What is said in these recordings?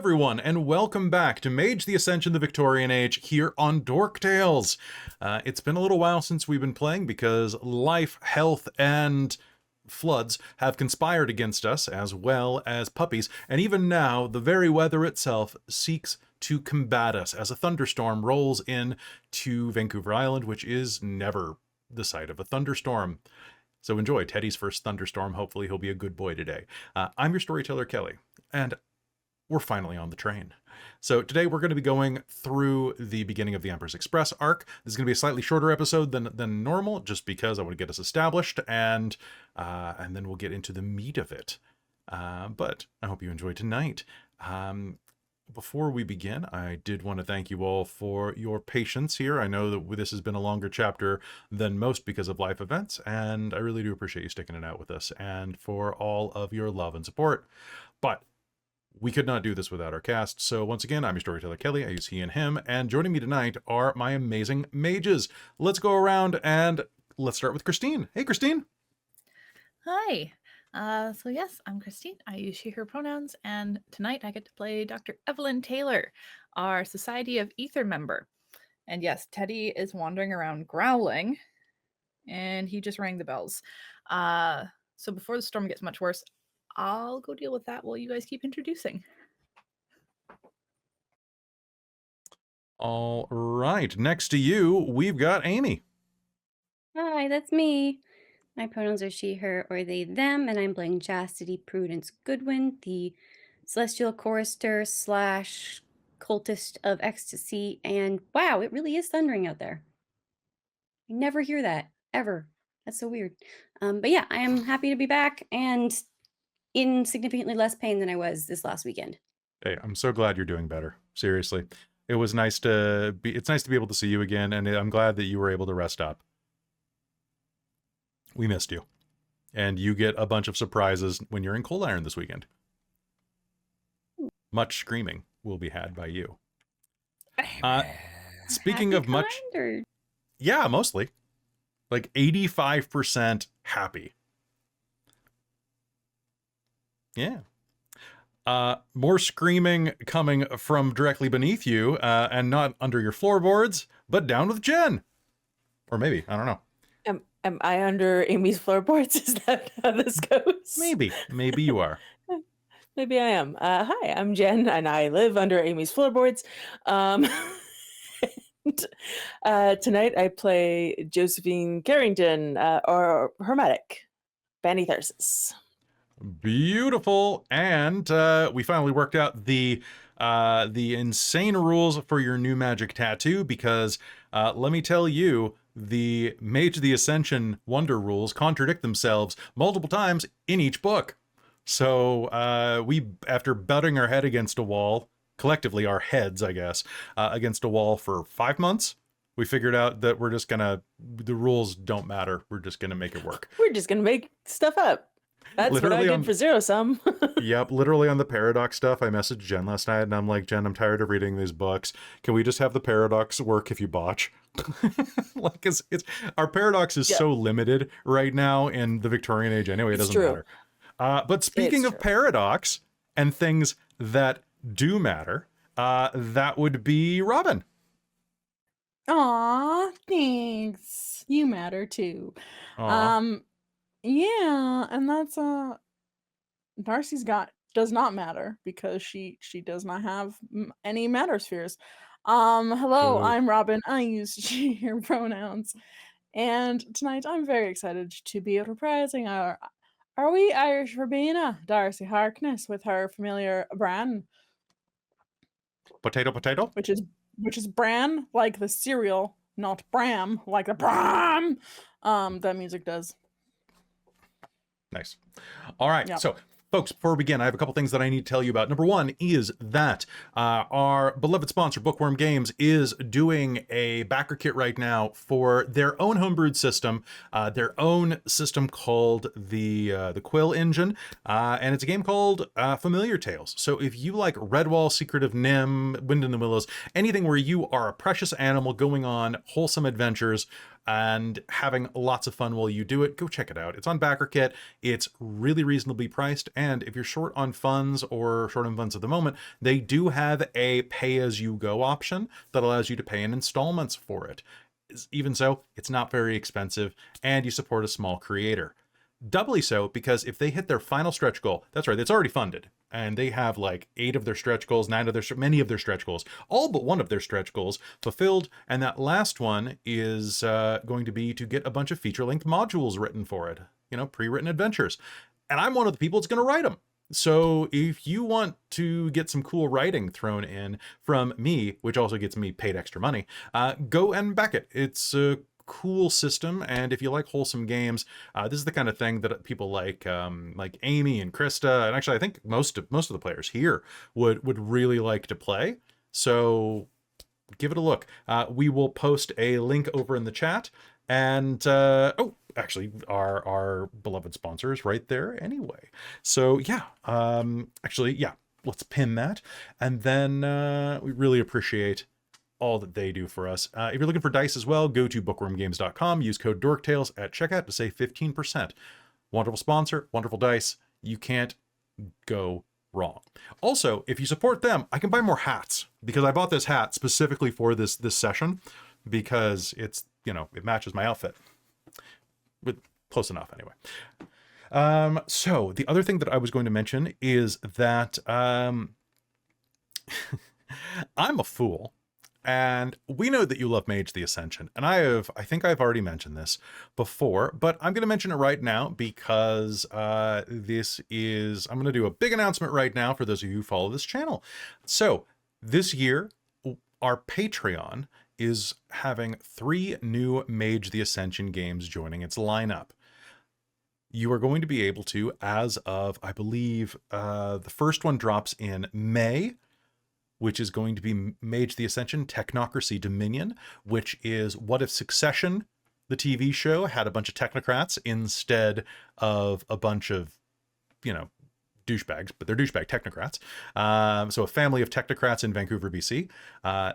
everyone, and welcome back to Mage the Ascension the Victorian Age here on Dork Tales. It's been a little while since we've been playing because life, health, and floods have conspired against us, as well as puppies, and even now the very weather itself seeks to combat us as a thunderstorm rolls in to Vancouver Island, which is never the site of a thunderstorm. So enjoy Teddy's first thunderstorm. Hopefully he'll be a good boy today. I'm your storyteller, Kelly, and we're finally on the train. So today we're going to be going through the beginning of the Empress Express arc. This is going to be a slightly shorter episode than normal, just because I want to get us established, and then we'll get into the meat of it. But I hope you enjoy tonight. Before we begin, I did want to thank you all for your patience here. I know that this has been a longer chapter than most because of life events, and I really do appreciate you sticking it out with us and for all of your love and support. But we could not do this without our cast, so once again, I'm your storyteller, Kelly. I use he and him, and joining me tonight are my amazing mages. Let's go around and let's start with Christine. Hey, Christine. Hi. So yes, I'm Christine. I use she, her pronouns, and tonight I get to play Dr. Evelyn Taylor, our Society of Ether member. And yes, Teddy is wandering around growling, and he just rang the bells. So before the storm gets much worse, I'll go deal with that while you guys keep introducing. All right, next to you, we've got Amy. Hi, that's me. My pronouns are she, her, or they, them, and I'm playing Chastity, Prudence, Goodwin, the celestial chorister / cultist of ecstasy. And wow, it really is thundering out there. I never hear that, ever. That's so weird. But yeah, I am happy to be back and in significantly less pain than I was this last weekend. Hey, I'm so glad you're doing better. Seriously. It's nice to be able to see you again, and I'm glad that you were able to rest up. We missed you. And you get a bunch of surprises when you're in Cold Iron this weekend. Much screaming will be had by you. Speaking Happy of much... or... Yeah, mostly. Like 85% happy. Yeah. More screaming coming from directly beneath you, and not under your floorboards, but down with Jen. Or maybe, I don't know. Am I under Amy's floorboards? Is that how this goes? Maybe you are. Maybe I am. Hi, I'm Jen, and I live under Amy's floorboards. And, tonight I play Josephine Carrington, or Hermetic, Banny Tharsis. Beautiful. And we finally worked out the insane rules for your new magic tattoo, because let me tell you, the Mage the Ascension wonder rules contradict themselves multiple times in each book. So we, after butting our head against a wall, collectively our heads, I guess, against a wall for 5 months, we figured out that we're just gonna, the rules don't matter. We're just gonna make it work. We're just gonna make stuff up. That's literally what I did for Zero Sum. Yep, literally on the paradox stuff, I messaged Jen last night, and I'm like, Jen, I'm tired of reading these books. Can we just have the paradox work if you botch? Like, it's our paradox is so limited right now in the Victorian Age anyway, it doesn't matter. But speaking of paradox and things that do matter, that would be Robin. Aw, thanks. You matter too. Aww. Yeah, and that's Darcie's does not matter because she does not have any matter spheres. Hello, I'm Robin. I use she, her pronouns. And tonight I'm very excited to be reprising our Are We Irish Verbena, Darcie Harkness, with her familiar Bran. Potato? Which is Bran, like the cereal, not Bram, like the Bram that music does. Nice. All right. Yep. So, folks, before we begin, I have a couple things that I need to tell you about. Number one is that our beloved sponsor, Bookwyrm Games, is doing a backer kit right now for their own homebrewed system, their own system called the Quill Engine, and it's a game called Familiar Tales. So if you like Redwall, Secret of Nim, Wind in the Willows, anything where you are a precious animal going on wholesome adventures, and having lots of fun while you do it, go check it out. It's on BackerKit. It's really reasonably priced, and if you're short on funds or short on funds at the moment, they do have a pay-as-you-go option that allows you to pay in installments for it. Even so, it's not very expensive, and you support a small creator. Doubly so because if they hit their final stretch goal, that's right, it's already funded, and they have like 8 of their stretch goals, many of their stretch goals, all but one of their stretch goals fulfilled, and that last one is going to be to get a bunch of feature-length modules written for it, pre-written adventures. And I'm one of the people that's going to write them. So if you want to get some cool writing thrown in from me, which also gets me paid extra money, go and back it. It's a cool system, and if you like wholesome games, this is the kind of thing that people like Amy and Krista, and actually I think most of the players here would really like to play. So give it a look. We will post a link over in the chat, and actually our beloved sponsor is right there anyway. So yeah, let's pin that, and then we really appreciate all that they do for us. If you're looking for dice as well, go to bookwyrmgames.com, use code DorkTales at checkout to save 15%. Wonderful sponsor, wonderful dice. You can't go wrong. Also, if you support them, I can buy more hats, because I bought this hat specifically for this session, because it's, it matches my outfit. With close enough anyway. So the other thing that I was going to mention is that I'm a fool. And we know that you love Mage the Ascension, and I think I've already mentioned this before, but I'm going to mention it right now because I'm going to do a big announcement right now for those of you who follow this channel. So this year, our Patreon is having 3 new Mage the Ascension games joining its lineup. You are going to be able to, as of, I believe, the first one drops in May, which is going to be Mage the Ascension Technocracy Dominion, which is what if Succession, the TV show, had a bunch of technocrats instead of a bunch of, douchebags, but they're douchebag technocrats. So a family of technocrats in Vancouver, BC.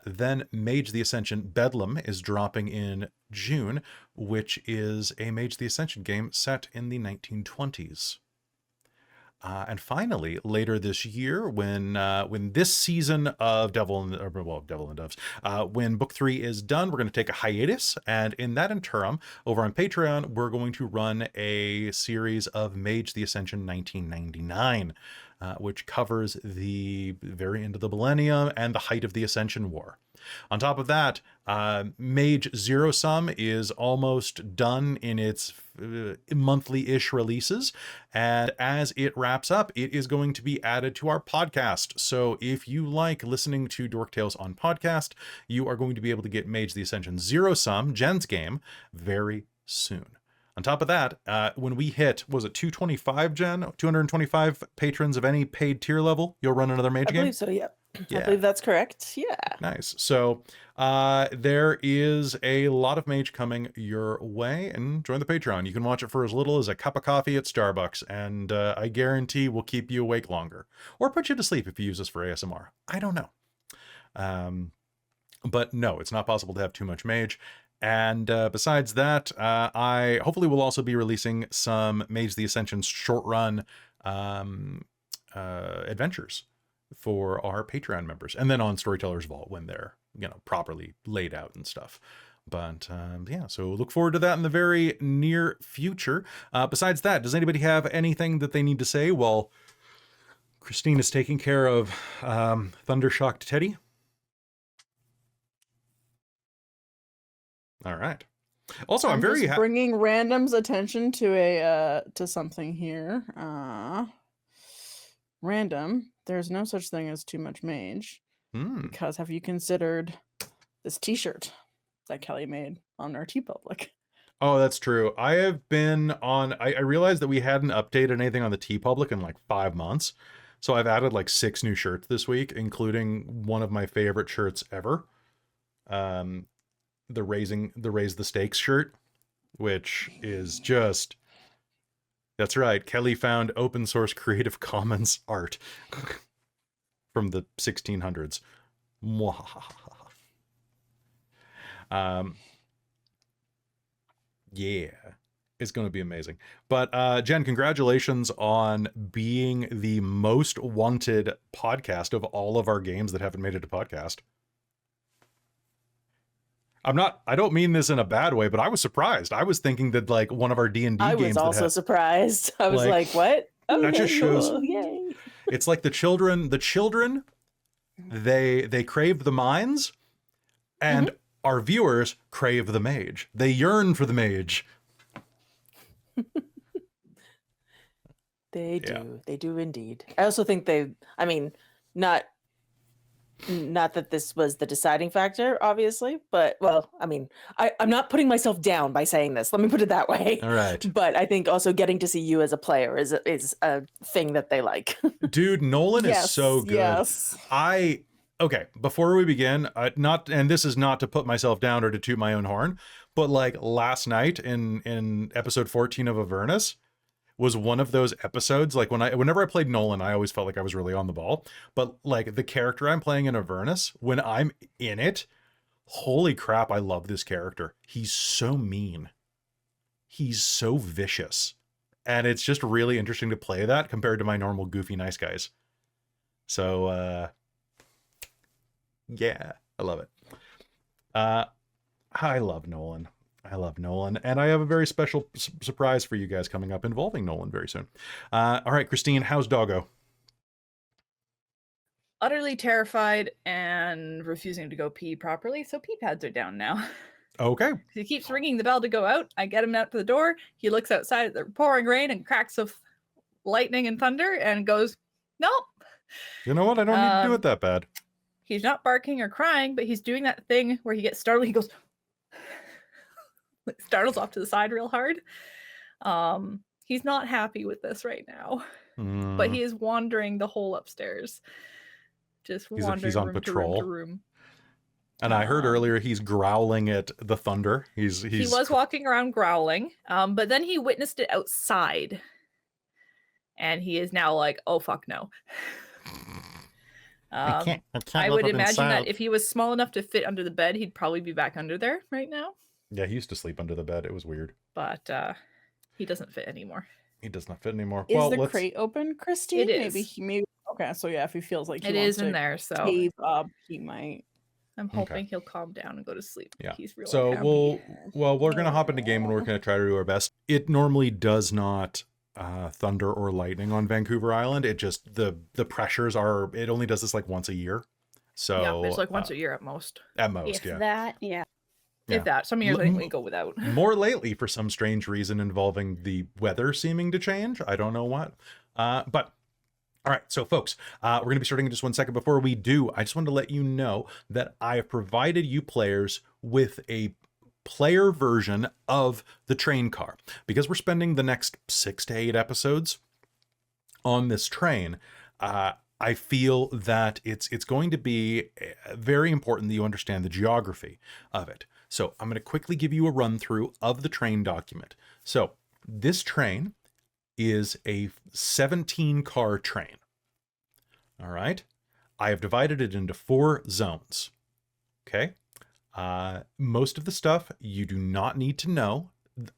Then Mage the Ascension Bedlam is dropping in June, which is a Mage the Ascension game set in the 1920s. And finally, later this year, when this season of Devil and Doves, when book 3 is done, we're going to take a hiatus, and in that interim, over on Patreon, we're going to run a series of Mage the Ascension 1999, which covers the very end of the millennium and the height of the Ascension War. On top of that, Mage Zero Sum is almost done in its monthly-ish releases, and as it wraps up, it is going to be added to our podcast. So if you like listening to Dork Tales on podcast, you are going to be able to get Mage the Ascension Zero Sum, Jen's game, very soon. On top of that, when we hit, was it 225, Jen? 225 patrons of any paid tier level, you'll run another Mage game? I believe so, yeah. I believe that's correct. Yeah. Nice. So there is a lot of Mage coming your way, and join the Patreon. You can watch it for as little as a cup of coffee at Starbucks, and I guarantee we'll keep you awake longer. Or put you to sleep if you use this for ASMR. I don't know. But no, it's not possible to have too much Mage. And besides that, I hopefully will also be releasing some Mage the Ascension short run adventures for our Patreon members, and then on Storyteller's Vault when they're properly laid out and stuff. But yeah, so look forward to that in the very near future. Besides that, does anybody have anything that they need to say while Christine is taking care of Thundershocked Teddy? All right. Also, I'm very just bringing random's attention to to something here. Random, there's no such thing as too much Mage. Because have you considered this t-shirt that Kelly made on our TeePublic? Oh, that's true. I have been on, I realized that we hadn't updated anything on the TeePublic in like 5 months. So I've added like 6 new shirts this week, including one of my favorite shirts ever. The Raise the Stakes shirt, which is just, that's right. Kelly found open source Creative Commons art from the 1600s. Yeah. It's going to be amazing. But Jen, congratulations on being the most wanted podcast of all of our games that haven't made it a podcast. I don't mean this in a bad way, but I was surprised. I was thinking that like one of our D&D I games was also surprised. I was like, what? That just shows cool. Yay. it's like the children they crave the mines, and our viewers crave the mage. They yearn for the mage. They do indeed. I also think not that this was the deciding factor, obviously, but I'm not putting myself down by saying this. Let me put it that way. All right. But I think also getting to see you as a player is a thing that they like. Dude, Nolan is so good. Yes. Okay, before we begin, and this is not to put myself down or to toot my own horn, but like last night in episode 14 of Avernus was one of those episodes, like whenever I played Nolan, I always felt like I was really on the ball. But like the character I'm playing in Avernus, when I'm in it, holy crap, I love this character. He's so mean. He's so vicious. And it's just really interesting to play that compared to my normal goofy nice guys. So yeah, I love it. I love Nolan. And I have a very special surprise for you guys coming up involving Nolan very soon. All right, Christine, how's Doggo? Utterly terrified and refusing to go pee properly, so pee pads are down now. Okay. He keeps ringing the bell to go out. I get him out to the door. He looks outside at the pouring rain and cracks of lightning and thunder and goes, nope. You know what? I don't need to do it that bad. He's not barking or crying, but he's doing that thing where he gets startled. He goes, startles off to the side real hard. He's not happy with this right now, but he is wandering the whole upstairs. Just wandering he's on room patrol. to room. And I heard earlier he's growling at the thunder. He was walking around growling, but then he witnessed it outside. And he is now like, oh, fuck no. I would imagine that if he was small enough to fit under the bed, he'd probably be back under there right now. Yeah, he used to sleep under the bed. It was weird. But he doesn't fit anymore. He does not fit anymore. Is the crate open, Christine? It is. Maybe. Okay, so yeah, if he feels like it is in there, so cave up, he might. I'm hoping he'll calm down and go to sleep. Yeah. He's really so happy. we're gonna hop into game and we're gonna try to do our best. It normally does not thunder or lightning on Vancouver Island. It just the pressures are. It only does this like once a year. So yeah, it's like once a year at most. At most, If yeah. that, yeah. If that. Some years I think we go without. More lately, for some strange reason involving the weather seeming to change. I don't know what. But all right, so folks, we're going to be starting in just 1 second. Before we do, I just wanted to let you know that I have provided you players with a player version of the train car. Because we're spending the next 6 to 8 episodes on this train, I feel that it's going to be very important that you understand the geography of it. So I'm going to quickly give you a run through of the train document. So this train is a 17-car train. All right. I have divided it into 4 zones. Okay. Most of the stuff you do not need to know,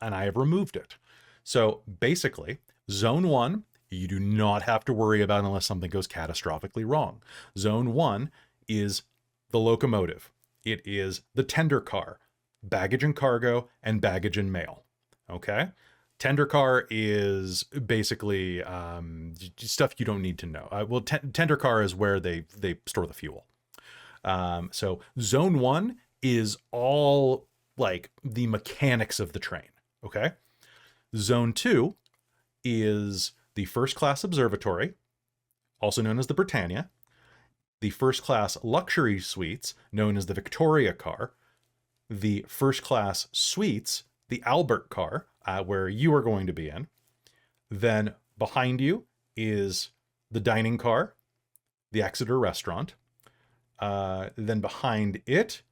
and I have removed it. So basically, zone 1, you do not have to worry about unless something goes catastrophically wrong. Zone 1 is the locomotive. It is the tender car, baggage and cargo, and baggage and mail. Okay? Tender car is basically stuff you don't need to know. Tender car is where they store the fuel. So zone 1 is all like the mechanics of the train. Okay? Zone 2 is the first class observatory, also known as the Britannia, the first class luxury suites, known as the Victoria car, the first class suites, the Albert car, where you are going to be in. Then behind you is the dining car, the Exeter restaurant. Then behind it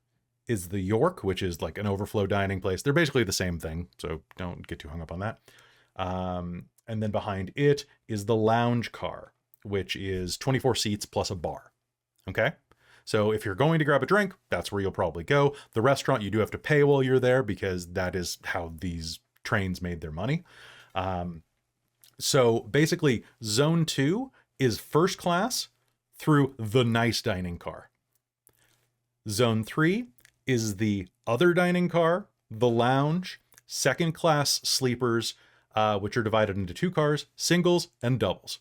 is the York, which is like an overflow dining place. They're basically the same thing, so don't get too hung up on that. And then behind it is the lounge car, which is 24 seats plus a bar. Okay? So if you're going to grab a drink, that's where you'll probably go. The restaurant, you do have to pay while you're there because that is how these trains made their money. So basically, Zone 2 is first class through the nice dining car. Zone 3 is the other dining car, the lounge, second class sleepers, which are divided into 2 cars, singles and doubles.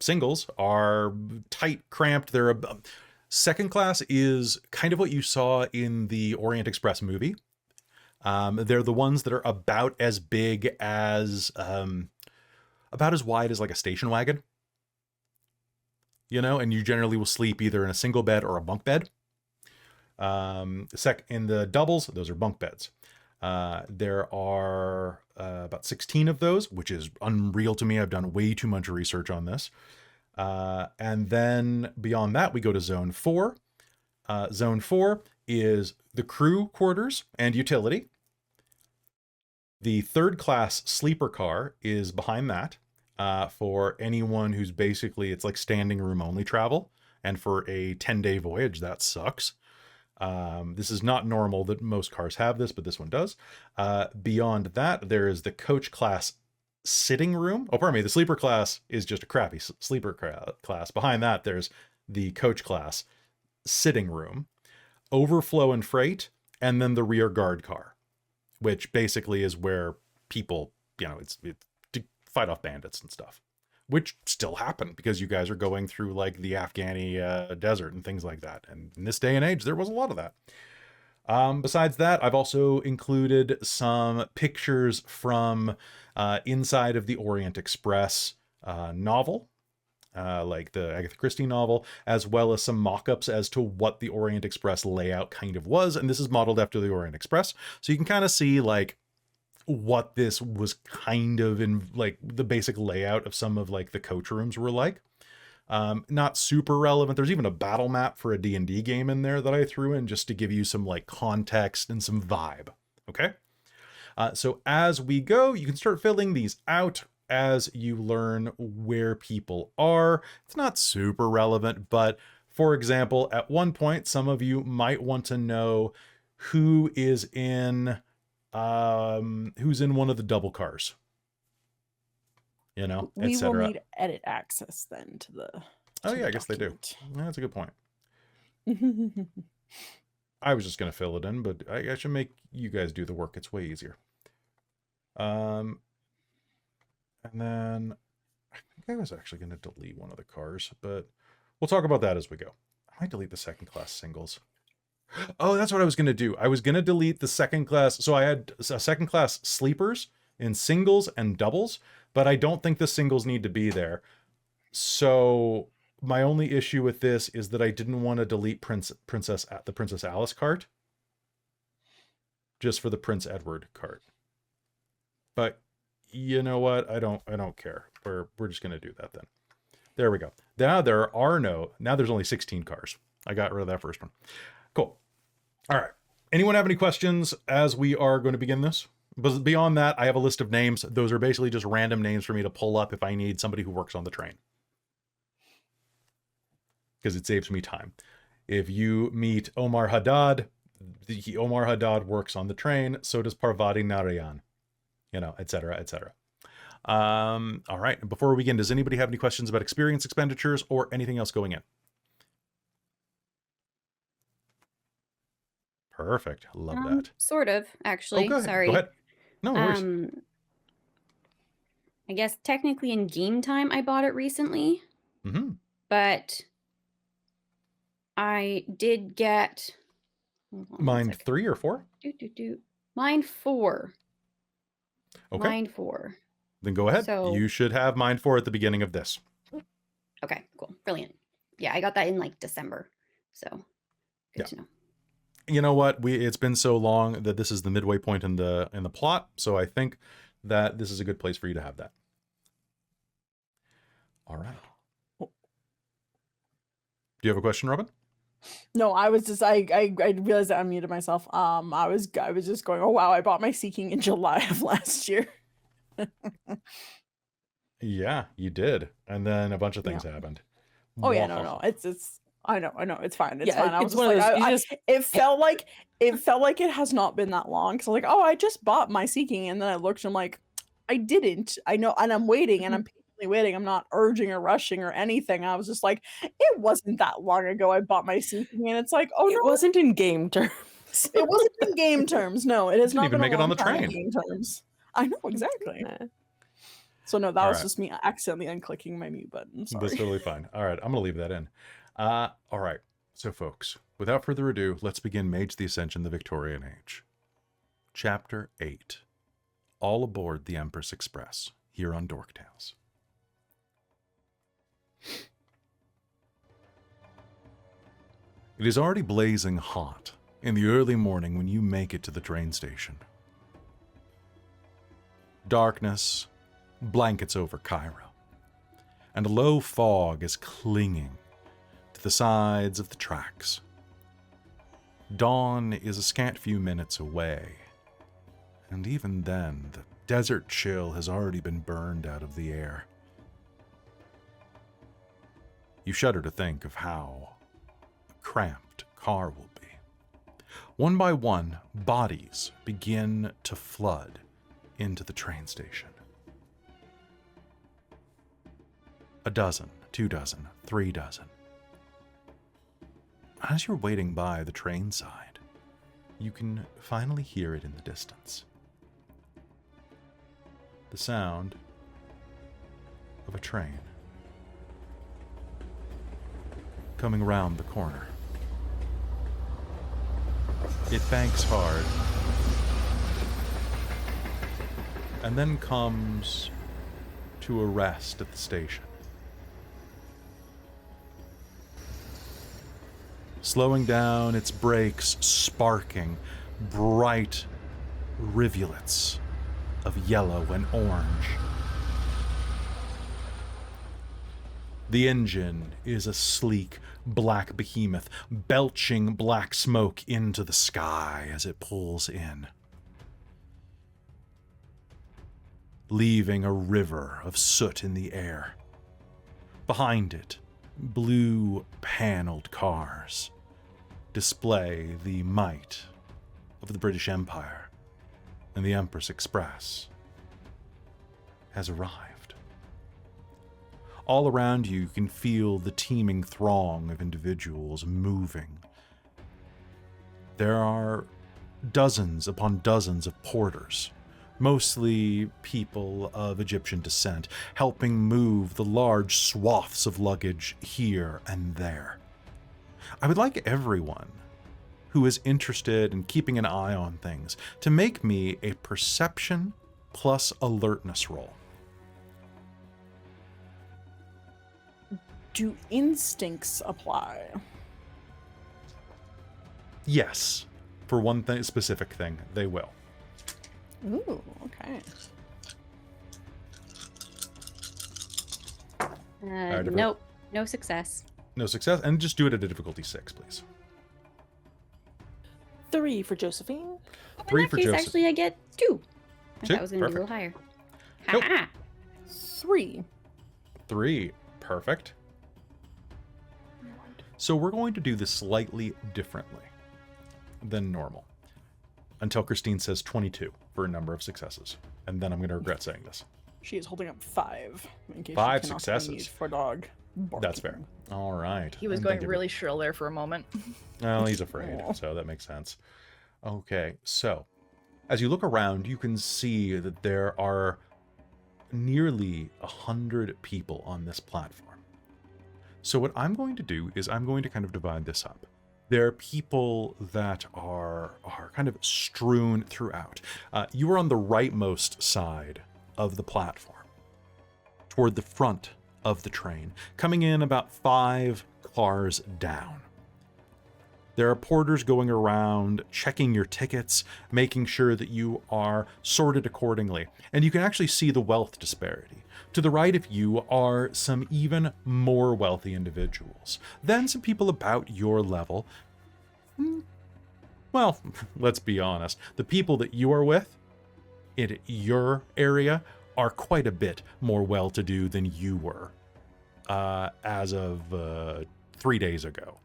Singles are tight, cramped. Second class is kind of what you saw in the Orient Express movie. They're the ones that are about as big as, about as wide as like a station wagon. You know, and you generally will sleep either in a single bed or a bunk bed. In the doubles, those are bunk beds. There are about 16 of those, which is unreal to me. I've done way too much research on this. And then beyond that, we go to Zone 4. Zone 4 is the crew quarters and utility. The third class sleeper car is behind that for anyone who's basically, it's like standing room only travel. And for a 10-day voyage, that sucks. This is not normal that most cars have this, but this one does. Beyond that, there is the coach class sitting room. Oh, pardon me. The sleeper class is just a crappy sleeper class. Behind that, there's the coach class sitting room, overflow and freight, and then the rear guard car, which basically is where people, it's to fight off bandits and stuff, which still happen because you guys are going through like the Afghani desert and things like that. And in this day and age, there was a lot of that. Besides that, I've also included some pictures from inside of the Orient Express novel, like the Agatha Christie novel, as well as some mock-ups as to what the Orient Express layout kind of was. And this is modeled after the Orient Express. So you can kind of see like what this was kind of in, like the basic layout of some of like the coach rooms were like. Not super relevant. There's even a battle map for a D&D game in there that I threw in just to give you some like context and some vibe. Okay. So as we go, you can start filling these out as you learn where people are. It's not super relevant, but for example, at one point, some of you might want to know who is in who's in one of the double cars, we etc. will need edit access then to the Oh yeah, the I guess they do. document. Yeah, that's a good point. I was just gonna fill it in, but I should make you guys do the work. It's way easier. And then I think I was actually gonna delete one of the cars, but we'll talk about that as we go. I might delete the second class singles. Oh, that's what I was going to do. I was going to delete the second class. So I had a second class sleepers in singles and doubles, but I don't think the singles need to be there. So my only issue with this is that I didn't want to delete the Princess Alice cart just for the Prince Edward cart. But you know what? I don't care. We're just going to do that then. There we go. Now there's only 16 cars. I got rid of that first one. Cool. All right. Anyone have any questions as we are going to begin this? But beyond that, I have a list of names. Those are basically just random names for me to pull up if I need somebody who works on the train. Because it saves me time. If you meet Omar Haddad, Omar Haddad works on the train. So does Parvati Narayan, etc., etc. All right. Before we begin, does anybody have any questions about experience expenditures or anything else going in? Perfect. Love that. Sort of, actually. Oh, go ahead. Sorry. Go ahead. No worries. I guess technically in game time I bought it recently. Mm-hmm. But I did get Mine 3 or 4? Mine 4. Okay. Mine 4. Then go ahead. So- You should have mine 4 at the beginning of this. Okay, cool. Brilliant. Yeah, I got that in like December. So good to know. You know what? It's been so long that this is the midway point in the plot, so I think that this is a good place for you to have that. All right. Do you have a question, Robin? No, I was just I realized I unmuted myself. I was just going, oh wow, I bought my Seeking in July of last year. Yeah, you did. And then a bunch of things happened. Oh yeah, no. It's I know, it's fine. It's Yeah, fine. I was it's just one of like, those- you I- just- it felt like it has not been that long. Cause I'm like, oh, I just bought my Seeking, and then I looked, and I'm like, I didn't. I know, and I'm waiting, and I'm patiently waiting. I'm not urging or rushing or anything. I was just like, it wasn't that long ago I bought my Seeking, and it's like, oh It no, wasn't in game terms. it wasn't in game terms. No, it has Didn't not even been make a it on long the time in train. game terms. I know exactly. Nah. So no, that All was right. just me accidentally unclicking my mute button. Sorry. That's totally fine. All right, I'm going to leave that in. All right, so folks, without further ado, let's begin Mage the Ascension the Victorian Age. Chapter 8. All aboard the Empress Express, here on Dork Tales. It is already blazing hot in the early morning when you make it to the train station. Darkness blankets over Cairo, and a low fog is clinging to the sides of the tracks. Dawn is a scant few minutes away, and even then, the desert chill has already been burned out of the air. You shudder to think of how cramped a car will be. One by one, bodies begin to flood into the train station. A dozen, 2 dozen, 3 dozen. As you're waiting by the train side, you can finally hear it in the distance. The sound of a train coming round the corner. It banks hard, and then comes to a rest at the station. Slowing down its brakes, sparking bright rivulets of yellow and orange. The engine is a sleek, black behemoth, belching black smoke into the sky as it pulls in, leaving a river of soot in the air. Behind it, blue-paneled cars display the might of the British Empire, and the Empress Express has arrived. All around you can feel the teeming throng of individuals moving. There are dozens upon dozens of porters, mostly people of Egyptian descent, helping move the large swaths of luggage here and there. I would like everyone who is interested in keeping an eye on things to make me a perception plus alertness roll. Do instincts apply? Yes, for one thing, specific thing, they will. Ooh, okay. Alright, Nope, no success. No success, and just do it at a difficulty 6, please. 3 for Josephine. 3 In that for case, Joseph. actually, I get 2. I 2? thought it was going to be a little Perfect. higher. Nope. Ha-ha. 3. 3. Perfect. So we're going to do this slightly differently than normal until Christine says 22 for a number of successes. And then I'm going to regret saying this. She is holding up 5. In case 5 you cannot successes. unmute for dog. That's fair. barking. All right. He was And going thank you really shrill there for a moment. Well, he's afraid, Aw. so that makes sense. Okay, so as you look around, you can see that there are nearly 100 people on this platform. So what I'm going to do is I'm going to kind of divide this up. There are people that are kind of strewn throughout. You are on the rightmost side of the platform, toward the front of the train, coming in about 5 cars down. There are porters going around, checking your tickets, making sure that you are sorted accordingly. And you can actually see the wealth disparity. To the right of you are some even more wealthy individuals. Then some people about your level. Well, let's be honest. The people that you are with in your area are quite a bit more well-to-do than you were as of 3 days ago.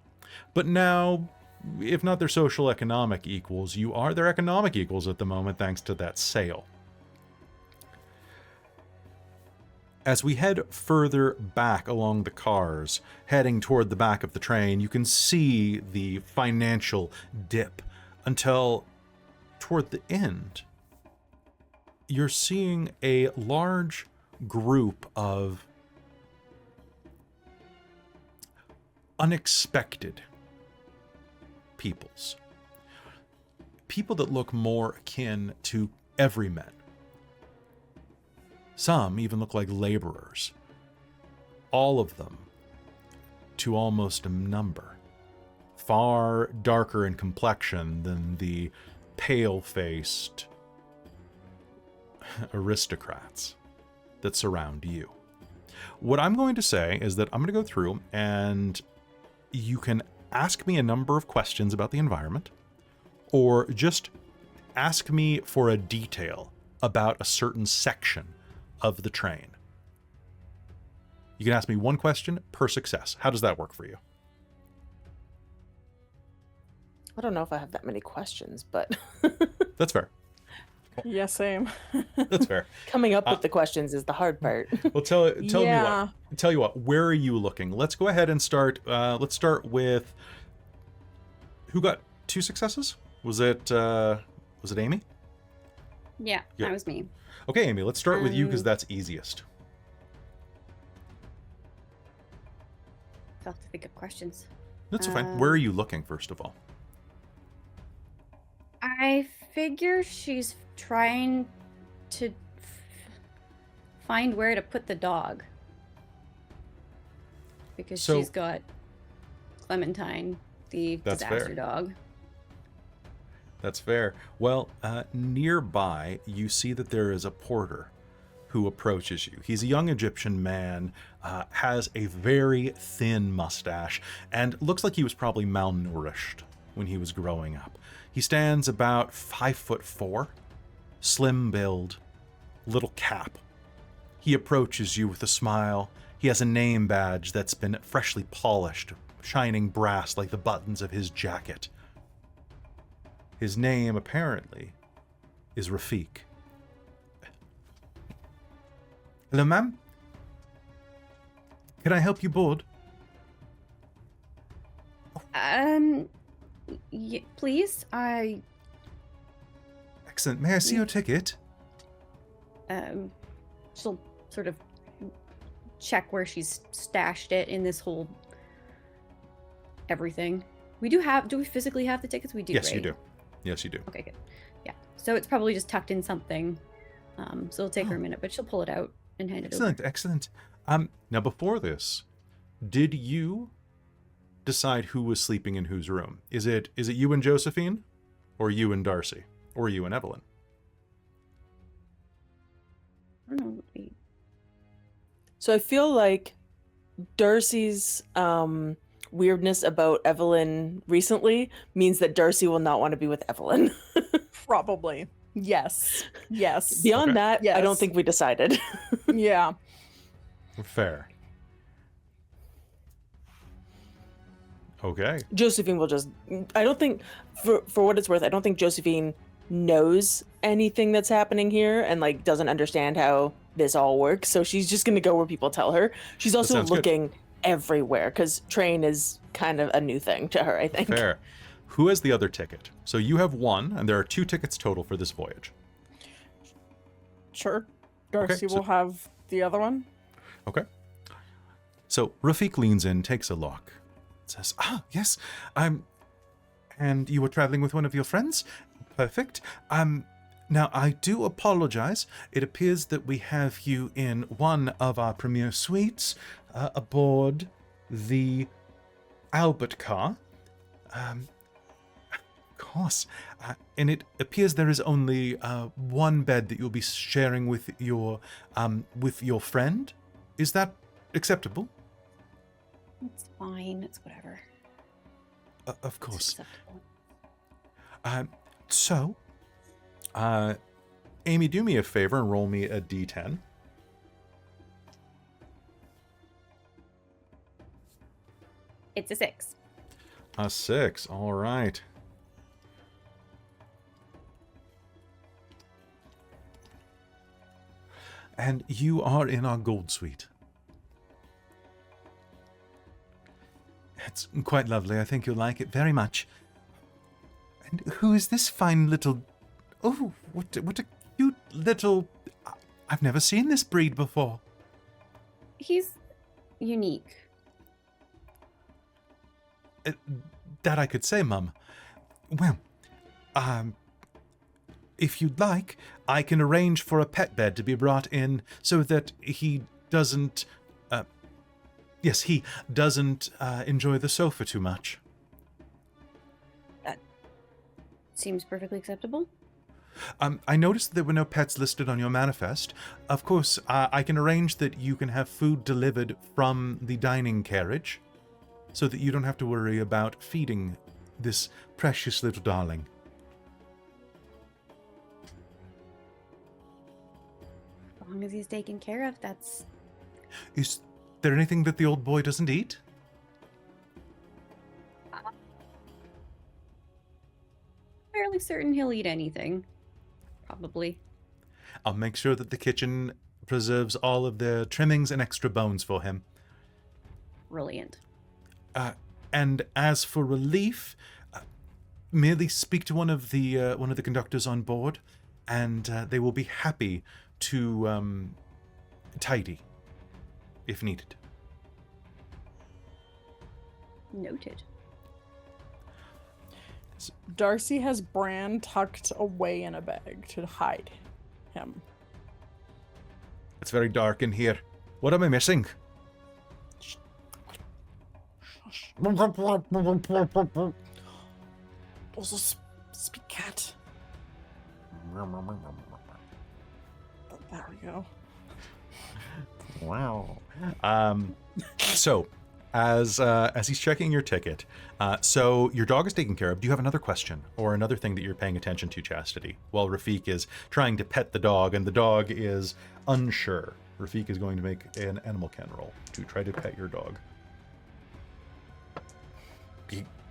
But now, if not their social economic equals, you are their economic equals at the moment thanks to that sale. As we head further back along the cars, heading toward the back of the train, you can see the financial dip until toward the end, you're seeing a large group of unexpected peoples. People that look more akin to everymen. Some even look like laborers. All of them, to almost a number, far darker in complexion than the pale-faced aristocrats that surround you. What I'm going to say is that I'm going to go through and you can ask me a number of questions about the environment, or just ask me for a detail about a certain section of the train. You can ask me one question per success. How does that work for you? I don't know if I have that many questions, but That's fair. Yeah, same. That's fair. coming up with the questions is the hard part. Well, tell Yeah. me what. Where are you looking? Let's go ahead and start. Let's start with who got 2 successes? Was it Amy? Yeah, Yeah. that was me. Okay, Amy. Let's start with you because that's easiest. I'll have to think of questions. That's fine. Where are you looking first of all? I figure she's trying to find where to put the dog. Because So- she's got Clementine, the That's disaster fair. dog. That's fair. Well, nearby, you see that there is a porter who approaches you. He's a young Egyptian man, has a very thin mustache, and looks like he was probably malnourished when he was growing up. He stands about 5'4", slim build, little cap. He approaches you with a smile. He has a name badge that's been freshly polished, shining brass like the buttons of his jacket. His name, apparently, is Rafik. Hello, ma'am? Can I help you board? Please, I Excellent. May I see your ticket? she'll sort of check where she's stashed it in this whole everything. Do we physically have the tickets? We do, Yes, you right? do. Yes, you do. Okay, good. Yeah. So it's probably just tucked in something. So it'll take her a minute, but she'll pull it out and hand it over. Excellent, excellent. Now before this, did you decide who was sleeping in whose room? Is it you and Josephine, or you and Darcie, or you and Evelyn? I don't know. Wait. So I feel like Darcie's weirdness about Evelyn recently means that Darcie will not want to be with Evelyn. Probably. Yes. Yes. Beyond Okay. that, I don't Yes. think we decided. Yeah. Fair. Okay. Josephine will just, I don't think, for what it's worth, I don't think Josephine knows anything that's happening here and like doesn't understand how this all works. So she's just going to go where people tell her. She's also sounds good. looking everywhere because train is kind of a new thing to her, I think. Fair. Who has the other ticket? So you have one, and there are 2 tickets total for this voyage. Sure. Darcie so- will have the other one. Okay. So Rafik leans in, takes a look, says, yes, and you were traveling with one of your friends? Perfect. Now I do apologize. It appears that we have you in one of our premier suites aboard the Albert car. Of course. And it appears there is only one bed that you'll be sharing with your friend. Is that acceptable? It's fine. It's whatever. Of It's course. acceptable. So, Amy, do me a favor and roll me a d10. It's a 6. A 6. All right. And you are in our gold suite. It's quite lovely. I think you'll like it very much. And who is this fine little... Oh, what a cute little... I've never seen this breed before. He's unique. That I could say, Mum. Well, if you'd like, I can arrange for a pet bed to be brought in so that he doesn't... Yes, he doesn't enjoy the sofa too much. That seems perfectly acceptable. I noticed there were no pets listed on your manifest. Of course, I can arrange that you can have food delivered from the dining carriage so that you don't have to worry about feeding this precious little darling. As long as he's taken care of, that's... Is there anything that the old boy doesn't eat? fairly certain he'll eat anything. Probably. I'll make sure that the kitchen preserves all of the trimmings and extra bones for him. Brilliant. And as for relief, merely speak to one of the conductors on board, and they will be happy to tidy if needed. Noted. Darcie has Bran tucked away in a bag to hide him. It's very dark in here. What am I missing? Also, speak cat. There we go. Wow. So, as he's checking your ticket, so your dog is taken care of. Do you have another question or another thing that you're paying attention to, Chastity? While Rafik is trying to pet the dog, and the dog is unsure. Rafik is going to make an animal ken roll to try to pet your dog.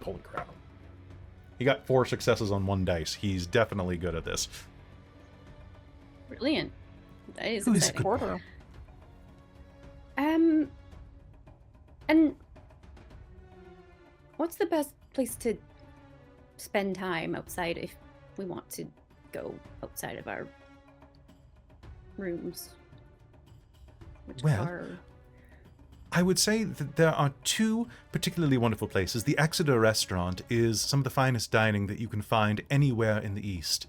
Holy crap. He got 4 successes on 1 dice. He's definitely good at this. Brilliant. That is Who is exciting. Porter. And what's the best place to spend time outside if we want to go outside of our rooms? Which Well, are... I would say that there are 2 particularly wonderful places. The Exeter restaurant is some of the finest dining that you can find anywhere in the East.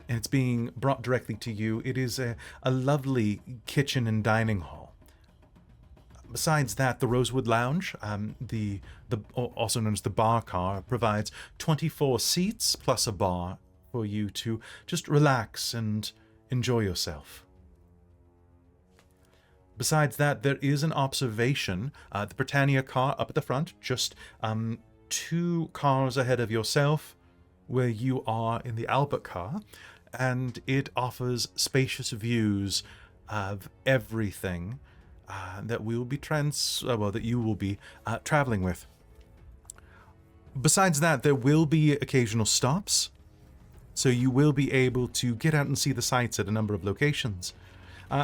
And it's being brought directly to you. It is a lovely kitchen and dining hall. Besides that, the Rosewood Lounge, the also known as the bar car, provides 24 seats plus a bar for you to just relax and enjoy yourself. Besides that, there is an observation, the Britannia car up at the front, just 2 cars ahead of yourself, where you are in the Albert car, and it offers spacious views of everything that we will be that you will be traveling with. Besides that, there will be occasional stops, so you will be able to get out and see the sights at a number of locations.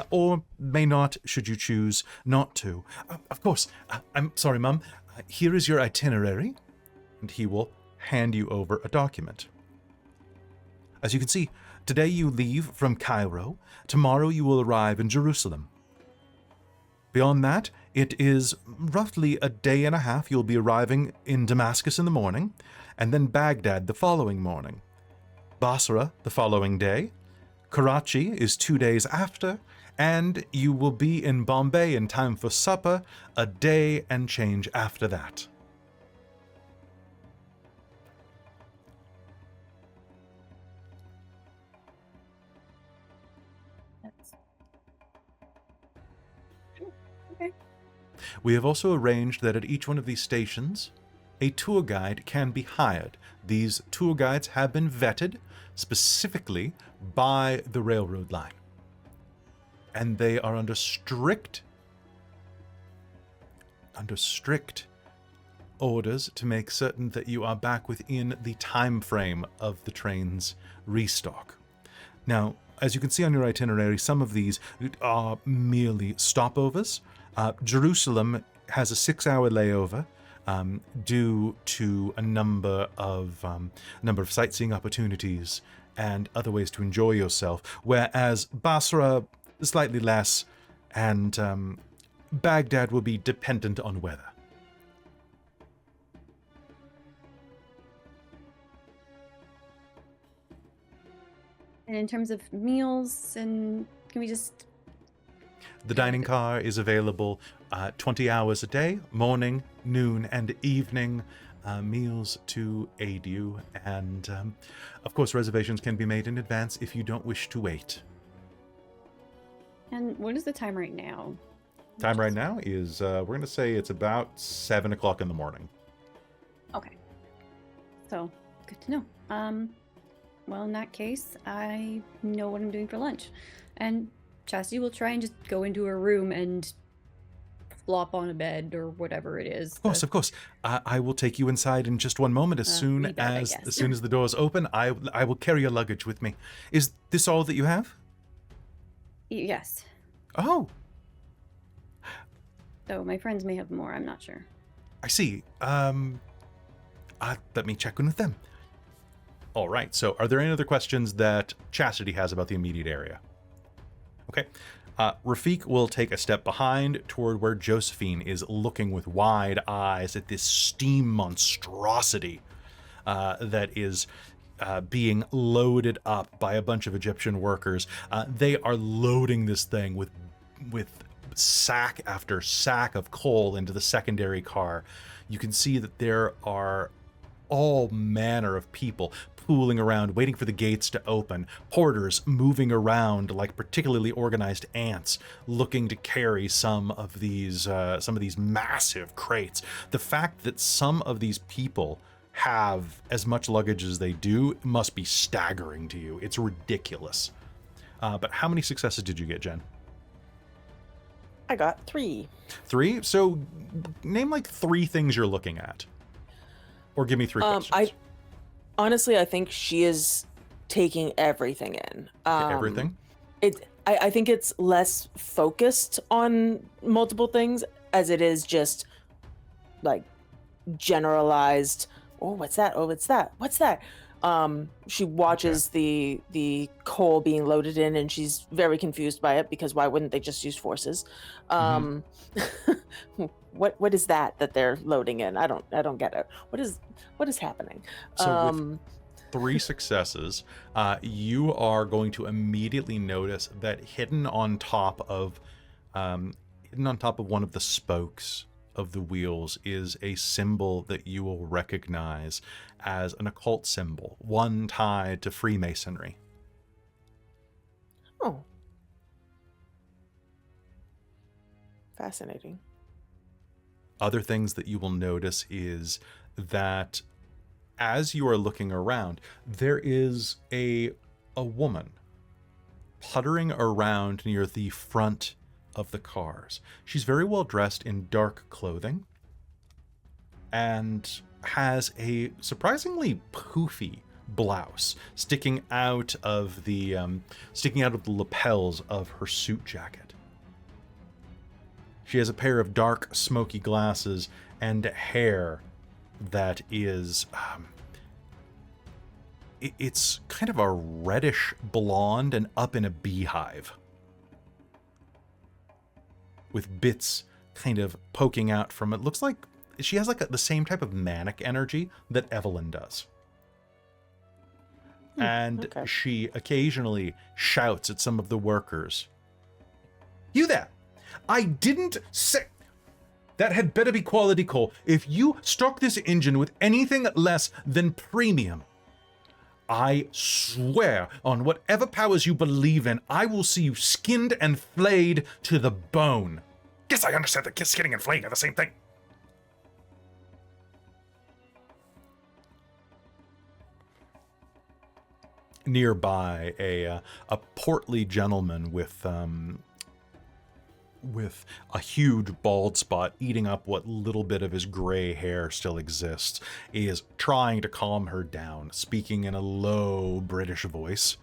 Or may not, should you choose not to. Of course, I'm sorry, Mum. Here is your itinerary, and he will hand you over a document. As you can see, today you leave from Cairo. Tomorrow you will arrive in Jerusalem. Beyond that, it is roughly a day and a half. You'll be arriving in Damascus in the morning, and then Baghdad the following morning. Basra the following day. Karachi is 2 days after, and you will be in Bombay in time for supper a day and change after that. Okay. We have also arranged that at each one of these stations, a tour guide can be hired. These tour guides have been vetted specifically by the railroad line. And they are under strict orders to make certain that you are back within the time frame of the train's restock. Now, as you can see on your itinerary, some of these are merely stopovers. Jerusalem has a 6-hour layover due to a number of sightseeing opportunities and other ways to enjoy yourself, whereas Basra slightly less, and Baghdad will be dependent on weather. And in terms of meals, and can we just... The dining car is available 20 hours a day, morning, noon, and evening meals to aid you. And, of course, reservations can be made in advance if you don't wish to wait. And what is the time right now? Time right now is, we're going to say it's about 7 o'clock in the morning. Okay. So, good to know. Well, in that case, I know what I'm doing for lunch. And Chastity will try and just go into her room and flop on a bed or whatever it is. Of course. I will take you inside in just one moment. As soon as the doors open, I will carry your luggage with me. Is this all that you have? Yes. Oh, So my friends may have more, I'm not sure. I see. Let me check in with them. All right. So are there any other questions that Chastity has about the immediate area? Okay. Rafik will take a step behind toward where Josephine is looking with wide eyes at this steam monstrosity that is being loaded up by a bunch of Egyptian workers. They are loading this thing with sack after sack of coal into the secondary car. You can see that there are all manner of people pooling around, waiting for the gates to open, porters moving around like particularly organized ants, looking to carry some of these massive crates. The fact that some of these people have as much luggage as they do must be staggering to you. It's ridiculous. But how many successes did you get, Jen? I got 3. 3? So name like 3 things you're looking at. Or give me 3 questions. Honestly, I think she is taking everything in. Everything? I think it's less focused on multiple things as it is just like generalized. Oh, what's that? Oh, what's that? What's that? She watches the coal being loaded in, and she's very confused by it because why wouldn't they just use forces? What is that they're loading in? I don't get it. What is happening? So with 3 successes, you are going to immediately notice that hidden on top of one of the spokes of the wheels is a symbol that you will recognize as an occult symbol, one tied to Freemasonry. Oh. Fascinating. Other things that you will notice is that as you are looking around, there is a woman puttering around near the front of the cars. She's very well dressed in dark clothing and has a surprisingly poofy blouse sticking out of the lapels of her suit jacket. She has a pair of dark, smoky glasses and hair that is it's kind of a reddish blonde and up in a beehive, with bits kind of poking out from it. Looks like she has like the same type of manic energy that Evelyn does. And she occasionally shouts at some of the workers. You there! I didn't say... That had better be quality coal. If you stock this engine with anything less than premium, I swear on whatever powers you believe in, I will see you skinned and flayed to the bone. Guess I understand that skinning and flaying are the same thing. Nearby, a portly gentleman with with a huge bald spot eating up what little bit of his gray hair still exists, is trying to calm her down, speaking in a low British voice.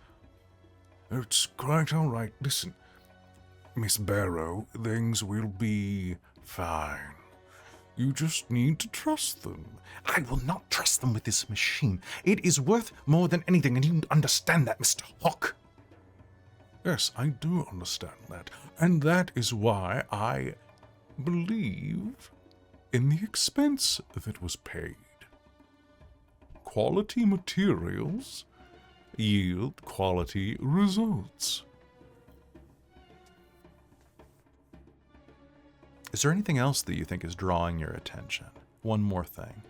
It's quite all right. Listen, Miss Barrow, things will be fine. You just need to trust them. I will not trust them with this machine. It is worth more than anything, and you understand that, Mr. Hawk. Yes, I do understand that. And that is why I believe in the expense that was paid. Quality materials yield quality results. Is there anything else that you think is drawing your attention? One more thing.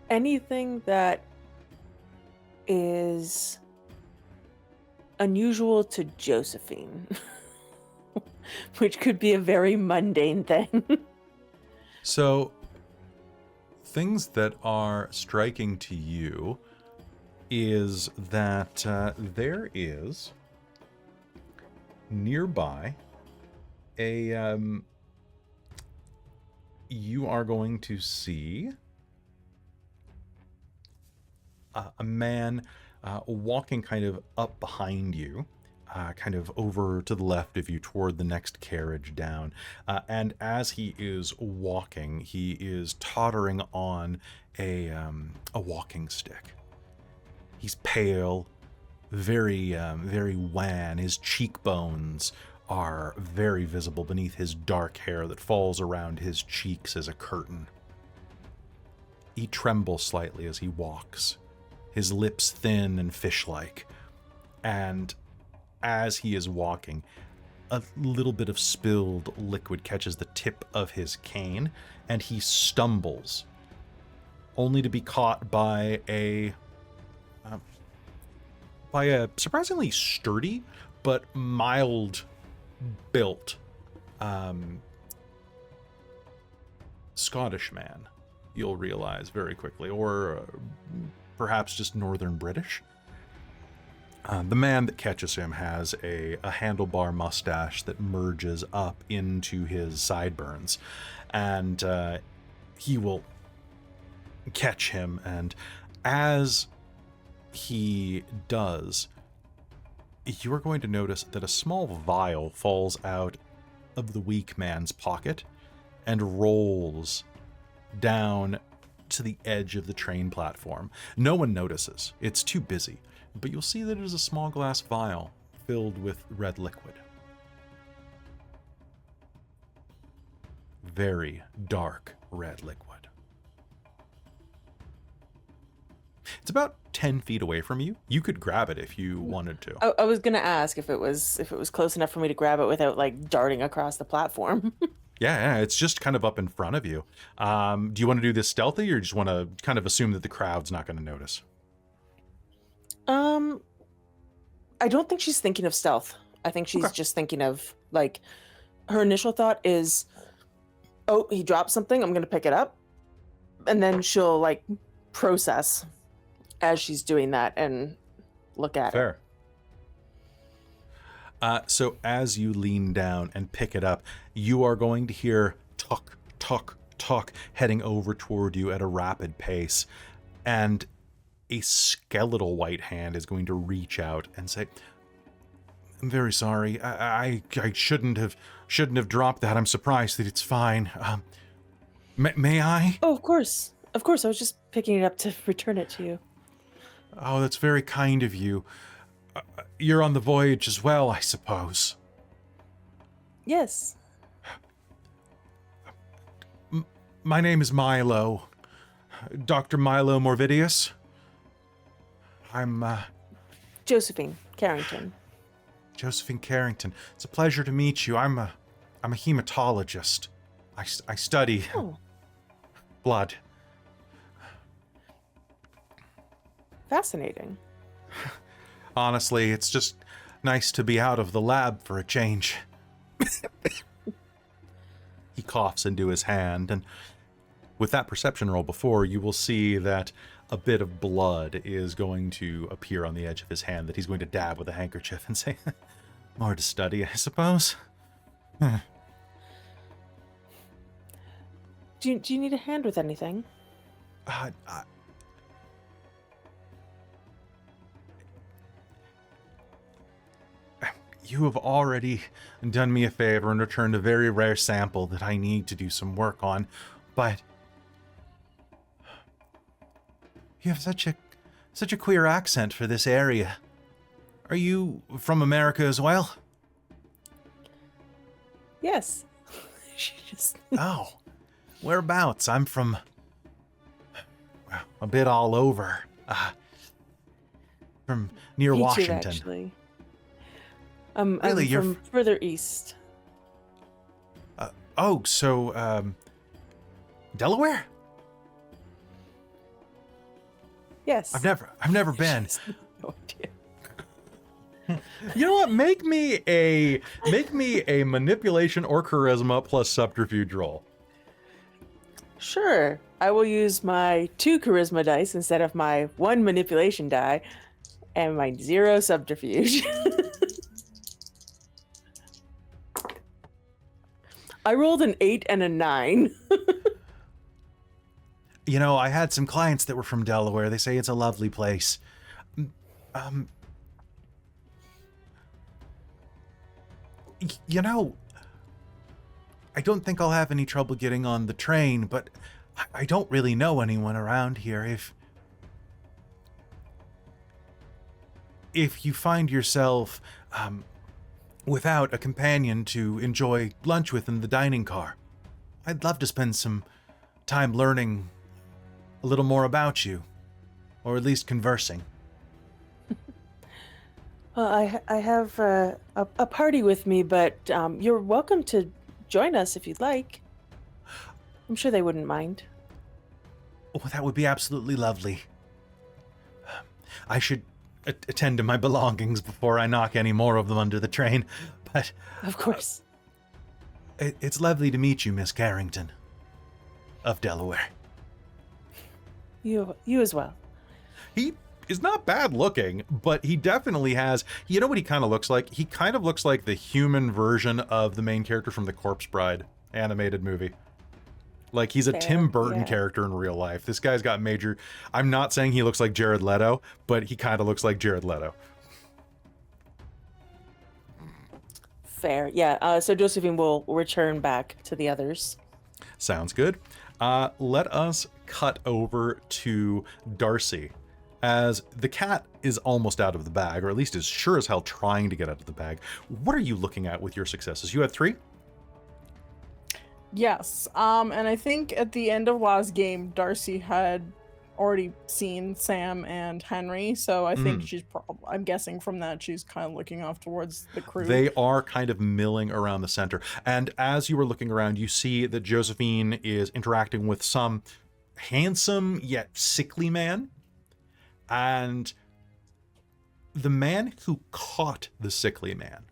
Anything that is unusual to Josephine, which could be a very mundane thing. So, things that are striking to you is that there is nearby a you are going to see a man walking kind of up behind you, kind of over to the left of you toward the next carriage down. And as he is walking, he is tottering on a walking stick. He's pale, very wan. His cheekbones are very visible beneath his dark hair that falls around his cheeks as a curtain. He trembles slightly as he walks, his lips thin and fish-like. And as he is walking, a little bit of spilled liquid catches the tip of his cane, and he stumbles, only to be caught by a surprisingly sturdy but mild-built Scottish man, you'll realize very quickly, or perhaps just Northern British. The man that catches him has a handlebar mustache that merges up into his sideburns, and he will catch him, and as he does, you are going to notice that a small vial falls out of the weak man's pocket and rolls down to the edge of the train platform. No one notices. It's too busy. But you'll see that it is a small glass vial filled with red liquid. Very dark red liquid. It's about 10 feet away from you. You could grab it if you wanted to. I was gonna ask if it was close enough for me to grab it without like darting across the platform. Yeah, it's just kind of up in front of you. Do you want to do this stealthy, or just want to kind of assume that the crowd's not going to notice? I don't think she's thinking of stealth. I think she's just thinking of, like, her initial thought is, oh, he dropped something, I'm gonna pick it up. And then she'll, like, process as she's doing that and look at it. Fair. So as you lean down and pick it up, you are going to hear tuck, tuck, tuck heading over toward you at a rapid pace. And a skeletal white hand is going to reach out and say, "I'm very sorry. I shouldn't have dropped that. I'm surprised that it's fine. May I?" Oh, of course. Of course. I was just picking it up to return it to you. Oh, that's very kind of you. You're on the voyage as well, I suppose. Yes. My name is Milo. Dr. Milo Morvidius. I'm, Josephine Carrington. Josephine Carrington. It's a pleasure to meet you. I'm a hematologist. I study blood. Fascinating. Honestly, it's just nice to be out of the lab for a change. He coughs into his hand, and with that perception roll before, you will see that a bit of blood is going to appear on the edge of his hand that he's going to dab with a handkerchief and say, more to study, I suppose. Do you need a hand with anything? You have already done me a favor and returned a very rare sample that I need to do some work on, but you have such a queer accent for this area. Are you from America as well? Yes. She just... Oh, whereabouts? I'm from a bit all over. From near Me too, Washington. actually. Really, I'm you're from further east. Delaware? Yes. I've never been. No idea. You know what? Make me a manipulation or charisma plus subterfuge roll. Sure. I will use my 2 charisma dice instead of my 1 manipulation die and my 0 subterfuge. I rolled an 8 and a 9. You know, I had some clients that were from Delaware. They say it's a lovely place. You know, I don't think I'll have any trouble getting on the train, but I don't really know anyone around here. If you find yourself without a companion to enjoy lunch with in the dining car, I'd love to spend some time learning a little more about you, or at least conversing. Well, I have a party with me, but you're welcome to join us if you'd like. I'm sure they wouldn't mind. Oh, that would be absolutely lovely. I should attend to my belongings before I knock any more of them under the train, but... Of course. It's lovely to meet you, Miss Carrington, of Delaware. You as well. He is not bad looking, but he definitely has... You know what he kind of looks like? He kind of looks like the human version of the main character from the Corpse Bride animated movie. Like, he's a Fair, Tim Burton yeah. character in real life. This guy's got major... I'm not saying he looks like Jared Leto, but he kind of looks like Jared Leto. Fair, yeah. So Josephine will return back to the others. Sounds good. Let us cut over to Darcie, as the cat is almost out of the bag, or at least is sure as hell trying to get out of the bag. What are you looking at with your successes? You had 3? Yes. And I think at the end of last game, Darcie had already seen Sam and Henry, so I think she's I'm guessing from that she's kind of looking off towards the crew. They are kind of milling around the center. And as you were looking around, you see that Josephine is interacting with some handsome yet sickly man. And the man who caught the sickly man,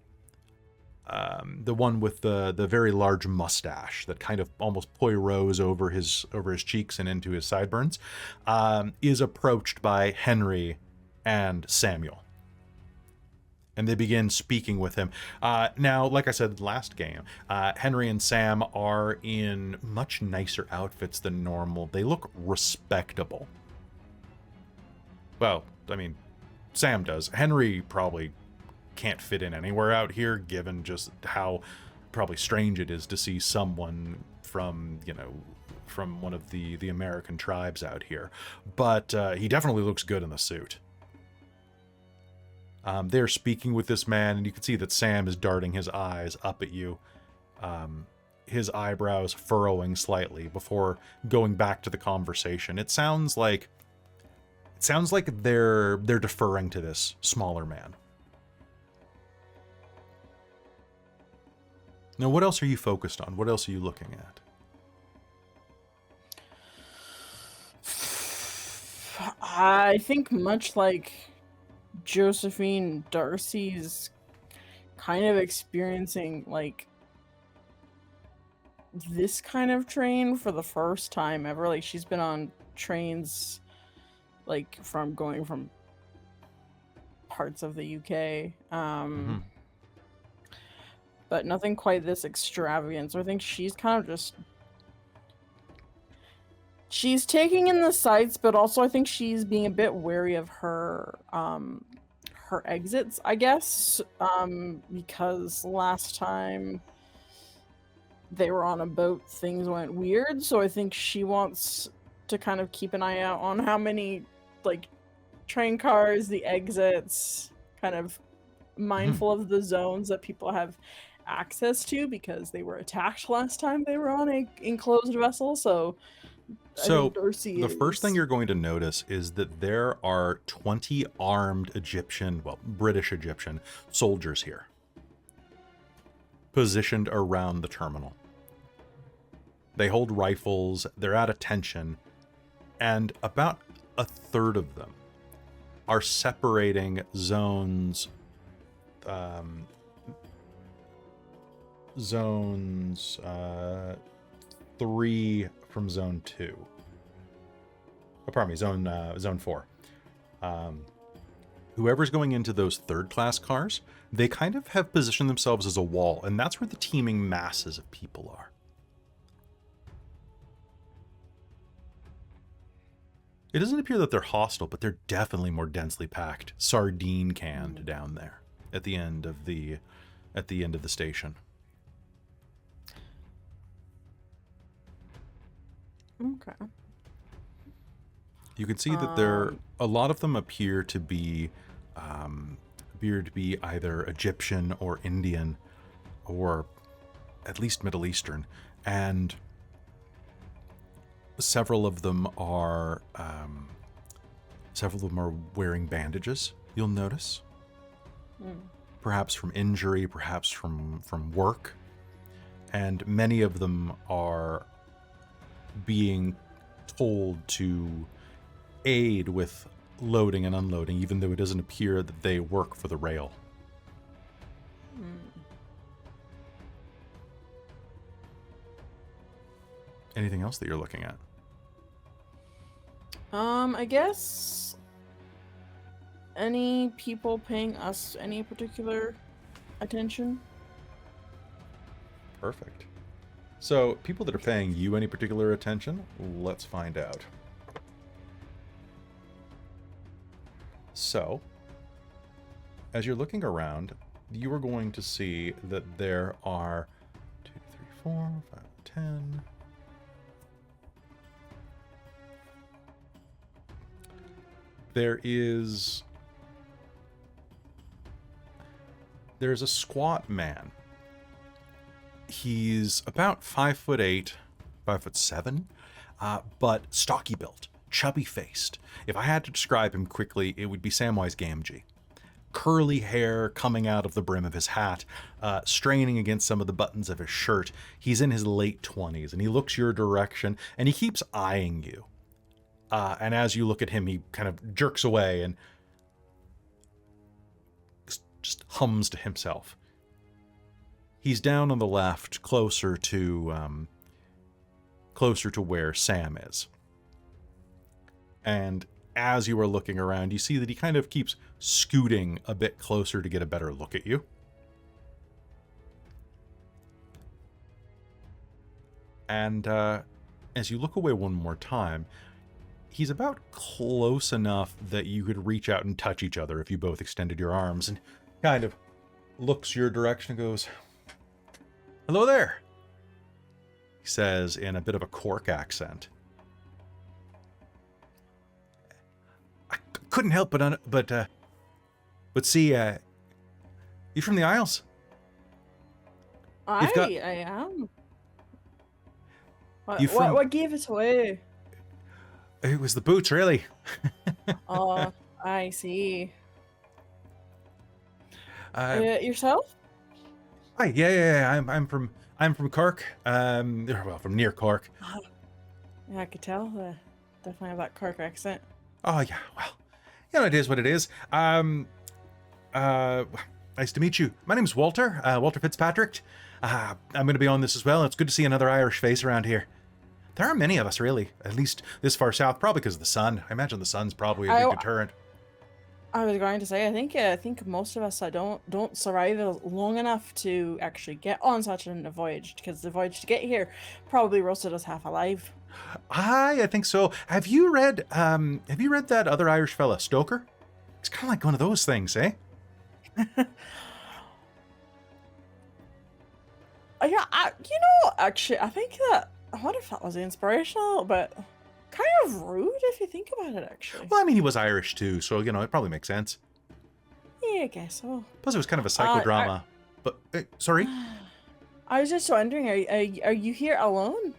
the one with the very large mustache that kind of almost poirose over his cheeks and into his sideburns, is approached by Henry and Samuel. And they begin speaking with him. Now, like I said last game, Henry and Sam are in much nicer outfits than normal. They look respectable. Well, I mean, Sam does. Henry probably can't fit in anywhere out here, given just how probably strange it is to see someone from, from one of the American tribes out here. But he definitely looks good in the suit. They're speaking with this man, and you can see that Sam is darting his eyes up at you, his eyebrows furrowing slightly before going back to the conversation. It sounds like they're deferring to this smaller man. Now, what else are you focused on? What else are you looking at? I think much like Josephine, Darcie's kind of experiencing like this kind of train for the first time ever. Like, she's been on trains like from going from parts of the UK. But nothing quite this extravagant. So I think she's kind of just... She's taking in the sights, but also I think she's being a bit wary of her her exits, I guess. Because last time they were on a boat, things went weird. So I think she wants to kind of keep an eye out on how many, like, train cars, the exits, kind of mindful of the zones that people have access to because they were attacked last time they were on a enclosed vessel. So the first thing you're going to notice is that there are 20 armed British Egyptian soldiers here, positioned around the terminal. They hold rifles, they're at attention, and about a third of them are separating zones 3 from zone 2. Oh, pardon me, zone 4. Whoever's going into those third-class cars, they kind of have positioned themselves as a wall, and that's where the teeming masses of people are. It doesn't appear that they're hostile, but they're definitely more densely packed, sardine canned down there at the end of the station. Okay. You can see that a lot of them appear to be either Egyptian or Indian, or at least Middle Eastern, and several of them are wearing bandages. You'll notice, perhaps from injury, perhaps from work, and many of them are being told to aid with loading and unloading, even though it doesn't appear that they work for the rail. Anything else that you're looking at? I guess any people paying us any particular attention? Perfect. So, people that are paying you any particular attention, let's find out. So, as you're looking around, you are going to see that there are 2, 3, 4, 5, 10. There's a squat man. He's about 5'8", 5'7", but stocky built, chubby faced. If I had to describe him quickly, it would be Samwise Gamgee. Curly hair coming out of the brim of his hat, straining against some of the buttons of his shirt. He's in his late 20s, and he looks your direction, and he keeps eyeing you. And as you look at him, he kind of jerks away and just hums to himself. He's down on the left, closer to where Sam is. And as you are looking around, you see that he kind of keeps scooting a bit closer to get a better look at you. And as you look away one more time, he's about close enough that you could reach out and touch each other if you both extended your arms, and kind of looks your direction and goes, "Hello there," he says in a bit of a Cork accent. I couldn't help but see, you from the Isles? I am. What gave it away? It was the boots, really. Oh, I see. Yourself? Hi, yeah. I'm from Cork. Well, from near Cork. Yeah, I could tell. Definitely have that Cork accent. Oh yeah, well, it is what it is. Nice to meet you. My name's Walter. Walter Fitzpatrick. I'm going to be on this as well. It's good to see another Irish face around here. There aren't many of us, really. At least this far south, probably because of the sun. I imagine the sun's probably a big deterrent. I was going to say, I think most of us don't survive long enough to actually get on such a voyage, because the voyage to get here probably roasted us half alive. I think so. Have you read that other Irish fella, Stoker? It's kind of like one of those things, eh? Yeah, actually, I think that, I wonder if that was inspirational, but kind of rude if you think about it, actually. Well, I mean, he was Irish too, so, you know, it probably makes sense. Yeah, I guess so. Plus, it was kind of a psychodrama. But, sorry? I was just wondering, are you here alone?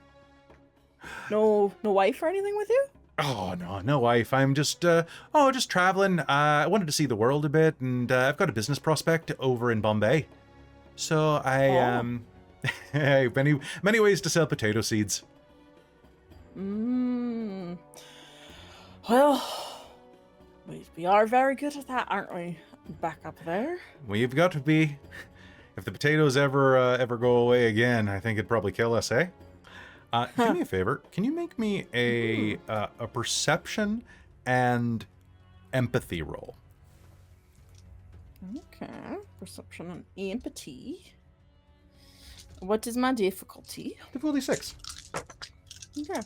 No wife or anything with you? Oh, no wife. I'm just traveling. I wanted to see the world a bit, and I've got a business prospect over in Bombay. So I have many ways to sell potato seeds. Well, we are very good at that, aren't we? Back up there. We've got to be. If the potatoes ever go away again, I think it'd probably kill us, eh? Do me a favor. Can you make me a perception and empathy roll? Okay, perception and empathy. What is my difficulty? Difficulty 6. Okay.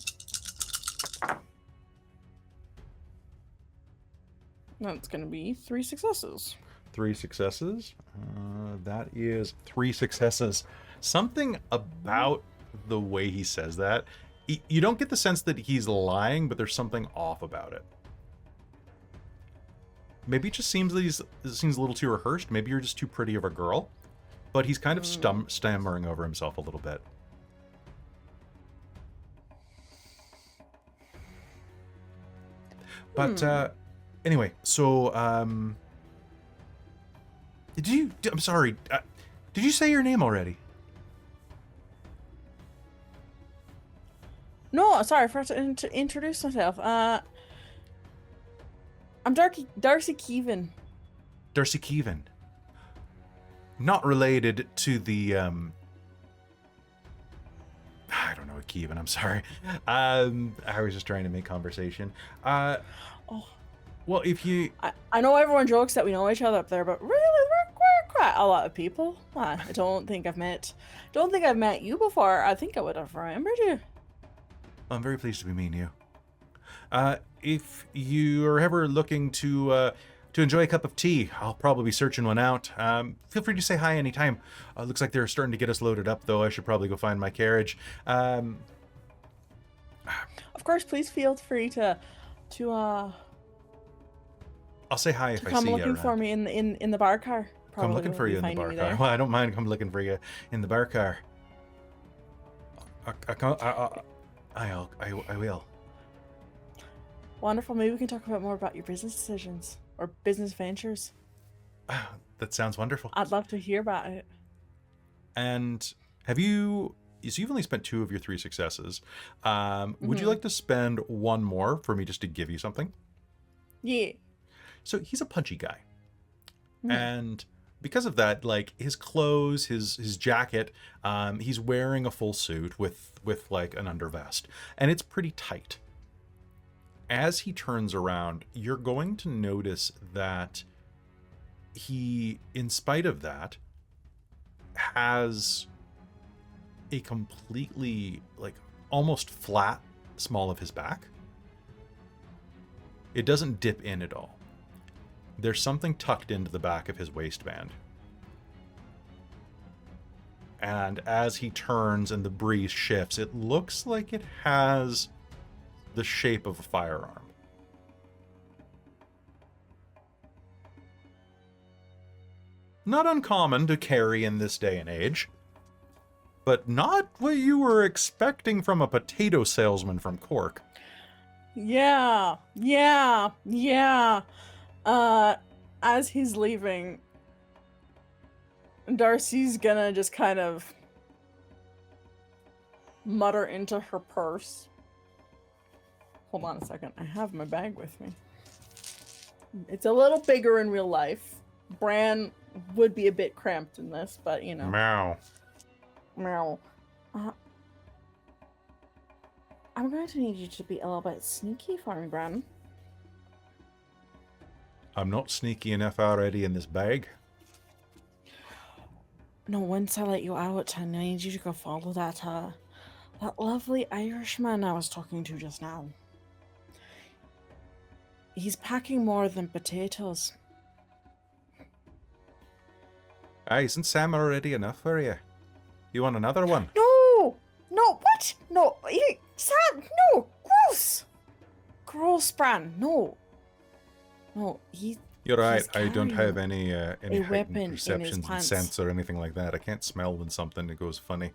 That's going to be 3 successes. 3 successes. That is 3 successes. Something about the way he says that, you don't get the sense that he's lying, but there's something off about it. Maybe it just seems that it seems a little too rehearsed. Maybe you're just too pretty of a girl. But he's kind of stammering over himself a little bit. But anyway, so I'm sorry. Did you say your name already? No, sorry, I forgot to introduce myself. I'm Darcie Keevan. Darcie Keevan. Not related to the I don't know, Keevan, I'm sorry. I was just trying to make conversation. Well, if you I know everyone jokes that we know each other up there, but really we're quite a lot of people. I don't think I've met you before. I think I would have remembered you. I'm very pleased to be meeting you. If you are ever looking to enjoy a cup of tea, I'll probably be searching one out. Feel free to say hi anytime. Looks like they're starting to get us loaded up, though. I should probably go find my carriage. Of course, please feel free to I'll say hi if I see you. Come looking for me in the bar car. Come looking for you in the bar car. Well, I don't mind come looking for you in the bar car. I will. Wonderful. Maybe we can talk more about your business decisions or business ventures. That sounds wonderful. I'd love to hear about it. And so you've only spent 2 of your 3 successes. Would you like to spend 1 more for me just to give you something? Yeah. So he's a punchy guy. And because of that, like his clothes, his jacket, he's wearing a full suit with like an undervest, and it's pretty tight. As he turns around, you're going to notice that he, in spite of that, has a completely, like, almost flat small of his back. It doesn't dip in at all. There's something tucked into the back of his waistband. And as he turns and the breeze shifts, it looks like it has the shape of a firearm. Not uncommon to carry in this day and age, but not what you were expecting from a potato salesman from Cork. Yeah. As he's leaving, Darcie's gonna just kind of mutter into her purse. Hold on a second. I have my bag with me. It's a little bigger in real life. Bran would be a bit cramped in this, but you know. Meow. Meow. I'm going to need you to be a little bit sneaky for me, Bran. I'm not sneaky enough already in this bag. No, once I let you out, I need you to go follow that lovely Irishman I was talking to just now. He's packing more than potatoes. Ah, isn't Sam already enough for you? You want another one? No! No, what? No, Sam, no! Gross! Gross, Bran, no. No, You're right. he's I don't have carrying any a weapon in heightened his perceptions and pants. sense or anything like that. I can't smell when something goes funny.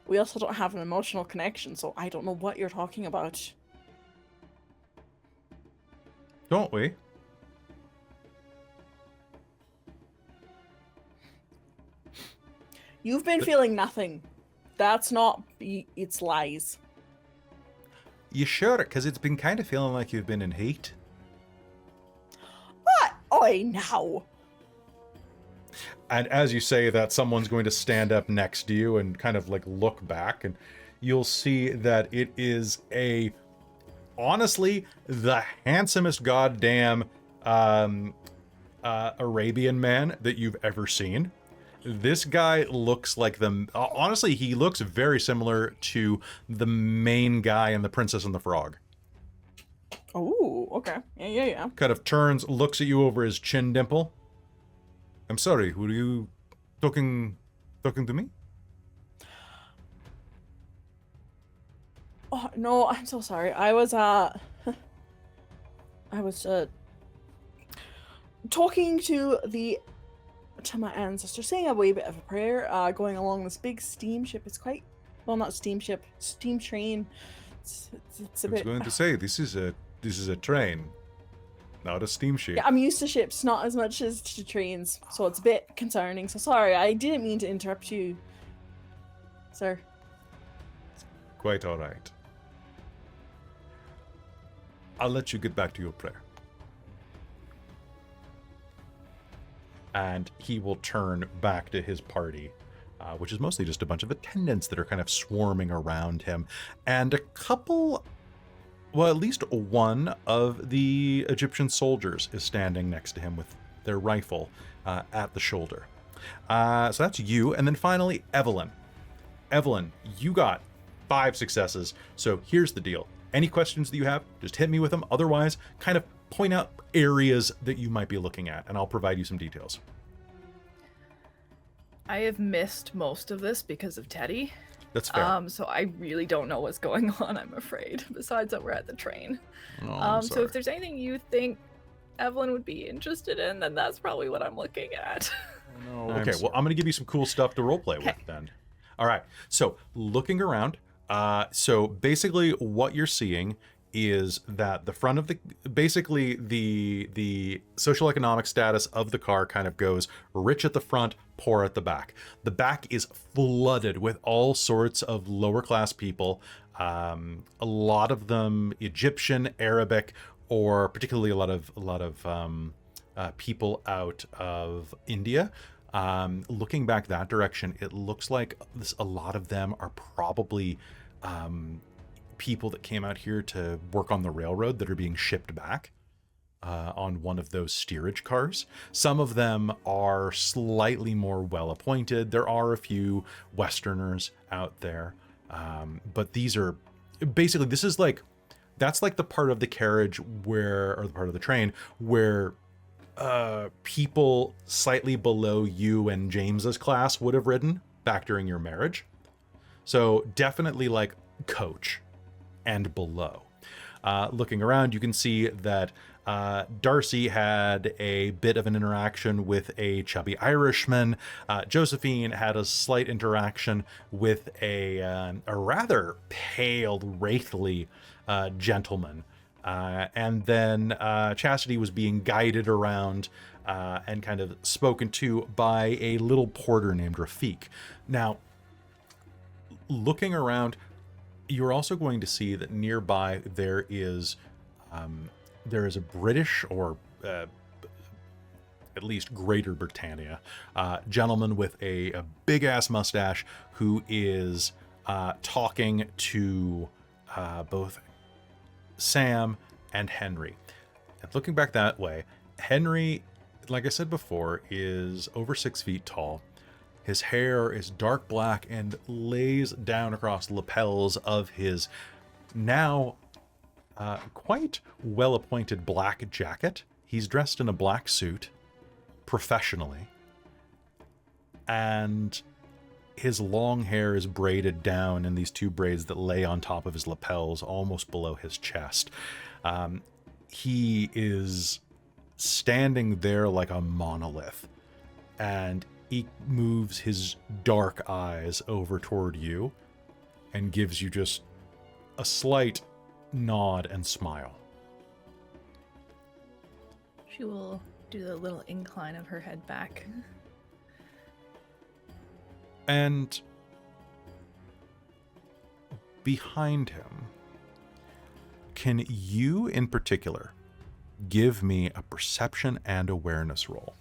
We also don't have an emotional connection, so I don't know what you're talking about. Don't we? You've been feeling nothing. That's not... It's lies. You sure? Because it's been kind of feeling like you've been in heat. What? Oi, now. And as you say that, someone's going to stand up next to you and kind of like look back, and you'll see that it is honestly, the handsomest goddamn Arabian man that you've ever seen. This guy looks like honestly, he looks very similar to the main guy in The Princess and the Frog. Oh, okay. Yeah. Kind of turns, looks at you over his chin dimple. I'm sorry, were you talking to me? Oh, no, I'm so sorry. I was talking to my ancestor, saying a wee bit of a prayer, going along this big steamship. It's quite, well, not steamship, steam train. It's a I was bit... going to say, this is a train, not a steamship. Yeah, I'm used to ships, not as much as to trains, so it's a bit concerning. So sorry, I didn't mean to interrupt you, sir. Quite all right. I'll let you get back to your prayer. And he will turn back to his party, which is mostly just a bunch of attendants that are kind of swarming around him. And a couple, well, at least one of the Egyptian soldiers is standing next to him with their rifle at the shoulder. So that's you. And then finally, Evelyn. Evelyn, you got 5 successes. So here's the deal. Any questions that you have, just hit me with them. Otherwise, kind of point out areas that you might be looking at, and I'll provide you some details. I have missed most of this because of Teddy. That's fair. So I really don't know what's going on, I'm afraid, besides that we're at the train. Oh, I'm So sorry. if there's anything you think Evelyn would be interested in, then that's probably what I'm looking at. No, okay, well, I'm going to give you some cool stuff to roleplay with then. All right, so looking around, so basically what you're seeing is that the front of the social economic status of the car kind of goes rich at the front, poor at the back. The back is flooded with all sorts of lower class people, a lot of them Egyptian, Arabic, or particularly a lot of people out of India. Looking back that direction, it looks like a lot of them are probably people that came out here to work on the railroad that are being shipped back on one of those steerage cars. Some of them are slightly more well appointed. There are a few Westerners out there, but these are basically, that's like the part of the carriage or the part of the train where people slightly below you and James's class would have ridden back during your marriage. So definitely like coach and below. Looking around, you can see that Darcie had a bit of an interaction with a chubby Irishman. Josephine had a slight interaction with a rather pale, wraithly gentleman. And then Chastity was being guided around and kind of spoken to by a little porter named Rafik. Now, looking around, you're also going to see that nearby there is a British, or at least Greater Britannia, gentleman with a big ass mustache who is talking to both Sam and Henry. And looking back that way, Henry, like I said before, is over 6 feet tall. His hair is dark black and lays down across the lapels of his now quite well-appointed black jacket. He's dressed in a black suit, professionally, and his long hair is braided down in these 2 braids that lay on top of his lapels, almost below his chest. He is standing there like a monolith, and he moves his dark eyes over toward you and gives you just a slight nod and smile. She will do the little incline of her head back. And behind him, can you in particular give me a perception and awareness roll?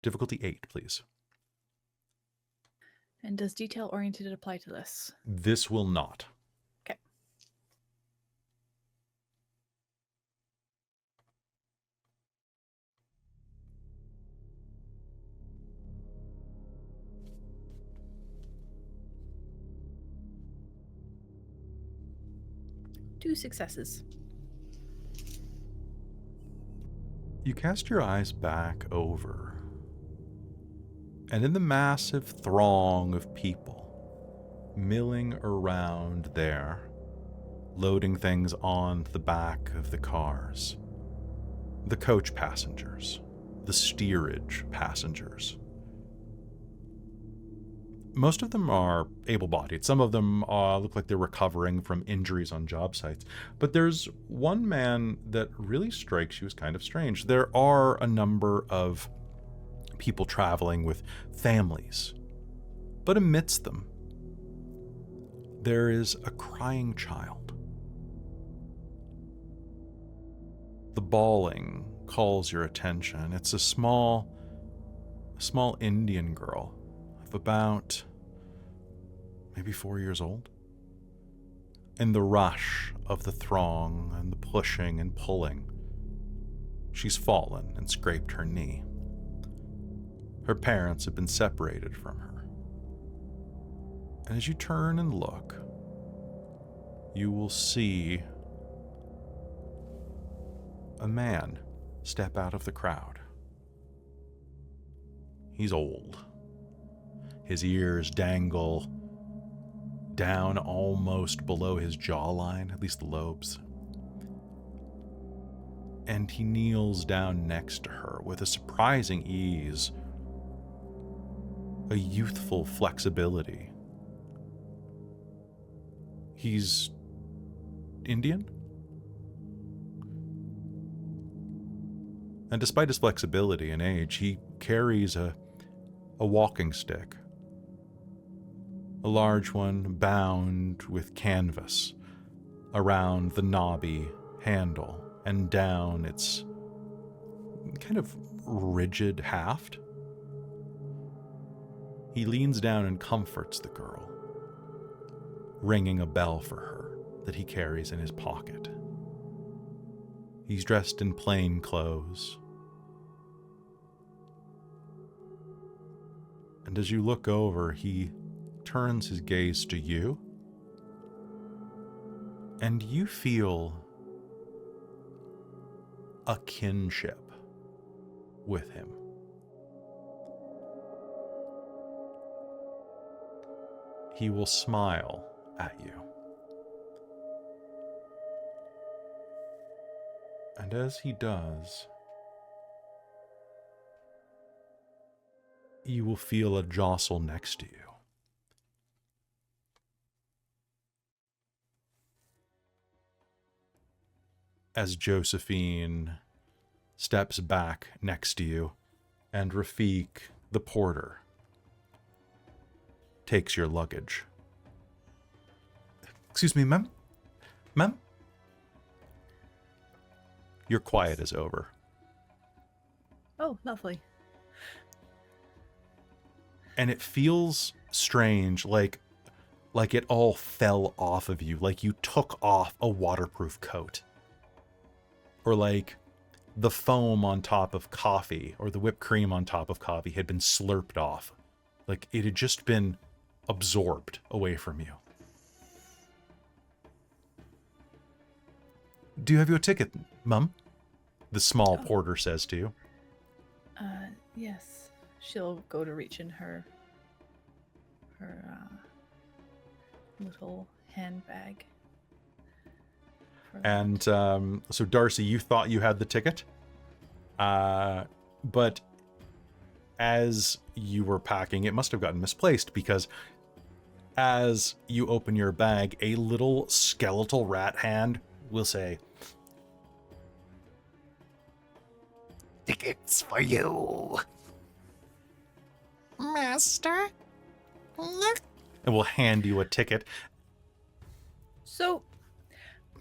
Difficulty 8, please. And does detail-oriented apply to this? This will not. Okay. Two successes. You cast your eyes back over, and in the massive throng of people milling around there, loading things on the back of the cars, the coach passengers, the steerage passengers, most of them are able-bodied. Some of them look like they're recovering from injuries on job sites. But there's one man that really strikes you as kind of strange. There are a number of people traveling with families. But amidst them, there is a crying child. The bawling calls your attention. It's a small Indian girl of about maybe 4 years old. In the rush of the throng and the pushing and pulling, she's fallen and scraped her knee. Her parents have been separated from her. And as you turn and look, you will see a man step out of the crowd. He's old. His ears dangle down almost below his jawline, at least the lobes. And he kneels down next to her with a surprising ease, a youthful flexibility. He's Indian? And despite his flexibility and age, he carries a walking stick. A large one bound with canvas around the knobby handle and down its kind of rigid haft. He leans down and comforts the girl, ringing a bell for her that he carries in his pocket. He's dressed in plain clothes. And as you look over, he turns his gaze to you, and you feel a kinship with him. He will smile at you. And as he does, you will feel a jostle next to you. As Josephine steps back next to you, and Rafik, the porter, takes your luggage. Excuse me, ma'am? Ma'am? Your quiet is over. Oh, lovely. And it feels strange, like it all fell off of you, like you took off a waterproof coat. Or like the foam on top of coffee, or the whipped cream on top of coffee had been slurped off. Like it had just been absorbed away from you. Do you have your ticket, Mum? The small porter says to you. Yes. She'll go to reach in her little handbag. And so Darcie, you thought you had the ticket, but as you were packing, it must have gotten misplaced, because as you open your bag, a little skeletal rat hand will say, Tickets for you, Master. Look. and will hand you a ticket. So,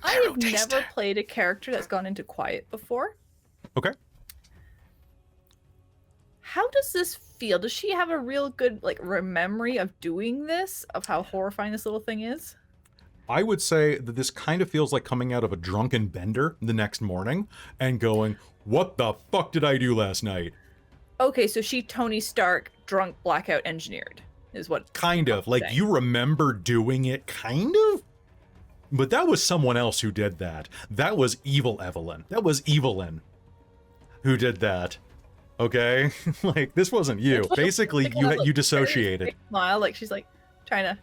I Marrow have taster. never played a character that's gone into quiet before. Okay. How does this feel? Does she have a real good memory of doing this, of how horrifying this little thing is? I would say that this kind of feels like coming out of a drunken bender the next morning and going, what the fuck did I do last night? Okay, so she Tony Stark drunk blackout engineered is what. Kind of. Like, saying. you remember doing it, kind of? But that was someone else who did that. That was evil Evelyn. That was Evelyn who did that. Okay? Like, this wasn't you. Basically, you dissociated. Big smile, like she's like trying to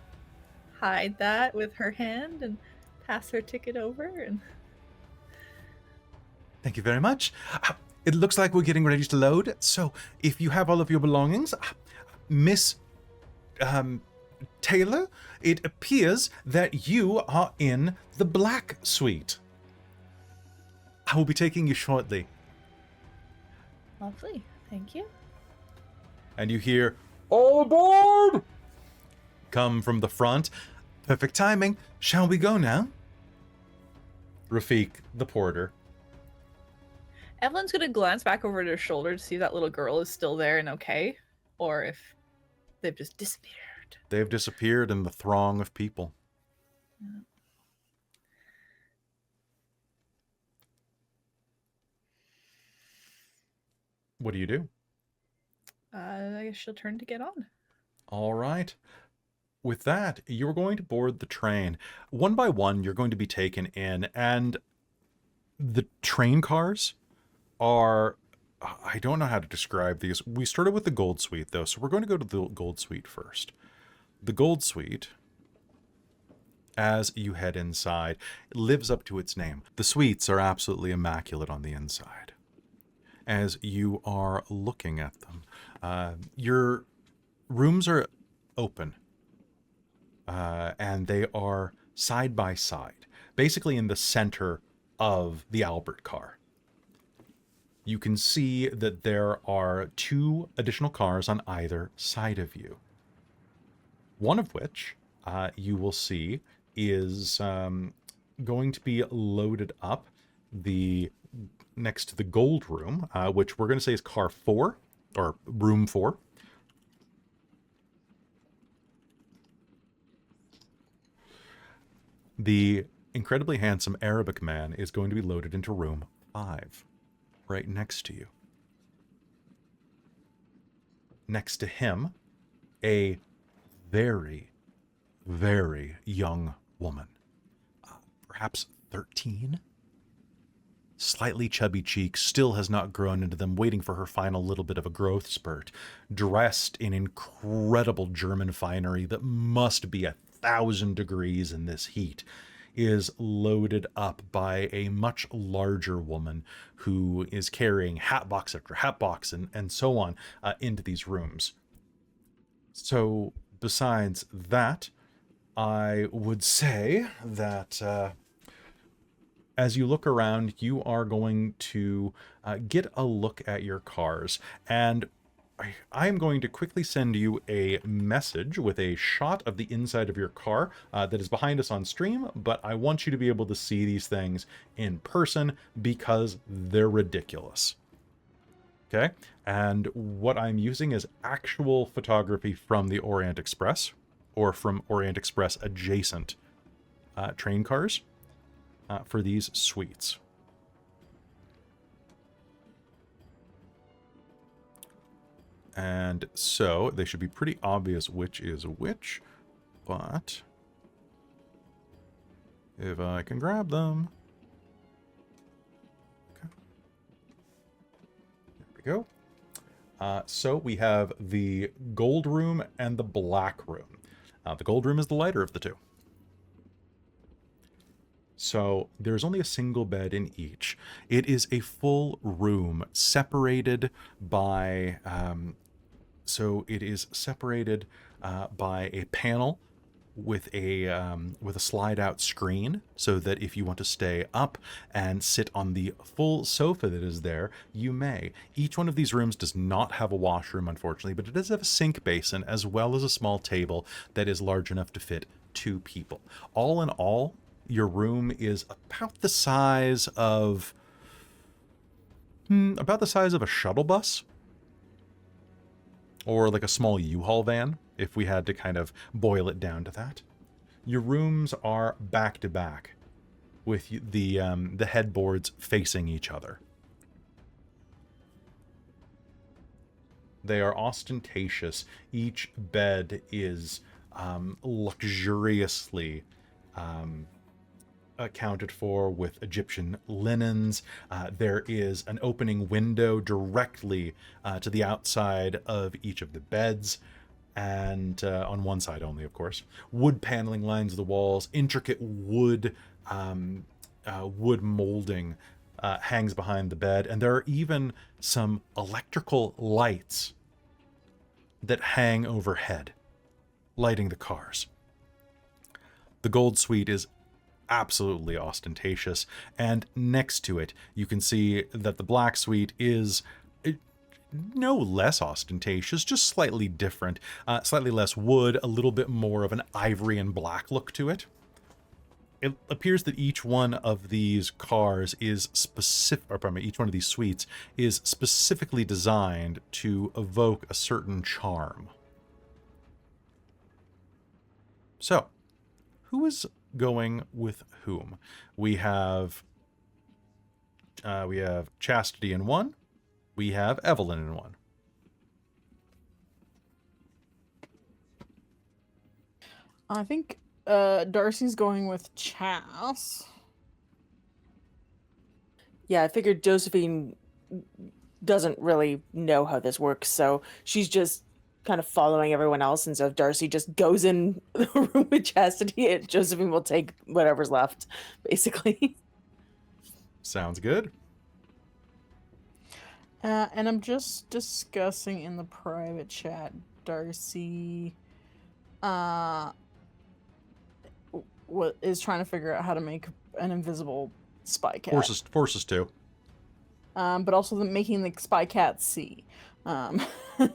hide that with her hand and pass her ticket over. And Thank you very much. It looks like we're getting ready to load. So, if you have all of your belongings, Miss Taylor, it appears that you are in the black suite. I will be taking you shortly. lovely, thank you. And you hear, all aboard! Come from the front. Perfect timing. Shall we go now? Rafiq, the porter. Evelyn's gonna glance back over her shoulder to see if that little girl is still there and okay, or if they've just disappeared. They've disappeared in the throng of people. What do you do? I guess she'll turn to get on. All right. With that, you're going to board the train. One by one, you're going to be taken in, and the train cars are... I don't know how to describe these. We started with the Gold Suite, though, so we're going to go to the Gold Suite first. The Gold Suite, as you head inside, lives up to its name. The suites are absolutely immaculate on the inside. As you are looking at them, your rooms are open, and they are side by side, basically in the center of the Albert car. You can see that there are 2 additional cars on either side of you. One of which you will see is going to be loaded up next to the gold room, which we're going to say is car 4, or room 4. The incredibly handsome Arabic man is going to be loaded into room 5, right next to you. Next to him, a very, very young woman, perhaps 13. Slightly chubby cheeks, still has not grown into them, waiting for her final little bit of a growth spurt, dressed in incredible German finery that must be 1,000 degrees in this heat, is loaded up by a much larger woman who is carrying hatbox after hatbox and so on into these rooms. So besides that, I would say that as you look around, you are going to get a look at your cars. And I'm going to quickly send you a message with a shot of the inside of your car that is behind us on stream, but I want you to be able to see these things in person because they're ridiculous. Okay? And what I'm using is actual photography from the Orient Express or from Orient Express adjacent train cars for these suites. And so they should be pretty obvious which is which, but if I can grab them. Okay. There we go. So we have the gold room and the black room. The gold room is the lighter of the two. So there's only a single bed in each. It is a full room separated by, by a panel with a slide-out screen, so that if you want to stay up and sit on the full sofa that is there, you may. Each one of these rooms does not have a washroom, unfortunately, but it does have a sink basin as well as a small table that is large enough to fit 2 people. All in all, your room is about the size of a shuttle bus, or like a small U-Haul van, if we had to kind of boil it down to that. Your rooms are back to back, with the headboards facing each other. They are ostentatious. Each bed is luxuriously accounted for with Egyptian linens. There is an opening window directly to the outside of each of the beds, and on one side only, of course. Wood paneling lines the walls. Intricate wood molding hangs behind the bed, and there are even some electrical lights that hang overhead, lighting the cars. The gold suite is absolutely ostentatious, and next to it you can see that the black suite is no less ostentatious, just slightly different, slightly less wood, a little bit more of an ivory and black look to it. It appears that each one of these cars is each one of these suites is specifically designed to evoke a certain charm. So, who is going with whom? We have Chastity in one. We have Evelyn in one. I think Darcie's going with Chas. Yeah, I figured Josephine doesn't really know how this works, so she's just kind of following everyone else, and so if Darcie just goes in the room with Chastity, Josephine will take whatever's left, basically. Sounds good. And I'm just discussing in the private chat, Darcie what is trying to figure out how to make an invisible spy cat. Forces to. But also making the spy cat see.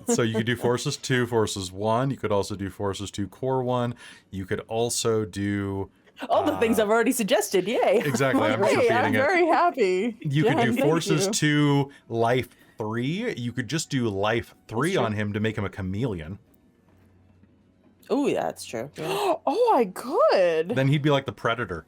So you could do forces 2, forces 1. You could also do forces 2, core 1. You could also do all the things I've already suggested. Yay! Exactly. I'm just Hey, repeating I'm it. very happy. You could Jen, do thank forces you. 2, life 3. You could just do life 3 on him to make him a chameleon. Oh, yeah, that's true. Yeah. Oh, I could. Then he'd be like the Predator.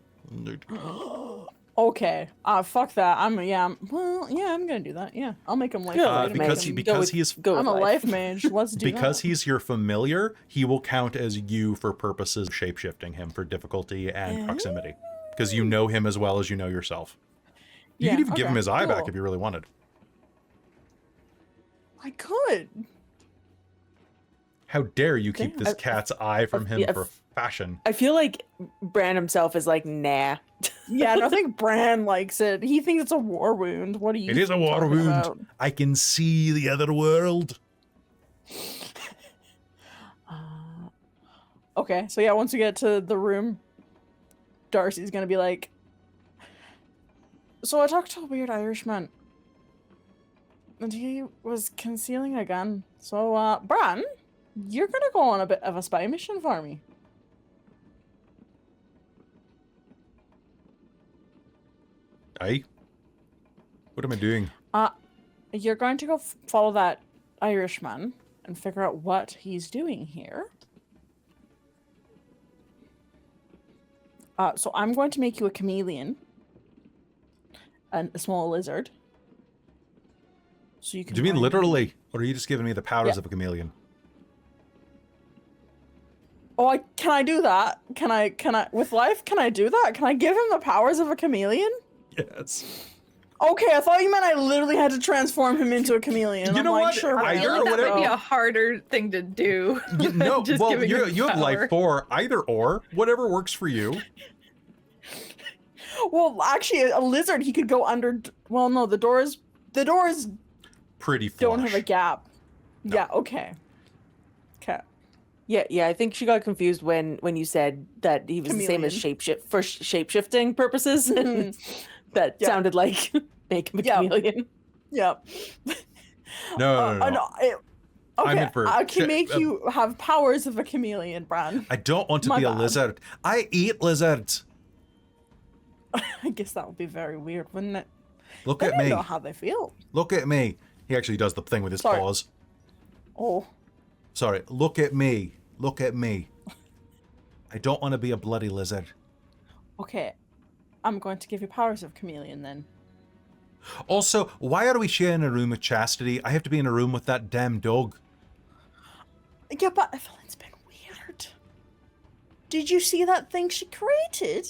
Okay. Fuck that. I'm gonna do that. Yeah, I'll make him life. Yeah, Because he is I'm a life mage. Let's do because that. he's your familiar, he will count as you for purposes of shapeshifting him for difficulty and proximity. Because you know him as well as you know yourself. You could even give him his eye back if you really wanted. I could. How dare you keep this cat's eye from him yeah, for fashion? I feel like Bran himself is like, nah. Yeah, I don't think Bran likes it. He thinks it's a war wound. What do you? It is a war talking wound. about? I can see the other world. Okay, so yeah, once we get to the room, Darcie's gonna be like, "So I talked to a weird Irishman. And he was concealing a gun. So, Bran, you're gonna go on a bit of a spy mission for me. Aye. What am I doing? You're going to go follow that Irishman and figure out what he's doing here. So I'm going to make you a chameleon and a small lizard. So you can. Do you mean find- literally, or are you just giving me the powers Yeah. of a chameleon? Oh, can I do that? Can I with life? Can I do that? Can I give him the powers of a chameleon? Yes. Okay, I thought you meant I literally had to transform him into a chameleon. You I'm know like, what? Sure, I Either feel or like that whatever. might be a harder thing to do. No, Just well, giving him you have life power. 4. Either or, whatever works for you. Well, actually, a lizard he could go under. Well, no, the doors Pretty flush. don't have a gap. Yeah. Okay. Okay. Yeah. I think she got confused when you said that he was the same as shape-shifting purposes, and that Yeah. sounded like make him a Yeah. chameleon. Yep. No. Okay, meant for I can sh- make you have powers of a chameleon, Bran. I don't want to My be a bad. lizard. I eat lizards. I guess that would be very weird, wouldn't it? Look I at don't me. know how they feel. Look at me. He actually does the thing with his Sorry. paws. Oh, Sorry. Look at me. Look at me. I don't want to be a bloody lizard. okay. I'm going to give you powers of chameleon then. Also, why are we sharing a room with Chastity? I have to be in a room with that damn dog. Yeah, but Evelyn's been weird. Did you see that thing she created?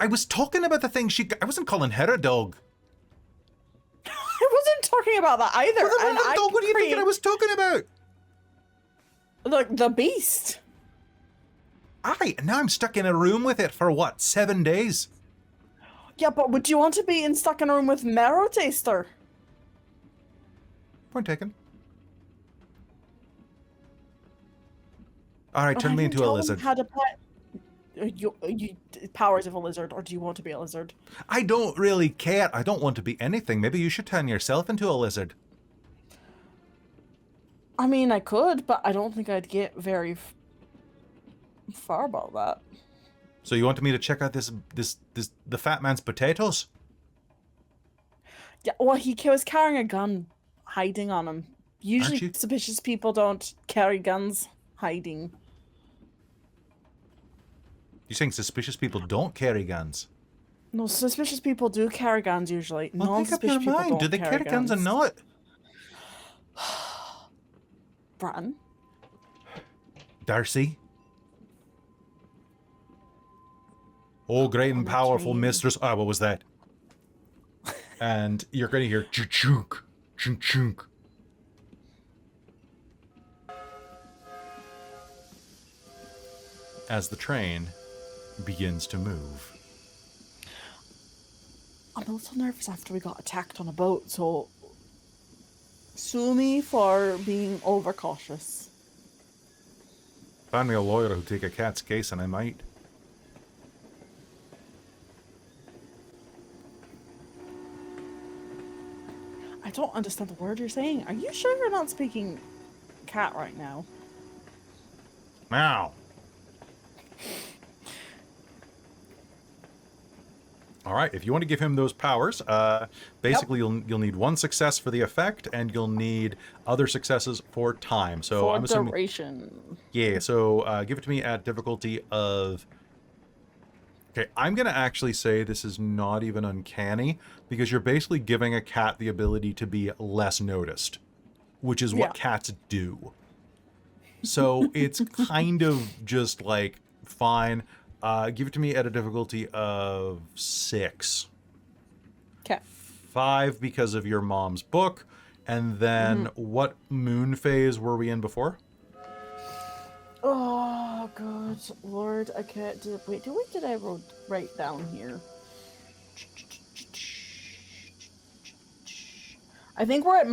I was talking about the thing I wasn't calling her a dog. I wasn't talking about that either. What and I dog? What are you thinking create- I was talking about? Look, the beast. Aye, and now I'm stuck in a room with it for what, 7 days? Yeah, but would you want to be stuck in a room with Marrow Taster? Point taken. All right, turn I me didn't into a tell them lizard. How to play. You powers of a lizard, or do you want to be a lizard? I don't really care. I don't want to be anything. Maybe you should turn yourself into a lizard. I mean, I could, but I don't think I'd get very far about that. So you wanted me to check out the fat man's potatoes? Yeah, well, he was carrying a gun, hiding on him. Usually, you? suspicious people don't carry guns hiding. You're saying suspicious people don't carry guns? No, suspicious people do carry guns usually. Well, make up your Non-suspicious people mind. don't Do they carry guns or guns. not? Bran? Darcie? Oh, great and the powerful train. mistress. Ah, what was that? And you're going to hear chunk, chunk, chunk. As the train begins to move. I'm a little nervous after we got attacked on a boat, so sue me for being overcautious. Find me a lawyer who'll take a cat's case and I might. I don't understand the word you're saying. Are you sure you're not speaking cat right now? Now. All right, if you want to give him those powers, basically you'll need one success for the effect, and you'll need other successes for time. So For I'm assuming, duration. yeah. So give it to me at difficulty of. Okay, I'm gonna actually say this is not even uncanny because you're basically giving a cat the ability to be less noticed, which is what Yeah. cats do. So it's kind of just like fine. Give it to me at a difficulty of 6. Okay. 5 because of your mom's book. And then what moon phase were we in before? Oh, good lord. I can't do it. Wait, what did I write down here? I think we're at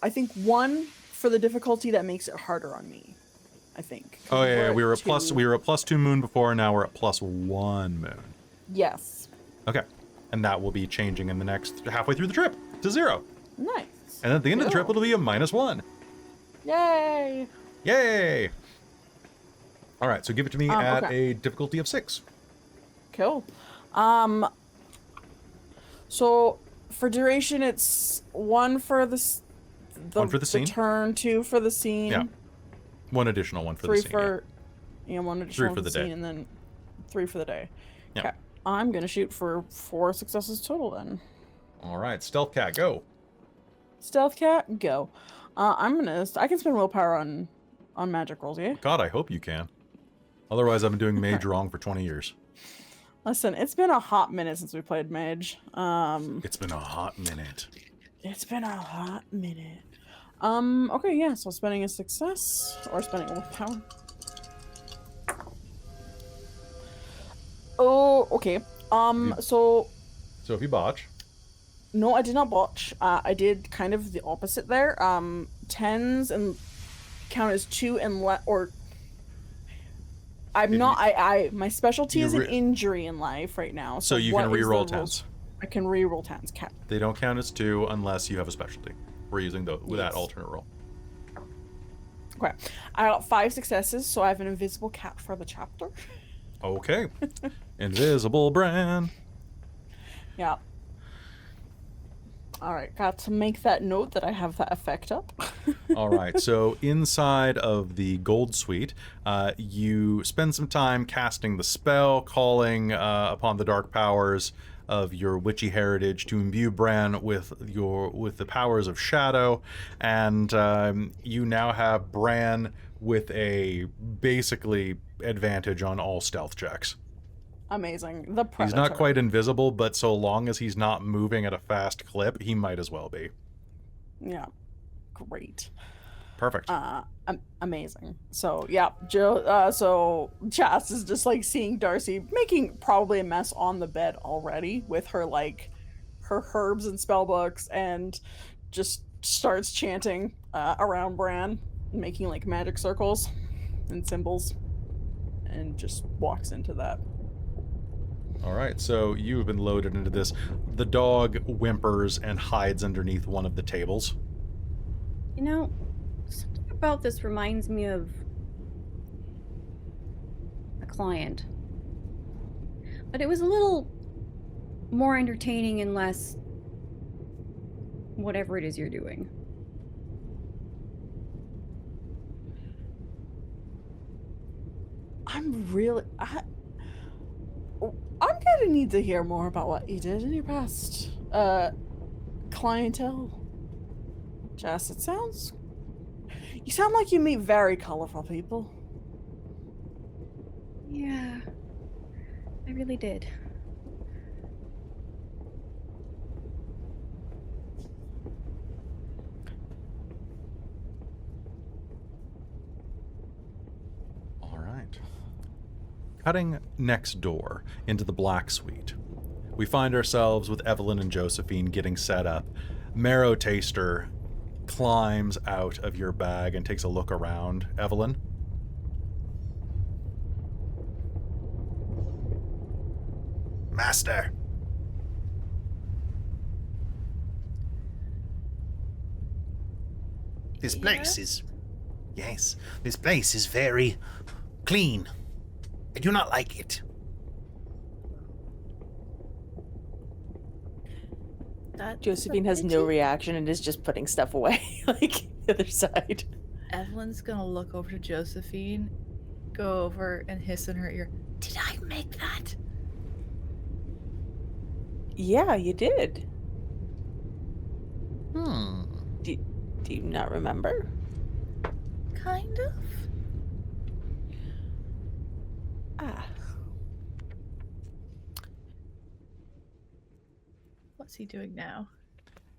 I think 1 for the difficulty that makes it harder on me. I think. Oh yeah, we were at 2. +2 moon before, and now we're at +1 moon. Yes. Okay. And that will be changing in the next halfway through the trip to 0. Nice. And at the end of the trip, Cool. it'll be a -1. Yay! Yay! All right, so give it to me at okay. a difficulty of 6. Cool. So for duration, it's 1 for the 1 for the scene. turn, 2 for the scene. Yeah. 1 additional one for 3 the scene. for 1 additional for the day. scene, and then 3 for the day. Yeah. Okay. I'm gonna shoot for 4 successes total then. All right, Stealth Cat, go. Stealth cat, go. I can spend willpower on magic rolls, yeah? God, I hope you can. Otherwise, I've been doing mage wrong for 20 years. Listen, it's been a hot minute since we played mage. It's been a hot minute. It's been a hot minute. Okay, yeah, so spending a success or spending a willpower. Oh, okay. So So if you botch, no, I did not botch. I did kind of the opposite there. 10s and count as 2 and or I'm If not. My specialty you is an re- injury in life right now. so you what can is the reroll rules? 10s. I can reroll 10s. Cap. They don't count as 2 unless you have a specialty. We're using that Yes. alternate roll. Okay, I got 5 successes, so I have an invisible cat for the chapter. Okay. Invisible Bran. Yeah. All right, got to make that note that I have that effect up. All right, so inside of the gold suite, you spend some time casting the spell, calling upon the dark powers of your witchy heritage to imbue Bran with the powers of shadow, and you now have Bran with a basically advantage on all stealth checks. Amazing. The predator. He's not quite invisible, but so long as he's not moving at a fast clip, he might as well be. Yeah. Great. Perfect. Amazing. So yeah, so Chas is just like seeing Darcie making probably a mess on the bed already with her her herbs and spell books, and just starts chanting around Bran, making like magic circles and symbols, and just walks into that. All right, so you've been loaded into this. The dog whimpers and hides underneath one of the tables. You know, something about this reminds me of a client. But it was a little more entertaining and less whatever it is you're doing. I'm gonna need to hear more about what you did in your past clientele. Jess, you sound like you meet very colorful people. Yeah, I really did. All right. Cutting next door into the Black Suite, we find ourselves with Evelyn and Josephine getting set up. Marrow Taster climbs out of your bag and takes a look around. Evelyn? Master. This place is... Yes, this place is very clean. I do not like it. Josephine has no reaction and is just putting stuff away, like the other side. Evelyn's gonna look over to Josephine, go over and hiss in her ear. Did I make that? Yeah, you did. Hmm. Do you not remember? Kind of. Ah. What's he doing now?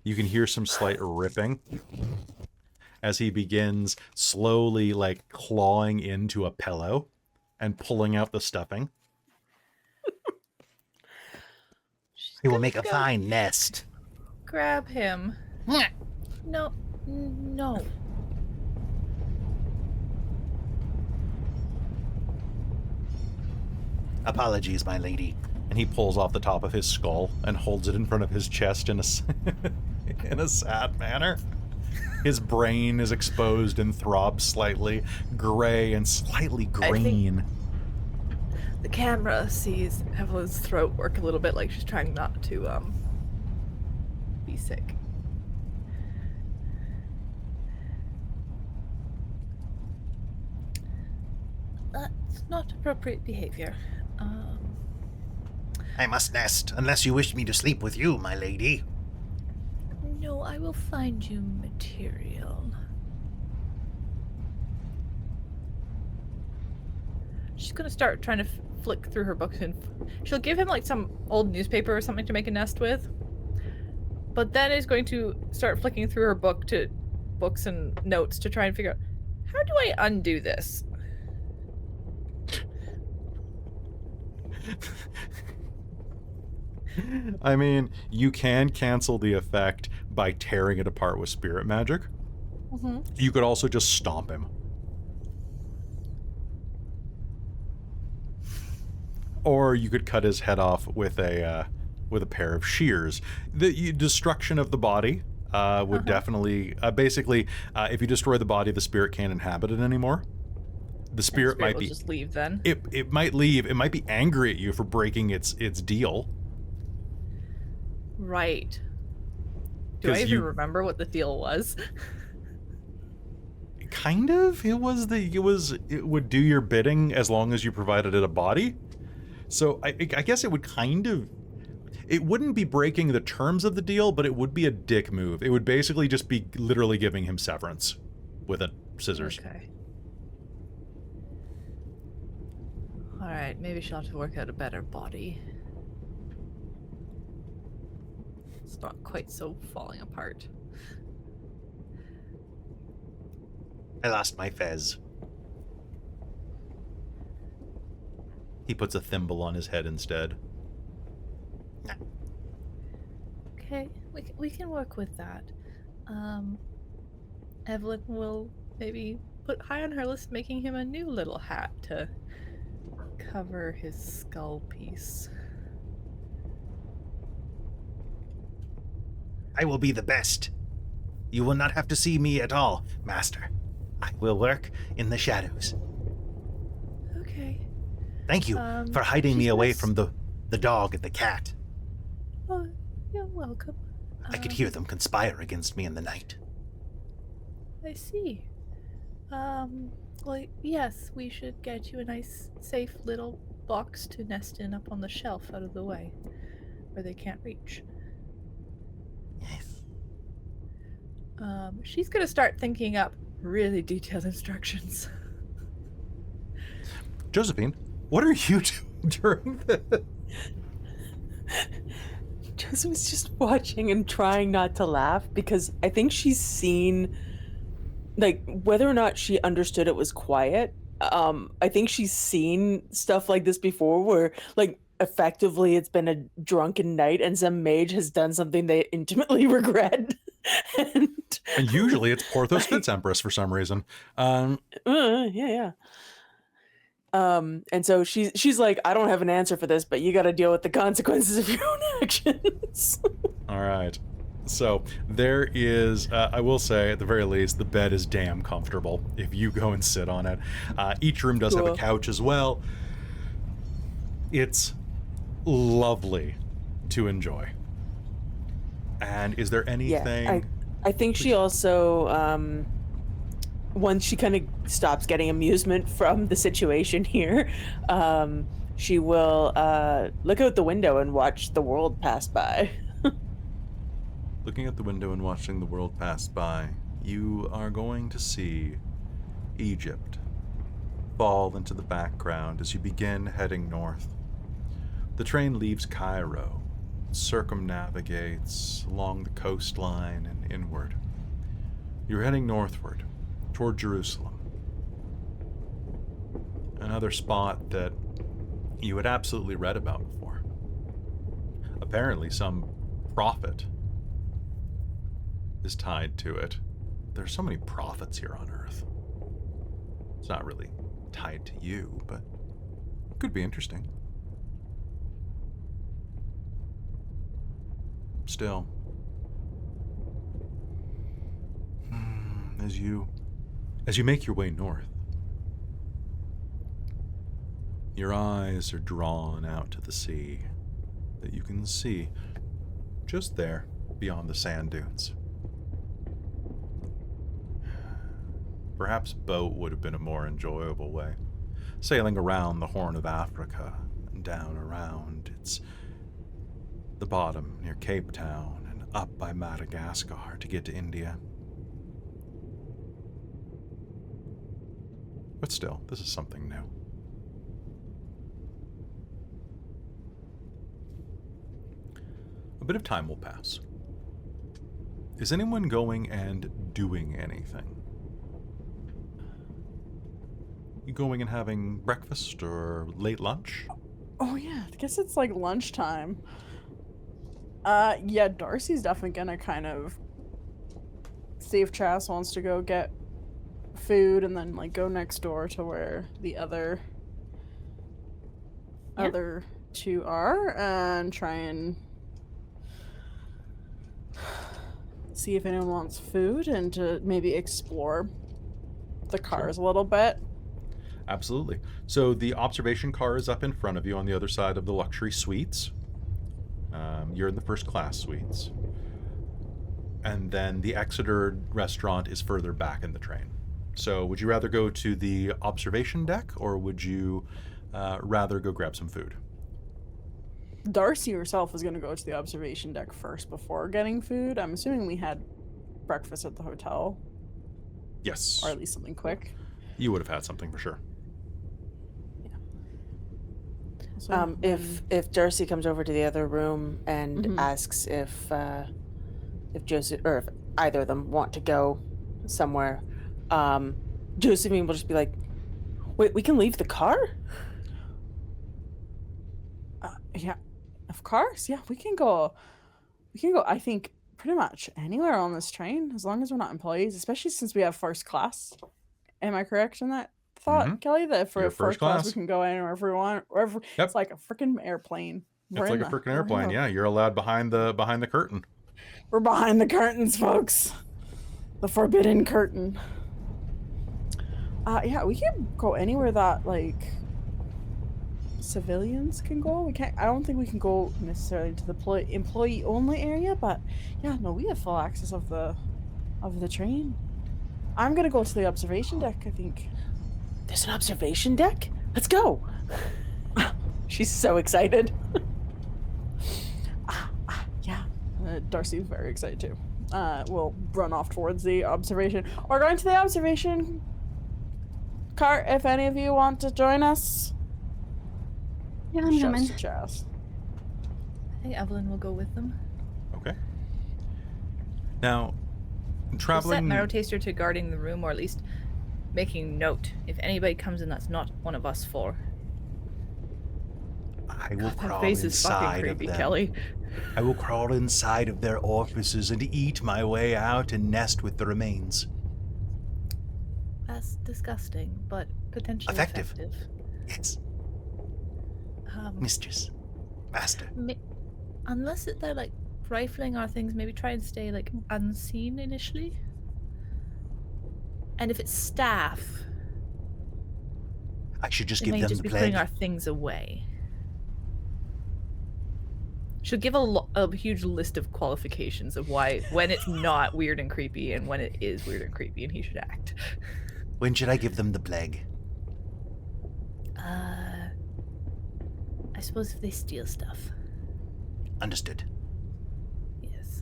You can hear some slight ripping as he begins slowly, like, clawing into a pillow and pulling out the stuffing. It will make a fine nest. Grab him. No, no. Apologies, my lady. And he pulls off the top of his skull and holds it in front of his chest in a, in a sad manner. His brain is exposed and throbs slightly, gray and slightly green. The camera sees Evelyn's throat work a little bit like she's trying not to be sick. That's not appropriate behavior. I must nest, unless you wish me to sleep with you, my lady. No, I will find you material. She's gonna start trying to flick through her books, and she'll give him like some old newspaper or something to make a nest with. But then is going to start flicking through her books and notes to try and figure out, how do I undo this? I mean, you can cancel the effect by tearing it apart with spirit magic. Mm-hmm. You could also just stomp him. Or you could cut his head off with a pair of shears. The destruction of the body would definitely, basically, if you destroy the body, the spirit can't inhabit it anymore. The spirit might will just leave then. It might leave. It might be angry at you for breaking its deal. Right. Do I even remember what the deal was? Kind of. It would do your bidding as long as you provided it a body. So I guess it would kind of. It wouldn't be breaking the terms of the deal, but it would be a dick move. It would basically just be literally giving him severance with a scissors. Okay. All right, maybe she'll have to work out a better body. It's not quite so falling apart. I lost my fez. He puts a thimble on his head instead. Okay, we can work with that. Evelyn will maybe put high on her list making him a new little hat to cover his skull piece. I will be the best. You will not have to see me at all, Master. I will work in the shadows. Okay. Thank you for hiding me away nice. from the dog and the cat. Oh, you're welcome. I could hear them conspire against me in the night. I see. Well, yes, we should get you a nice, safe little box to nest in up on the shelf out of the way, where they can't reach. Yes. She's gonna start thinking up really detailed instructions. Josephine, what are you doing during this? Josephine's just watching and trying not to laugh because I think she's seen, like, whether or not she understood it was quiet. I think she's seen stuff like this before where, like, effectively it's been a drunken night and some mage has done something they intimately regret. and usually it's Porthos Fitz Empress for some reason. Yeah. And so she's like, I don't have an answer for this, but you got to deal with the consequences of your own actions. All right. So there is, I will say, at the very least, the bed is damn comfortable if you go and sit on it. Each room does have a couch as well. It's lovely to enjoy. And is there anything... Yeah, I think she also, once she kind of stops getting amusement from the situation here, she will look out the window and watch the world pass by. Looking out the window and watching the world pass by, you are going to see Egypt fall into the background as you begin heading north. The train leaves Cairo, circumnavigates along the coastline and inward. You're heading northward, toward Jerusalem. Another spot that you had absolutely read about before. Apparently some prophet is tied to it. There's so many prophets here on Earth. It's not really tied to you, but it could be interesting. still. As you make your way north, your eyes are drawn out to the sea that you can see just there beyond the sand dunes. Perhaps boat would have been a more enjoyable way, sailing around the Horn of Africa and down around the bottom near Cape Town and up by Madagascar to get to India. But still, this is something new. A bit of time will pass. Is anyone going and doing anything? You going and having breakfast or late lunch? Oh yeah, I guess it's like lunchtime. Yeah, Darcie's definitely gonna kind of see if Chas wants to go get food and then like go next door to where the other two are and try and see if anyone wants food and to maybe explore the cars a little bit. Absolutely. So the observation car is up in front of you on the other side of the luxury suites. You're in the first class suites. And then the Exeter restaurant is further back in the train. So would you rather go to the observation deck or would you rather go grab some food? Darcie herself is going to go to the observation deck first before getting food. I'm assuming we had breakfast at the hotel. Yes. Or at least something quick. You would have had something for sure. So, if Darcie comes over to the other room and asks if Joseph or if either of them want to go somewhere, Josephine will just be like, "Wait, we can leave the car?" Yeah, of course. Yeah, we can go. I think pretty much anywhere on this train as long as we're not employees, especially since we have first class. Am I correct in that thought, Kelly? That for You're first class we can go anywhere we want, wherever. Yep. It's like a freaking airplane. It's like a freaking airplane. Yeah, you're allowed behind the curtain. We're behind the curtains, folks. The forbidden curtain. Yeah, we can go anywhere that like civilians can go. We can't. I don't think we can go necessarily to the employee only area, but yeah, no, we have full access of the train. I'm gonna go to the observation deck, I think. There's an observation deck? Let's go. She's so excited. Yeah. Darcie's very excited too. We'll run off towards the observation. We're going to the observation cart if any of you want to join us. Yeah, I'm coming. Shouts to Chas. I think Evelyn will go with them. Okay. Now, We'll set traveling. Marrow Taster to guarding the room, or at least making note if anybody comes in that's not one of us four. I will That crawl face is fucking inside of creepy, them. Kelly. I will crawl inside of their orifices and eat my way out and nest with the remains. That's disgusting, but potentially Effective. effective. Yes, mistress, master. Unless they're like rifling our things, maybe try and stay like unseen initially. And if it's staff, I should just they give may them just the be plague. putting our things away. Should give a huge list of qualifications of why when it's not weird and creepy and when it is weird and creepy, and he should act. When should I give them the plague? I suppose if they steal stuff. Understood. Yes.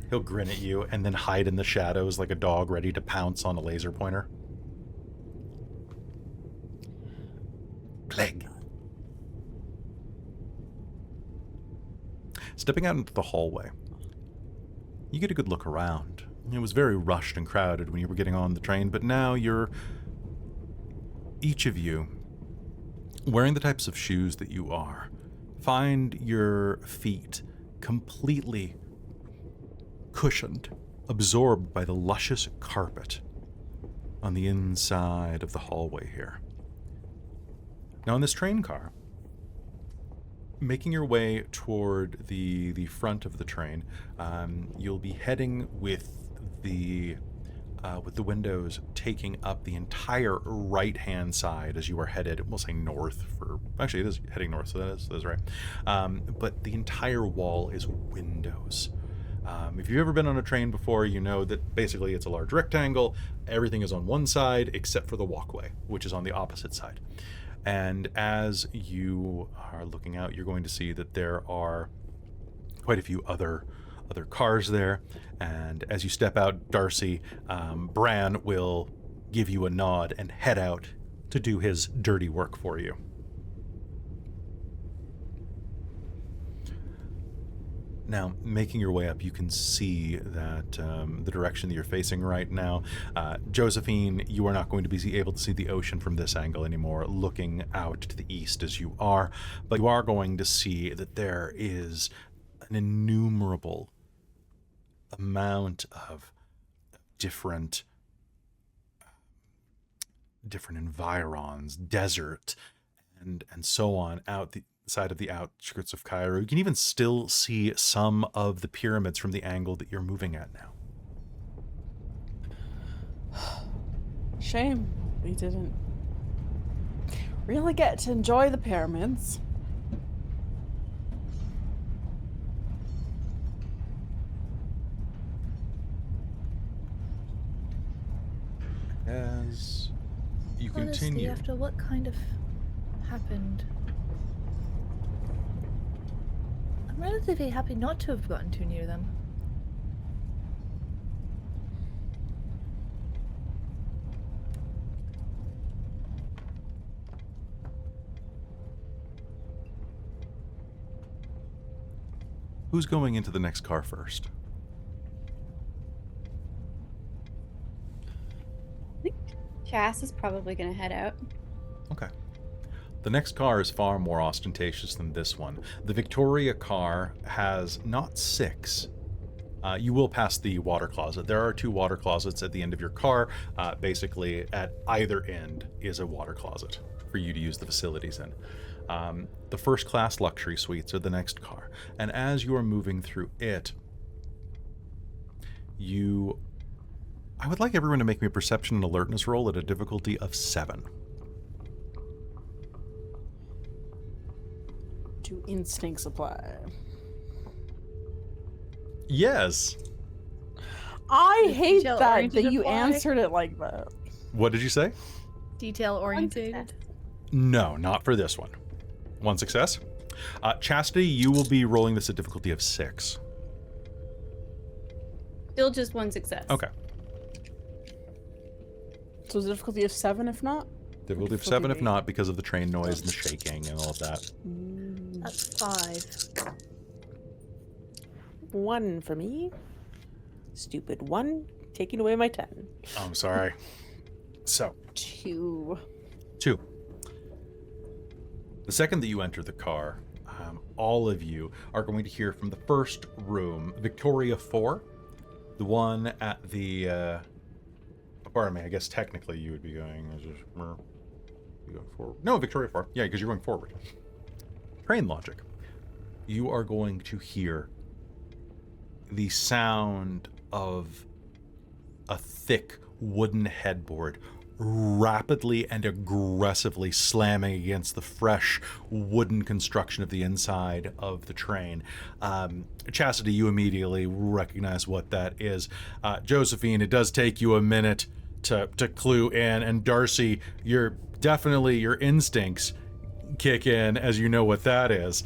He'll grin at you and then hide in the shadows like a dog ready to pounce on a laser pointer. Plague. Stepping out into the hallway, you get a good look around. It was very rushed and crowded when you were getting on the train, but now you're, each of you, wearing the types of shoes that you are, find your feet completely cushioned, absorbed by the luscious carpet on the inside of the hallway here. Now, in this train car, making your way toward the front of the train, you'll be heading with the windows taking up the entire right-hand side as you are headed, we'll say north for, actually it is heading north, so that is right. But the entire wall is windows. If you've ever been on a train before, you know that basically it's a large rectangle. Everything is on one side except for the walkway, which is on the opposite side. And as you are looking out, you're going to see that there are quite a few other cars there. And as you step out, Darcie, Bran will give you a nod and head out to do his dirty work for you. Now, making your way up, you can see that the direction that you're facing right now, Josephine, you are not going to be able to see the ocean from this angle anymore, looking out to the east as you are, but you are going to see that there is an innumerable amount of different environs, desert, and so on out the side of the outskirts of Cairo. You can even still see some of the pyramids from the angle that you're moving at now. Shame we didn't really get to enjoy the pyramids. As you Honestly, continue, after what kind of happened, I'm relatively happy not to have gotten too near them. who's going into the next car first? I think Chas is probably going to head out. Okay. The next car is far more ostentatious than this one. The Victoria car has not 6. You will pass the water closet. There are 2 water closets at the end of your car. Basically, at either end is a water closet for you to use the facilities in. The first class luxury suites are the next car. And as you are moving through it, I would like everyone to make me a perception and alertness roll at a difficulty of 7. Do instincts apply? Yes. I hate that Detail-oriented you apply? answered it like that. What did you say? Detail oriented. No, not for this one. 1 success. Chastity, you will be rolling this at difficulty of 6. Still just 1 success. Okay. So difficulty of 7 if not? Difficulty of 7 if not, because of the train noise and the shaking and all of that. That's 5. 1 for me. Stupid 1, taking away my 10. Oh, I'm sorry. So, 2. 2. The second that you enter the car, all of you are going to hear from the first room, Victoria 4, the one at the, pardon me, I guess technically you would be going, forward. No, Victoria 4. Yeah, because you're going forward. Train logic. You are going to hear the sound of a thick wooden headboard rapidly and aggressively slamming against the fresh wooden construction of the inside of the train. Chastity, you immediately recognize what that is. Josephine, it does take you a minute to clue in, and Darcie, your instincts kick in as you know what that is.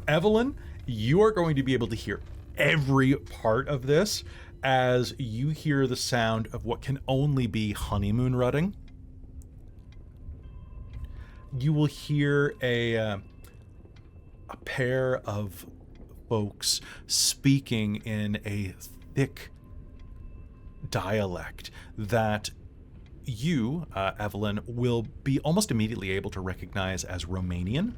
Evelyn, you are going to be able to hear every part of this as you hear the sound of what can only be honeymoon rutting. You will hear a pair of folks speaking in a thick dialect that you, Evelyn, will be almost immediately able to recognize as Romanian.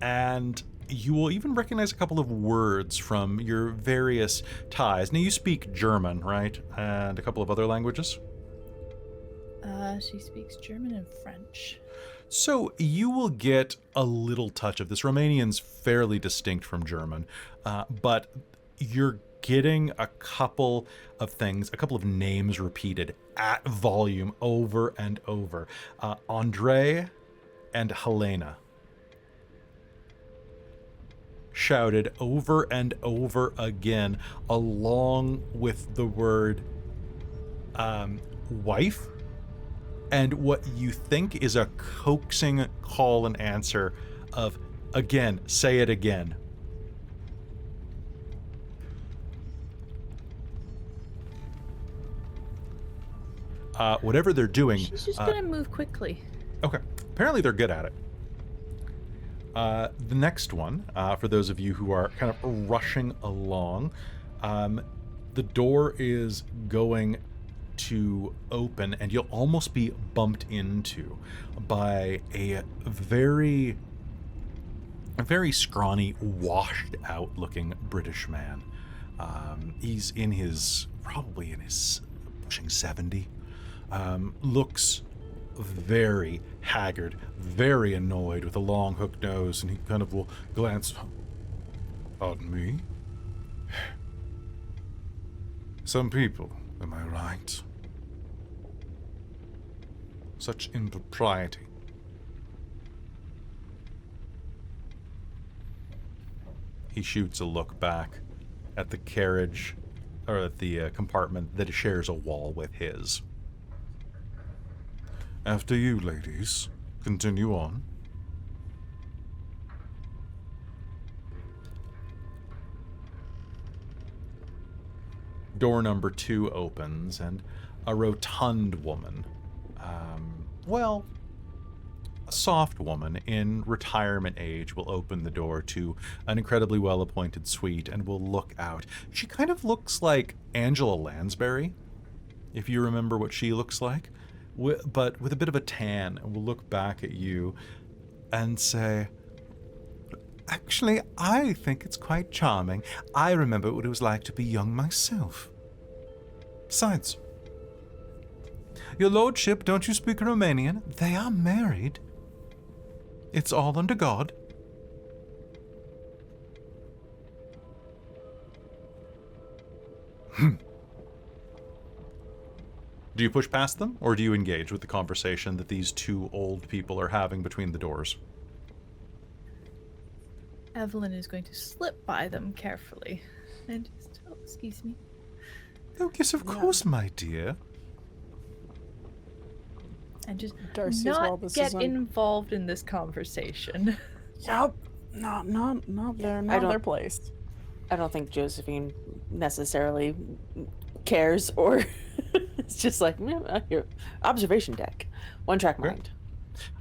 And you will even recognize a couple of words from your various ties. Now, you speak German, right? And a couple of other languages? She speaks German and French. So you will get a little touch of this. Romanian's fairly distinct from German, but you're getting a couple of things, a couple of names repeated at volume over and over. Andre and Helena. Shouted over and over again, along with the word wife, and what you think is a coaxing call and answer of, again, say it again. Whatever they're doing... She's just gonna move quickly. Okay. Apparently they're good at it. The next one, for those of you who are kind of rushing along, the door is going to open, and you'll almost be bumped into by a very scrawny, washed out looking British man. He's probably in his pushing 70. Looks very haggard, very annoyed, with a long hooked nose, and he kind of will glance. Pardon me? Some people, am I right? Such impropriety. He shoots a look back at the carriage, or at the compartment that shares a wall with his. After you, ladies. Continue on. Door number 2 opens, and a rotund woman, a soft woman in retirement age will open the door to an incredibly well-appointed suite and will look out. She kind of looks like Angela Lansbury, if you remember what she looks like, but with a bit of a tan, and will look back at you and say, "Actually, I think it's quite charming. I remember what it was like to be young myself. Besides, your lordship, don't you speak Romanian? They are married. It's all under God." Do you push past them, or do you engage with the conversation that these two old people are having between the doors? Evelyn is going to slip by them carefully. And just, oh, excuse me. Oh, yes, of course, my dear. And just Darcy, not as well, this get isn't- involved in this conversation. Yep. Not their place. I don't think Josephine necessarily cares, or it's just like, here, observation deck, one track mind.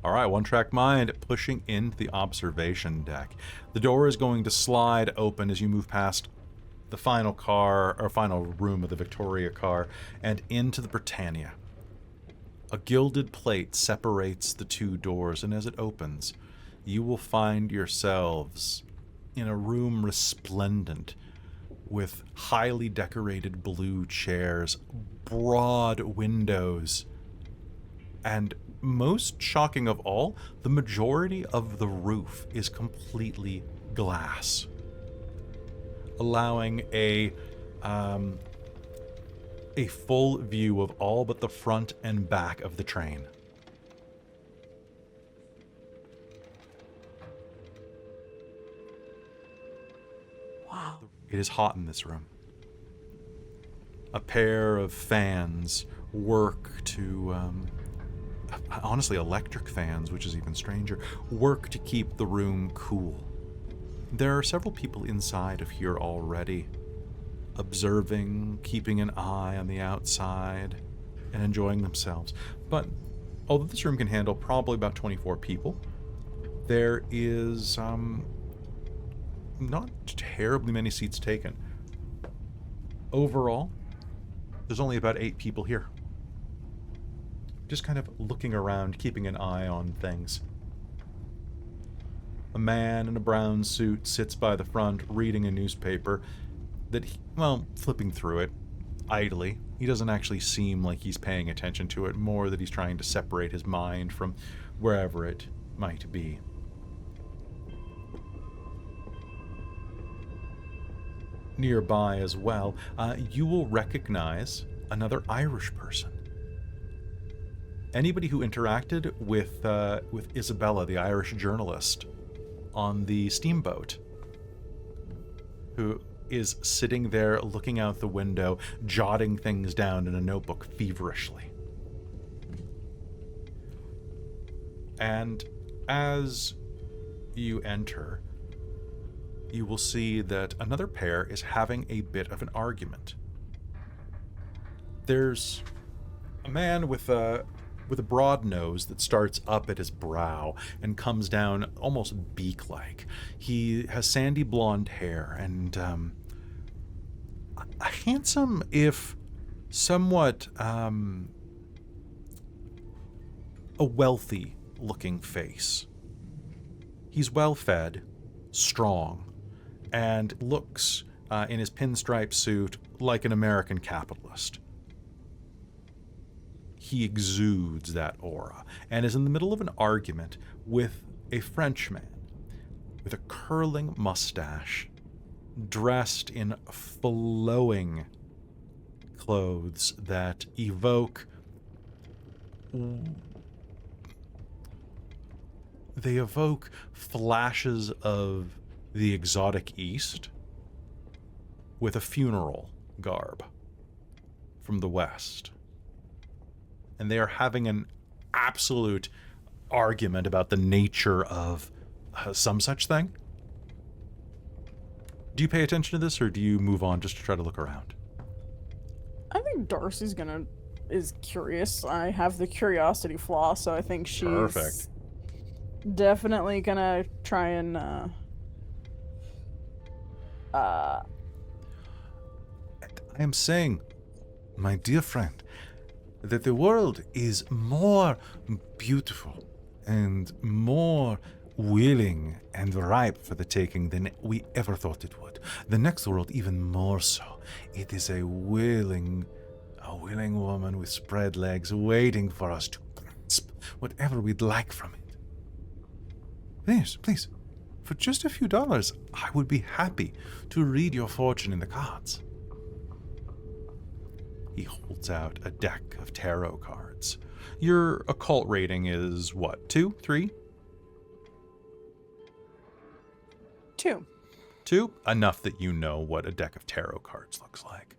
All right, one track mind, pushing into the observation deck. The door is going to slide open as you move past the final car, or final room of the Victoria car, and into the Britannia. A gilded plate separates the two doors, and as it opens, you will find yourselves in a room resplendent with highly decorated blue chairs, broad windows, and most shocking of all, the majority of the roof is completely glass, allowing a full view of all but the front and back of the train. Wow. It is hot in this room. A pair of fans work to, honestly, electric fans, which is even stranger, work to keep the room cool. There are several people inside of here already, observing, keeping an eye on the outside, and enjoying themselves. But although this room can handle probably about 24 people, there is not terribly many seats taken. Overall, there's only about 8 people here. Just kind of looking around, keeping an eye on things. A man in a brown suit sits by the front reading a newspaper that, flipping through it. idly. He doesn't actually seem like he's paying attention to it, more that he's trying to separate his mind from wherever it might be. Nearby as well, you will recognize another Irish person. Anybody who interacted with Isabella, the Irish journalist, on the steamboat, who is sitting there looking out the window, jotting things down in a notebook feverishly. And as you enter, you will see that another pair is having a bit of an argument. There's a man with a broad nose that starts up at his brow and comes down almost beak-like. He has sandy blonde hair and a handsome, if somewhat a wealthy-looking face. He's well-fed, strong, and looks, in his pinstripe suit, like an American capitalist. He exudes that aura, and is in the middle of an argument with a Frenchman with a curling mustache, dressed in flowing clothes that evoke... They evoke flashes of the exotic East with a funeral garb from the West. And they are having an absolute argument about the nature of some such thing. Do you pay attention to this, or do you move on just to try to look around? I think Darcie's is curious. I have the curiosity flaw, so I think she's Perfect. Definitely gonna try and I am saying, my dear friend, that the world is more beautiful and more willing and ripe for the taking than we ever thought it would. The next world even more so. It is a willing woman with spread legs waiting for us to grasp whatever we'd like from it. Please, for just a few dollars, I would be happy to read your fortune in the cards. He holds out a deck of tarot cards. Your occult rating is what, 2, 3? 2. 2? Enough that you know what a deck of tarot cards looks like.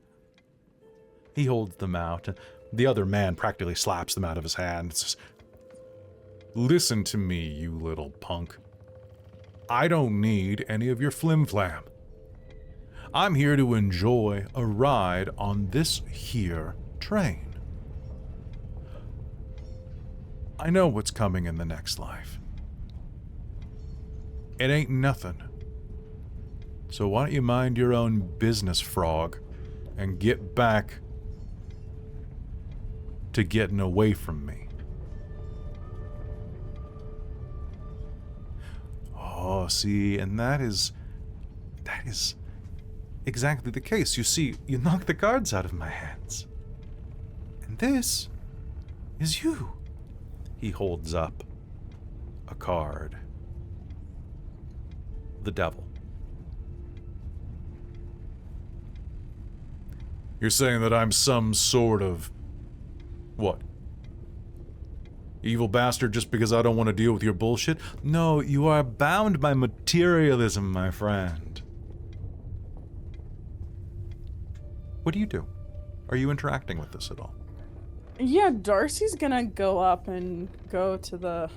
He holds them out. The other man practically slaps them out of his hand. It's just, Listen to me, you little punk. I don't need any of your flim-flam. I'm here to enjoy a ride on this here train. I know what's coming in the next life. It ain't nothing. So why don't you mind your own business, frog, and get back to getting away from me. Oh, see, and that is exactly the case. You see, you knocked the cards out of my hands. And this is you. he holds up a card. The devil. You're saying that I'm some sort of... what? Evil bastard just because I don't want to deal with your bullshit? No, you are bound by materialism, my friend. What do you do? Are you interacting with this at all? Yeah, Darcie's gonna go up and go up to the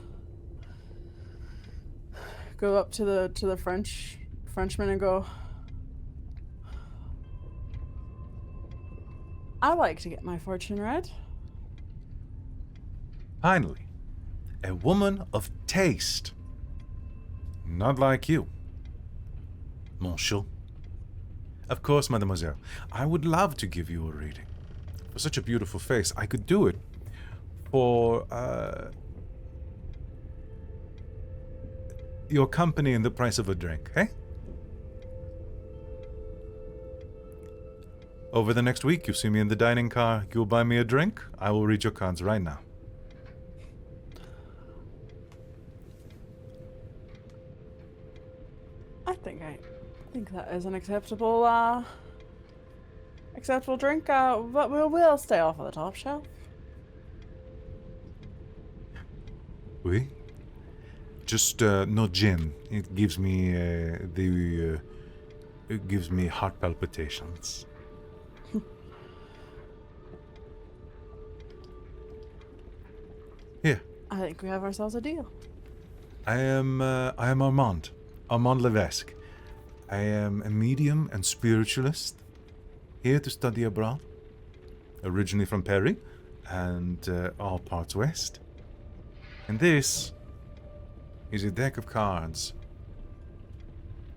Frenchman and go, I like to get my fortune read. Finally, a woman of taste. Not like you. Monsieur. Of course, mademoiselle. I would love to give you a reading. For such a beautiful face, I could do it for, your company and the price of a drink, eh? over the next week, you see me in the dining car, you'll buy me a drink. I will read your cards right now. I think that is an acceptable drink. But we'll stay off of the top shelf. Oui? Just no gin. It gives me it gives me heart palpitations. Here, I think we have ourselves a deal. I am Armand Levesque. I am a medium and spiritualist, here to study abroad. Originally from Perry, and all parts west. And this is a deck of cards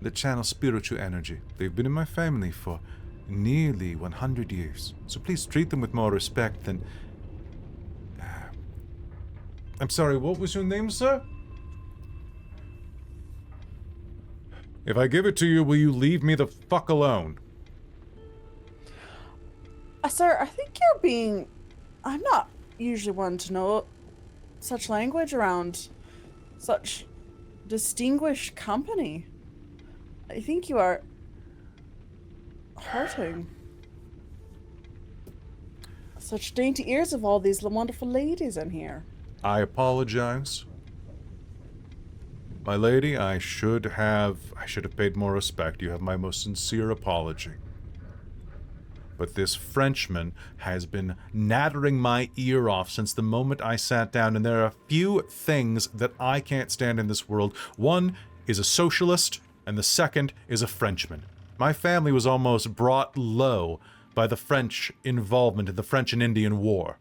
that channel spiritual energy. They've been in my family for nearly 100 years, so please treat them with more respect than... I'm sorry, what was your name, sir? If I give it to you, will you leave me the fuck alone? Sir, I think you're being... I'm not usually one to know such language around such distinguished company. I think you are hurting such dainty ears of all these wonderful ladies in here. I apologize. My lady, I should have paid more respect. You have my most sincere apology. But this Frenchman has been nattering my ear off since the moment I sat down, and there are a few things that I can't stand in this world. One is a socialist, and the second is a Frenchman. My family was almost brought low by the French involvement in the French and Indian War.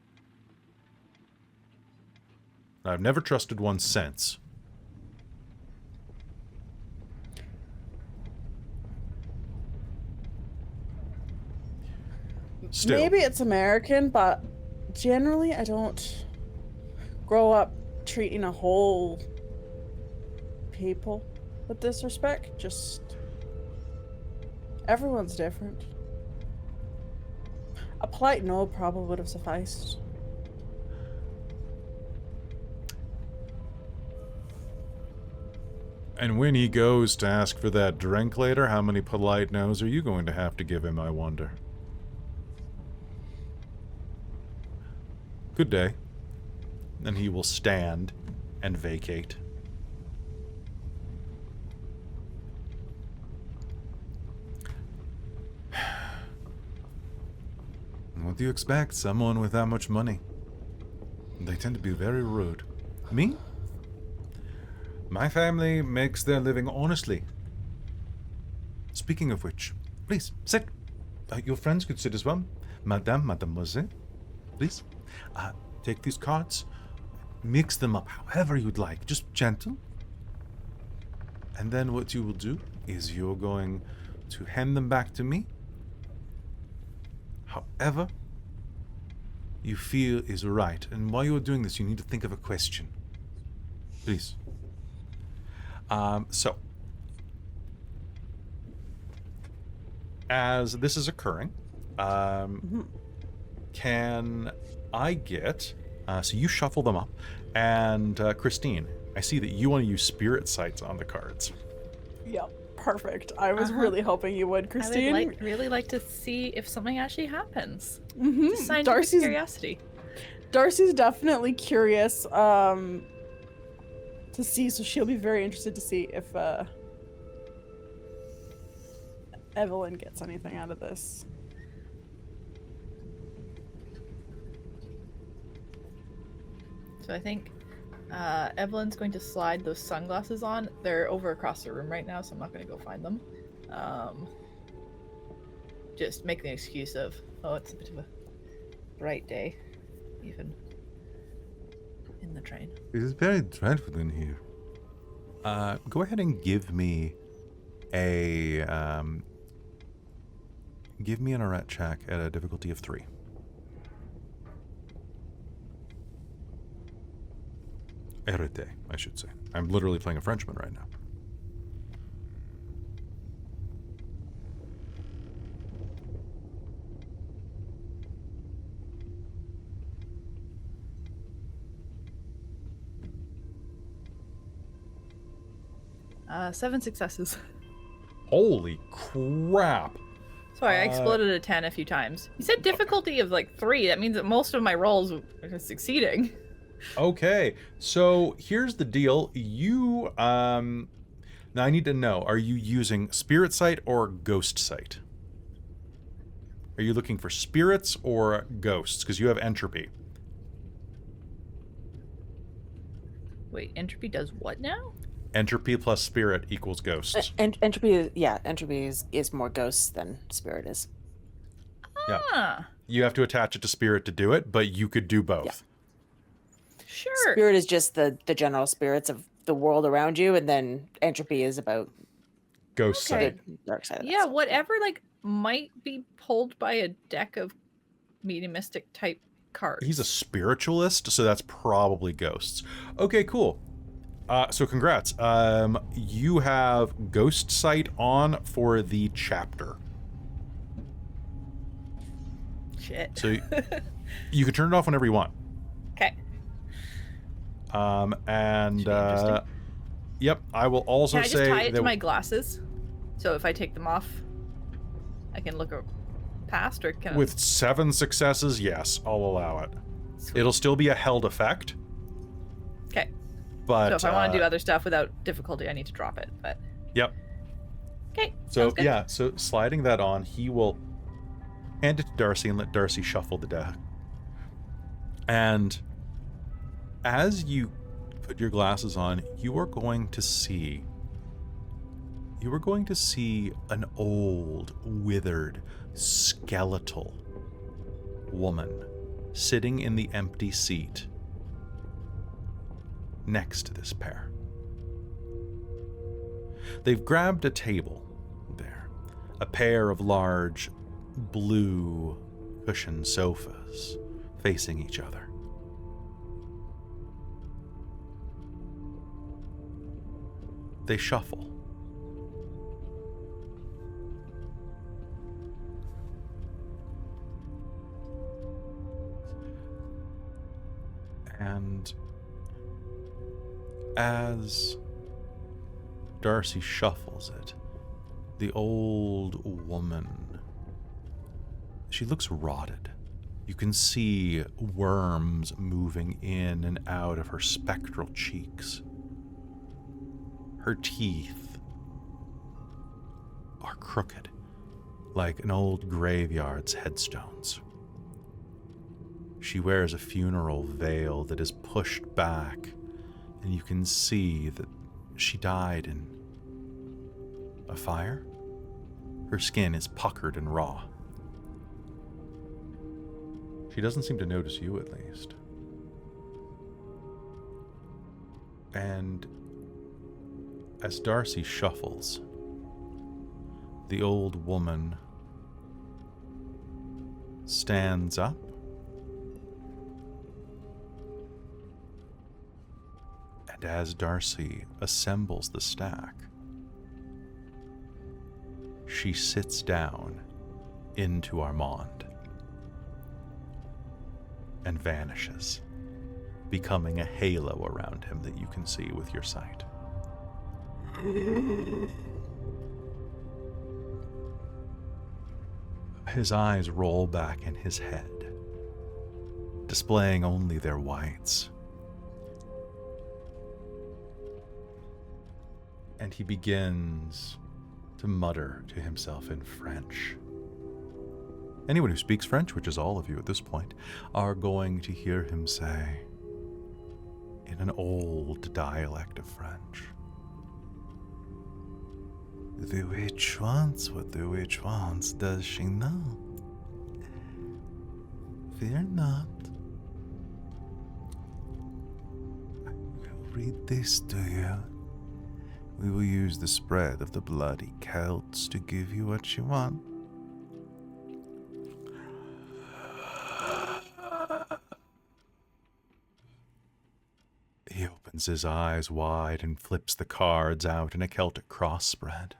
I've never trusted one since. Still. Maybe it's American, but generally I don't grow up treating a whole people with disrespect. Just everyone's different. A polite no probably would have sufficed. And when he goes to ask for that drink later, how many polite no's are you going to have to give him, I wonder? Good day. And he will stand and vacate. What do you expect? Someone with that much money. They tend to be very rude. Me? My family makes their living honestly. Speaking of which, please, sit. Your friends could sit as well. Mademoiselle, please. Take these cards, mix them up however you'd like, just gentle. And then what you will do is you're going to hand them back to me. However you feel is right. And while you're doing this, you need to think of a question. Please. So, as this is occurring, can I get... so you shuffle them up, and Christine, I see that you want to use spirit sights on the cards. Yep, perfect. I was really hoping you would, Christine. I would really like to see if something actually happens. Mm-hmm. Just scientific curiosity. Darcie's definitely curious to see, so she'll be very interested to see if Evelyn gets anything out of this. So I think Evelyn's going to slide those sunglasses on. They're over across the room right now, so I'm not going to go find them. Just make the excuse of, oh, it's a bit of a bright day, even in the train. It is very dreadful in here. Go ahead and give me a give me an Ilott check at a difficulty of 3. Erete, I should say. I'm literally playing a Frenchman right now. 7 successes. Holy crap. Sorry, I exploded a 10 a few times. You said difficulty of like 3. That means that most of my rolls are succeeding. Okay, so here's the deal. You, now I need to know, are you using Spirit Sight or Ghost Sight? Are you looking for spirits or ghosts? Because you have entropy. Wait, entropy does what now? Entropy plus spirit equals ghosts. Entropy is more ghosts than spirit is. Yeah. Ah, You have to attach it to spirit to do it, but you could do both. Yeah. sure. Spirit is just the general spirits of the world around you, and then entropy is about Ghost Okay. Sight. the dark side of that Yeah, stuff. whatever like might be pulled by a deck of mediumistic type cards. He's a spiritualist, so that's probably ghosts. Okay, cool. So congrats. You have Ghost Sight on for the chapter. Shit. So you can turn it off whenever you want. Okay. And Should be interesting. yep, I will also Can I just say tie it to that my glasses? So if I take them off, I can look past, or can with 7 successes, yes, I'll allow it. Sweet. It'll still be a held effect, Okay. but So if I want to do other stuff without difficulty, I need to drop it. But yep. okay. So sounds good. yeah, so sliding that on, he will hand it to Darcie and let Darcie shuffle the deck. And as you put your glasses on, you are going to see an old, withered, skeletal woman sitting in the empty seat next to this pair. They've grabbed a table there, a pair of large blue cushioned sofas facing each other. They shuffle. And as Darcie shuffles it, the old woman, she looks rotted. You can see worms moving in and out of her spectral cheeks. Her teeth are crooked, like an old graveyard's headstones. She wears a funeral veil that is pushed back, and you can see that she died in a fire. Her skin is puckered and raw. She doesn't seem to notice you, at least. And as Darcie shuffles, the old woman stands up and as Darcie assembles the stack, she sits down into Armand and vanishes, becoming a halo around him that you can see with your sight. His eyes roll back in his head, displaying only their whites. And he begins to mutter to himself in French. Anyone who speaks French, which is all of you at this point, are going to hear him say, in an old dialect of French, "The witch wants what the witch wants, does she not? Fear not. I will read this to you. We will use the spread of the bloody Celts to give you what you want." He opens his eyes wide and flips the cards out in a Celtic cross spread.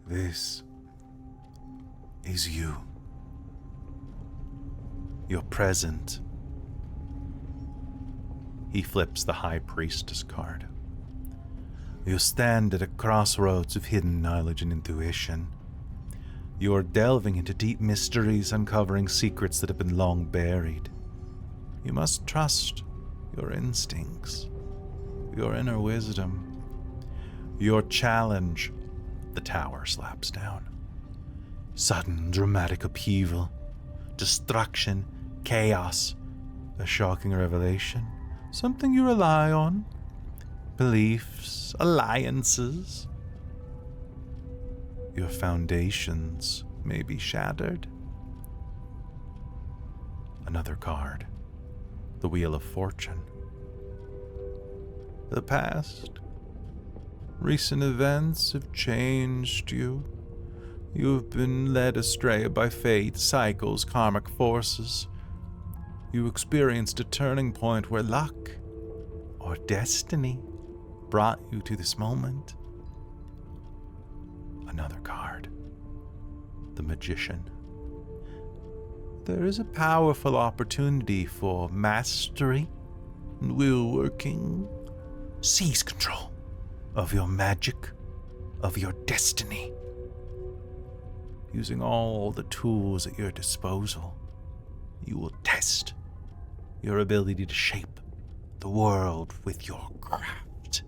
This is you. Your present. He flips the High Priestess card. You stand at a crossroads of hidden knowledge and intuition. You are delving into deep mysteries, uncovering secrets that have been long buried. You must trust your instincts, your inner wisdom. Your challenge, the tower slaps down. Sudden dramatic upheaval, destruction, chaos, a shocking revelation, something you rely on, beliefs, alliances. Your foundations may be shattered. Another card, the Wheel of Fortune. The past, recent events have changed you. You have been led astray by fate, cycles, karmic forces. You experienced a turning point where luck or destiny brought you to this moment. Another card, the Magician. There is a powerful opportunity for mastery and will working. Seize control of your magic, of your destiny. Using all the tools at your disposal, you will test your ability to shape the world with your craft.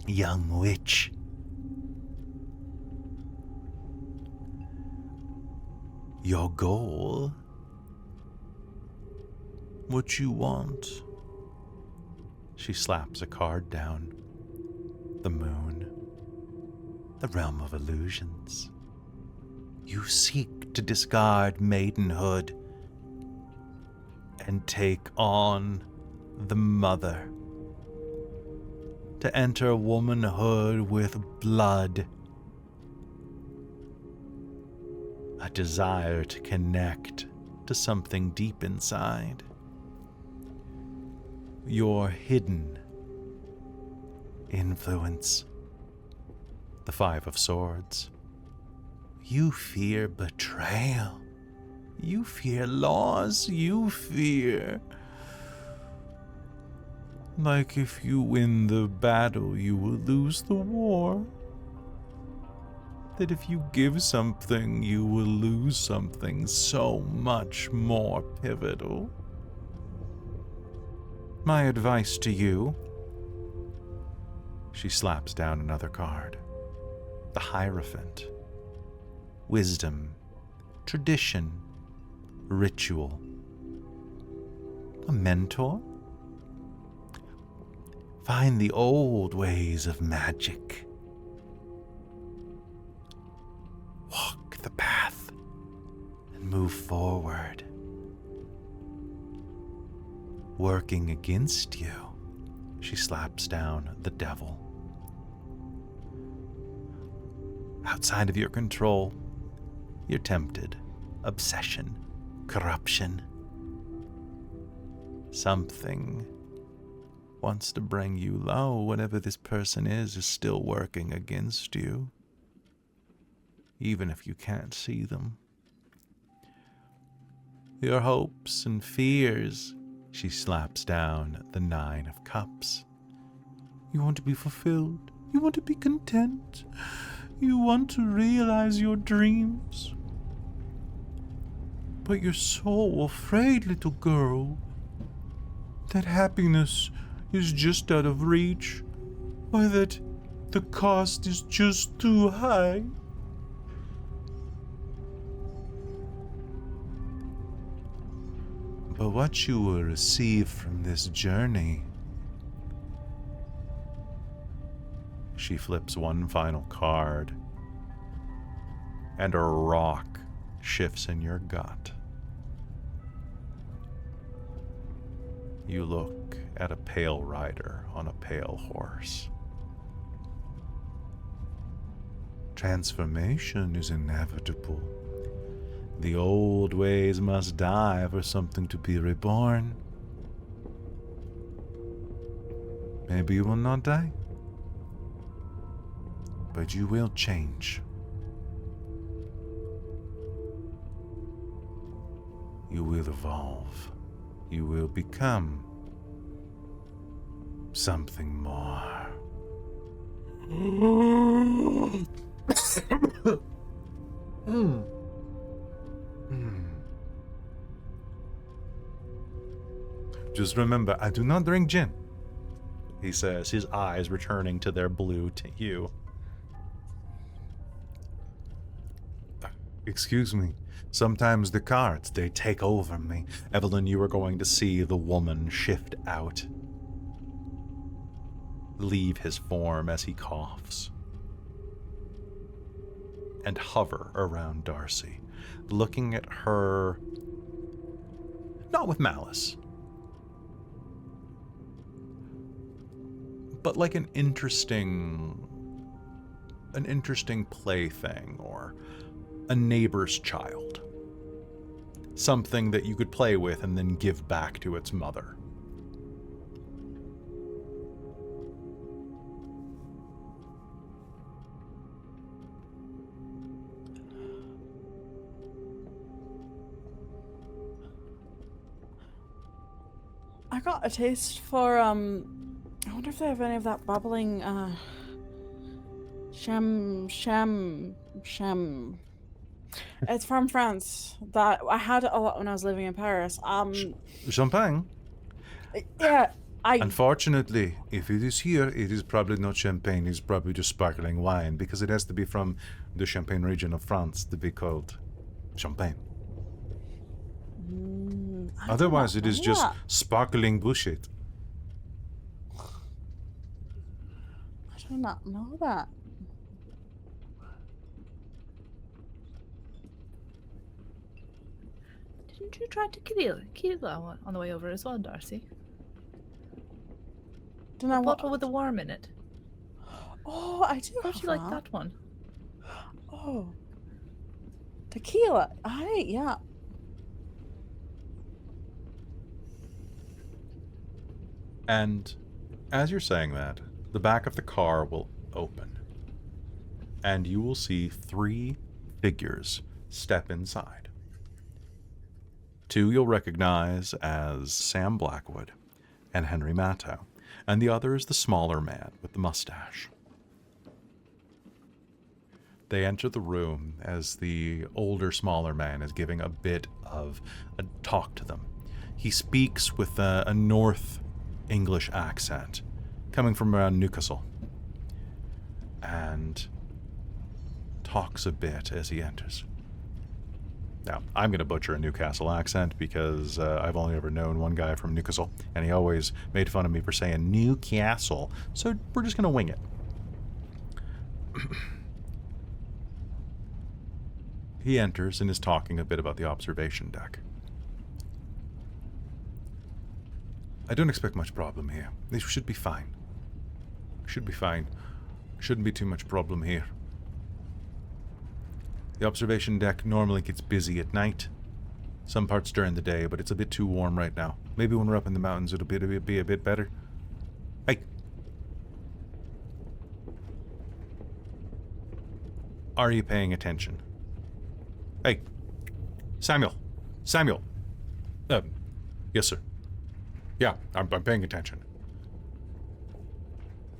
Young witch. Your goal? What you want? She slaps a card down. The moon. The realm of illusions. You seek to discard maidenhood and take on the mother. To enter womanhood with blood. A desire to connect to something deep inside. Your hidden influence. The Five of Swords. You fear betrayal. You fear loss. You fear... like if you win the battle, you will lose the war. That if you give something, you will lose something so much more pivotal. My advice to you... She slaps down another card. The Hierophant. Wisdom, tradition, ritual. A mentor? Find the old ways of magic. Walk the path and move forward. Working against you, she slaps down the Devil. Outside of your control, you're tempted, obsession, corruption. Something wants to bring you low. Whatever this person is still working against you, even if you can't see them. Your hopes and fears, she slaps down the Nine of Cups. You want to be fulfilled. You want to be content. You want to realize your dreams. But you're so afraid, little girl, that happiness is just out of reach, or that the cost is just too high. But what you will receive from this journey... She flips one final card, and a rock shifts in your gut. You look at a pale rider on a pale horse. Transformation is inevitable. The old ways must die for something to be reborn. Maybe you will not die, but you will change. You will evolve. You will become something more. Just remember, I do not drink gin, he says, his eyes returning to their blue hue. Excuse me. Sometimes the cards, they take over me. Evelyn, you are going to see the woman shift out. Leave his form as he coughs. And hover around Darcie, looking at her, not with malice, but like an interesting plaything or a neighbor's child. Something that you could play with and then give back to its mother. I got a taste for, I wonder if they have any of that bubbling, Shem. It's from France. That I had it a lot when I was living in Paris. Champagne? Yeah, Unfortunately, if it is here, it is probably not champagne. It's probably just sparkling wine, because it has to be from the Champagne region of France to be called champagne. I did Otherwise, not it is know just that. sparkling bullshit. I did not know that. Didn't you try to kill on the way over as well, Darcie? Didn't I A wa- bottle with a worm in it. Oh, I do How'd have you like that one? Oh. Tequila. Yeah. And as you're saying that, the back of the car will open. And you will see 3 figures step inside. 2 you'll recognize as Sam Blackwood and Henry Matto, and the other is the smaller man with the mustache. They enter the room as the older, smaller man is giving a bit of a talk to them. He speaks with a North English accent, coming from around Newcastle, and talks a bit as he enters. Now, I'm going to butcher a Newcastle accent because I've only ever known one guy from Newcastle, and he always made fun of me for saying Newcastle, so we're just going to wing it. He enters and is talking a bit about the observation deck. I don't expect much problem here. They should be fine. Should be fine. Shouldn't be too much problem here. The observation deck normally gets busy at night. Some parts during the day, but it's a bit too warm right now. Maybe when we're up in the mountains it'll be a bit better. Hey. Are you paying attention? Hey. Samuel. Yes, sir. Yeah, I'm paying attention.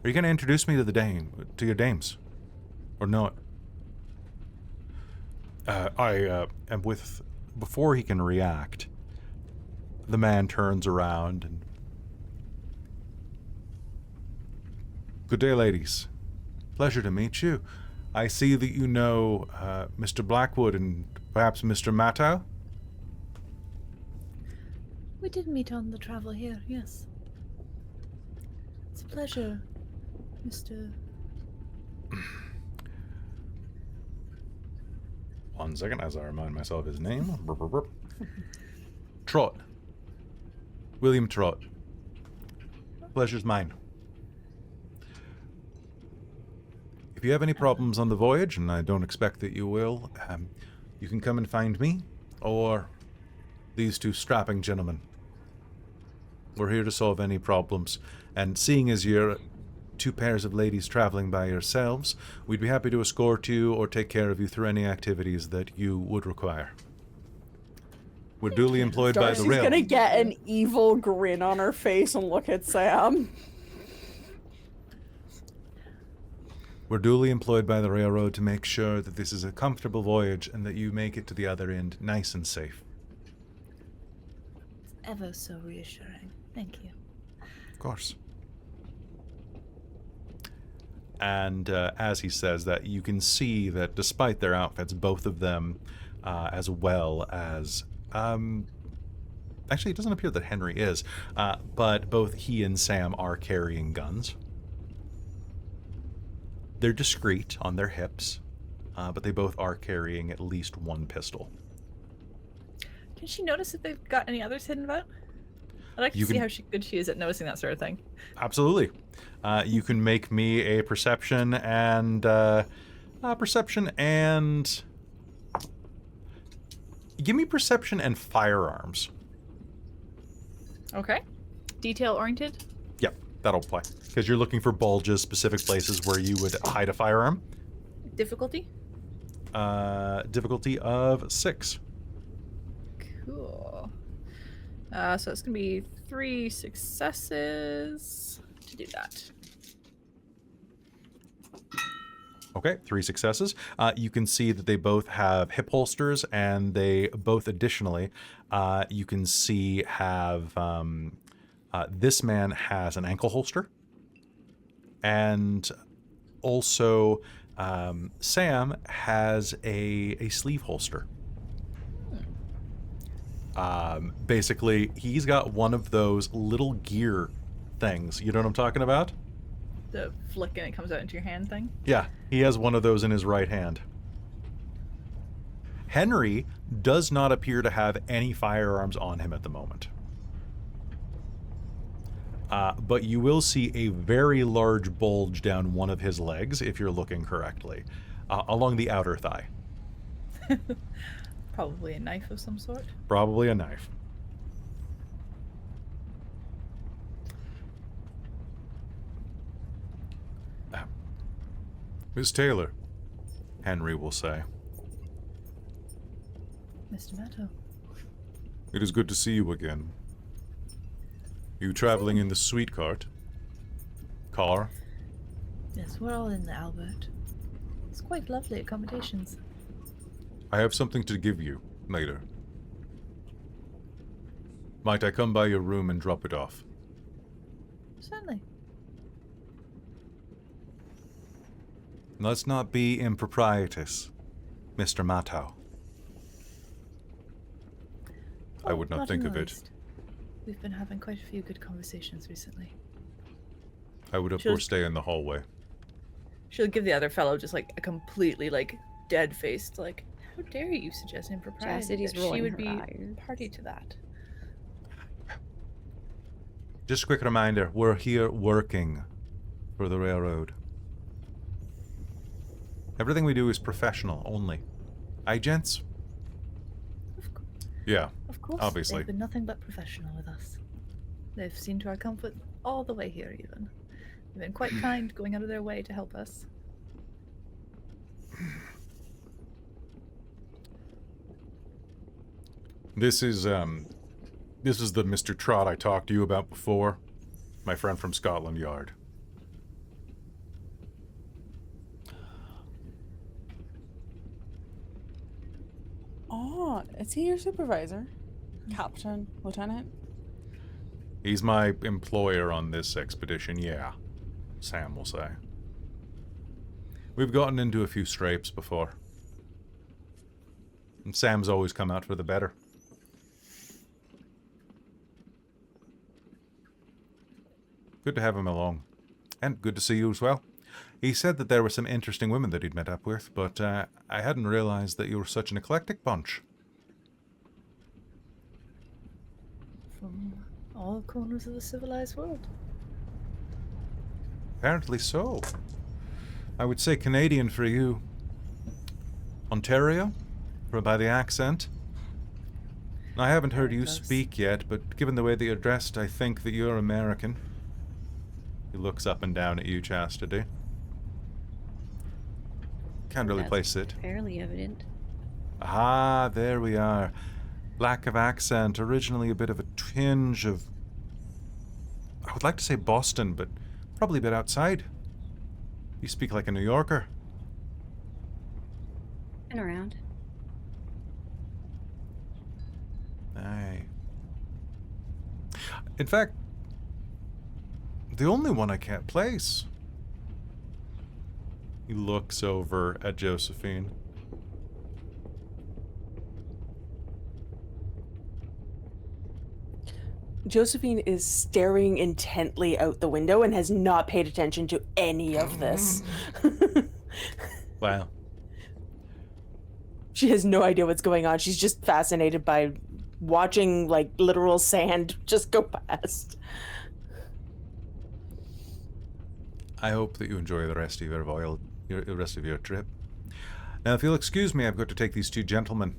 Are you going to introduce me to your dames? Or not? I am with... Before he can react, the man turns around and... Good day, ladies. Pleasure to meet you. I see that you know Mr. Blackwood and perhaps Mr. Matto? We did meet on the travel here, yes. It's a pleasure, Mr. One second as I remind myself his name. Trott. William Trott. Pleasure's mine. If you have any problems on the voyage, and I don't expect that you will, you can come and find me, or these 2 strapping gentlemen. We're here to solve any problems, and seeing as you're 2 pairs of ladies traveling by yourselves, we'd be happy to escort you or take care of you through any activities that you would require. We're duly employed by the Darcie's rail. gonna get an evil grin on her face and look at Sam. We're duly employed by the railroad to make sure that this is a comfortable voyage and that you make it to the other end nice and safe. It's ever so reassuring. Thank you. Of course. And as he says that, you can see that despite their outfits, both of them, as well as... actually, it doesn't appear that Henry is, but both he and Sam are carrying guns. They're discreet on their hips, but they both are carrying at least one pistol. Can she notice if they've got any others hidden about? I'd like to see how good she is at noticing that sort of thing. Absolutely. You can make me a perception and give me perception and firearms. Okay. Detail oriented. Yep, that'll apply. Because you're looking for bulges, specific places where you would hide a firearm. Difficulty? Difficulty of 6. Cool. So it's going to be 3 successes to do that. Okay, 3 successes. You can see that they both have hip holsters, and they both additionally, you can see have, this man has an ankle holster. And also, Sam has a sleeve holster. Basically, he's got one of those little gear things. You know what I'm talking about? The flick and it comes out into your hand thing? Yeah, he has one of those in his right hand. Henry does not appear to have any firearms on him at the moment. But you will see a very large bulge down one of his legs, if you're looking correctly, along the outer thigh. Probably a knife of some sort. Probably a knife. Miss Taylor, Henry will say. Mr. Matto. It is good to see you again. Are you traveling in the sweet cart? Car? Yes, we're all in the Albert. It's quite lovely accommodations. I have something to give you later. Might I come by your room and drop it off? Certainly. Let's not be improprietous, Mr. Matto. I would not think in of the it. least. We've been having quite a few good conversations recently. I would, of She'll- course, stay in the hallway. She'll give the other fellow just like a completely like dead-faced like, how dare you suggest impropriety? Chastity's that she rolling would her be eyes. party to that. Just a quick reminder, we're here working for the railroad. Everything we do is professional only. Aye, gents? Yeah, Of course, obviously. they've been nothing but professional with us. They've seen to our comfort all the way here, even. They've been quite kind, going out of their way to help us. This is the Mr. Trot I talked to you about before. My friend from Scotland Yard. Oh, is he your supervisor? Captain? Lieutenant? He's my employer on this expedition, yeah. Sam will say. We've gotten into a few scrapes before. And Sam's always come out for the better. Good to have him along. And good to see you as well. He said that there were some interesting women that he'd met up with, but I hadn't realized that you were such an eclectic bunch. From all corners of the civilized world. Apparently so. I would say Canadian for you. Ontario? By the accent. I haven't heard Very you close. speak yet, but given the way that you're dressed, I think that you're American. He looks up and down at you, Chastity. Can't really That's place it. Fairly evident. Ah, there we are. Lack of accent. Originally a bit of a tinge of... I would like to say Boston, but probably a bit outside. You speak like a New Yorker. And around. Aye. In fact, the only one I can't place. He looks over at Josephine. Josephine is staring intently out the window and has not paid attention to any of this. Wow. She has no idea what's going on. She's just fascinated by watching, like, literal sand just go past. I hope that you enjoy the rest of your trip. Now, if you'll excuse me, I've got to take these two gentlemen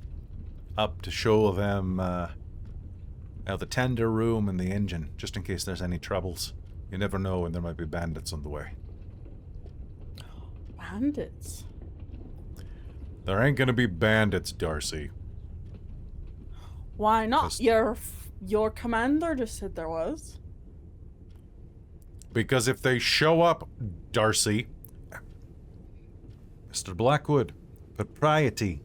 up to show them the tender room and the engine, just in case there's any troubles. You never know when there might be bandits on the way. Bandits? There ain't gonna be bandits, Darcie. Why not? Just- Your commander just said there was. Because if they show up, Darcie, Mr. Blackwood, Propriety,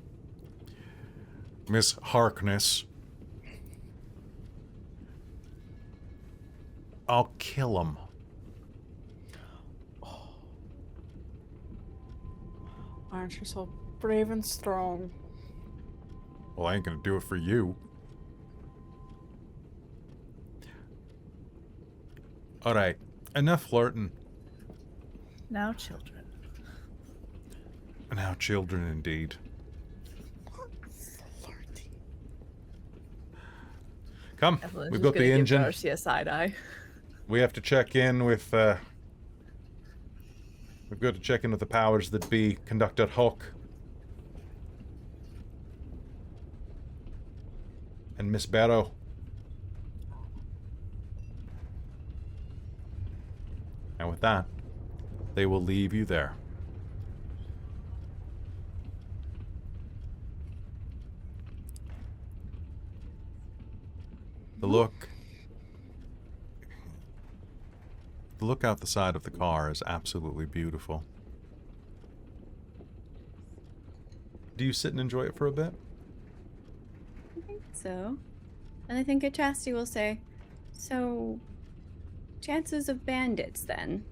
Miss Harkness, I'll kill them. Aren't you so brave and strong? Well, I ain't gonna do it for you. Alright, enough flirting. Now, children. Now, children, indeed. Come, Evelyn's we've just got the gonna give engine. Darcie a side eye. We have to check in with, we've got to check in with the powers that be, conduct at Hawk. And Miss Barrow. And with that, they will leave you there. The look out the side of the car is absolutely beautiful. Do you sit and enjoy it for a bit? I think so. And I think Chastity will say, so, chances of bandits then?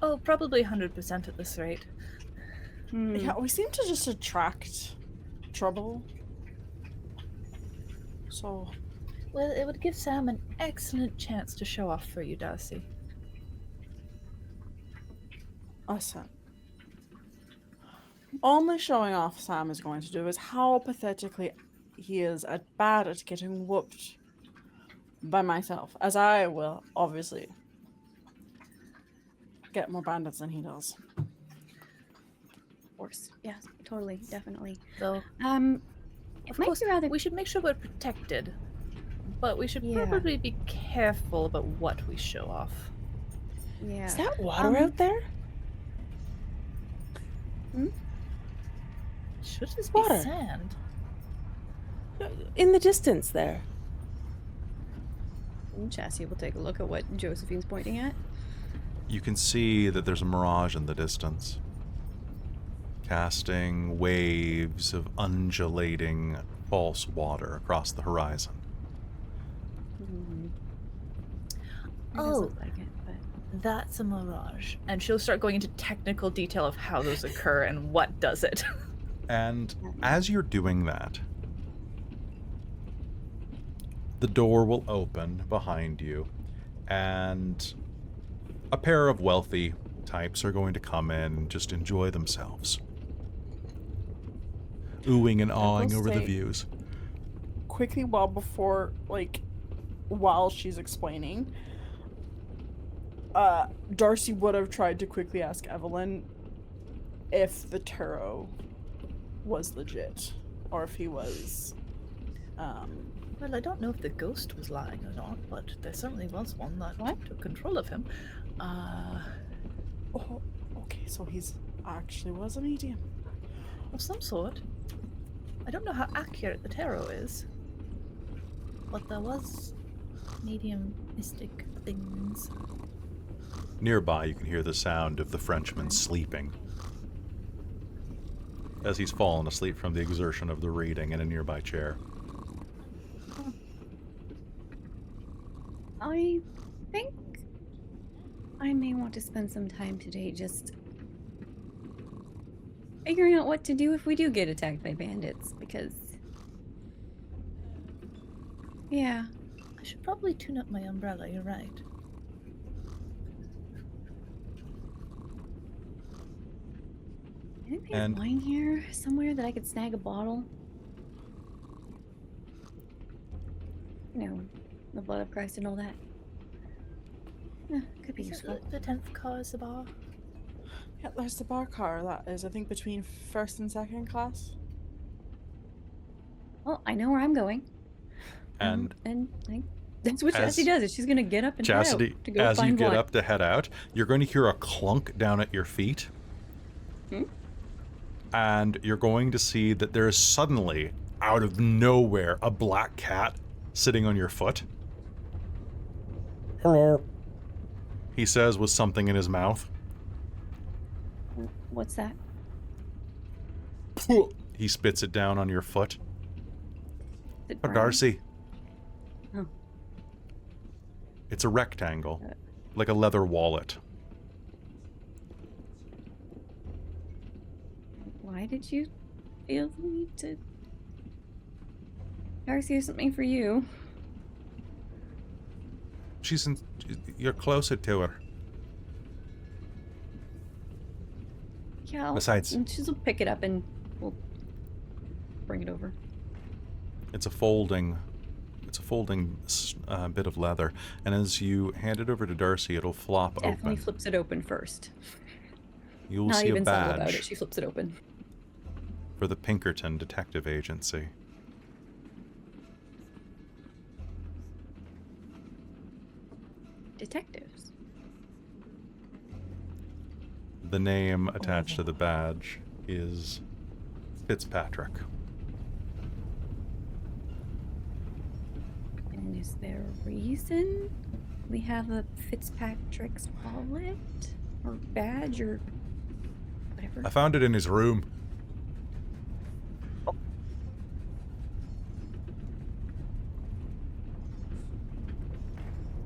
Oh, probably 100% at this rate. Yeah, we seem to just attract trouble. So, Well, it would give Sam an excellent chance to show off for you, Darcie. listen. Only showing off Sam is going to do is how pathetically he is bad at getting whooped by myself, as I will obviously get more bandits than he does. Of course. Yes, totally, definitely. So, It of might course, be rather we should make sure we're protected, but we should Yeah. probably be careful about what we show off. yeah. Is that water out there? Should just Water. be sand. In the distance there. Chastity will take a look at what Josephine's pointing at. You can see that there's a mirage in the distance, casting waves of undulating false water across the horizon. It does Oh. look like it, but That's a mirage. And she'll start going into technical detail of how those occur and what does it. And as you're doing that, the door will open behind you, and a pair of wealthy types are going to come in and just enjoy themselves, oohing and awing over the say- views. Quickly, while she's explaining, Darcie would have tried to quickly ask Evelyn if the tarot was legit, or if he was, Well, I don't know if the ghost was lying or not, but there certainly was one that took control of him. oh, okay, so he's actually was a medium. Of some sort. I don't know how accurate the tarot is, but there was medium mystic things. Nearby, you can hear the sound of the Frenchman sleeping, as he's fallen asleep from the exertion of the reading in a nearby chair. I think I may want to spend some time today just figuring out what to do if we do get attacked by bandits, because... Yeah. I should probably tune up my umbrella, you're right. Anybody have wine here somewhere that I could snag a bottle? You know, the blood of Christ and all that. Could be useful. The 10th car is the bar. Yeah, there's the bar car. That is, I think, between first and second class. Well, I know where I'm going. And that's what Chastity does. Is she's gonna get up and Chastity, head out to go as you find get blood. up to head out, you're going to hear a clunk down at your feet. And you're going to see that there is suddenly, out of nowhere, a black cat sitting on your foot. Hello. He says with something in his mouth. What's that? He spits it down on your foot. Is it Oh, brown? Darcie. Oh. It's a rectangle, like a leather wallet. Why did you feel the need to... Darcie, here's something for you. You're closer to her. Yeah, Besides- she'll pick it up and we'll bring it over. It's a folding bit of leather, and as you hand it over to Darcie, it'll flop Definitely open. flips it open first. You will Not see a even subtle about it. badge She flips it open. for the Pinkerton Detective Agency. Detectives. The name attached to the badge is Fitzpatrick. And is there a reason we have a Fitzpatrick's wallet or badge or whatever? I found it in his room.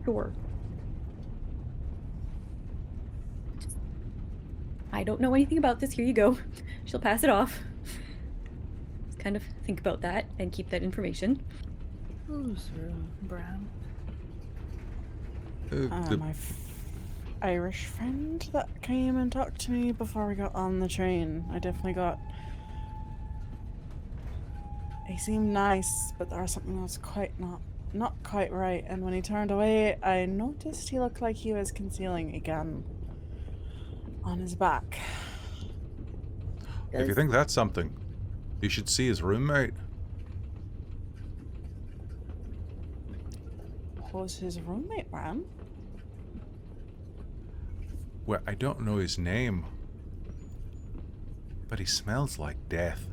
Sure. I don't know anything about this. Here you go. She'll pass it off. Just kind of think about that and keep that information. Whose room, Brown? My Irish friend that came and talked to me before we got on the train. I definitely got... He seemed nice, but there was something that was not quite right. And when he turned away, I noticed he looked like he was concealing a gun on his back. If you think that's something, you should see his roommate. Was his roommate, man? Well, I don't know his name, but he smells like death.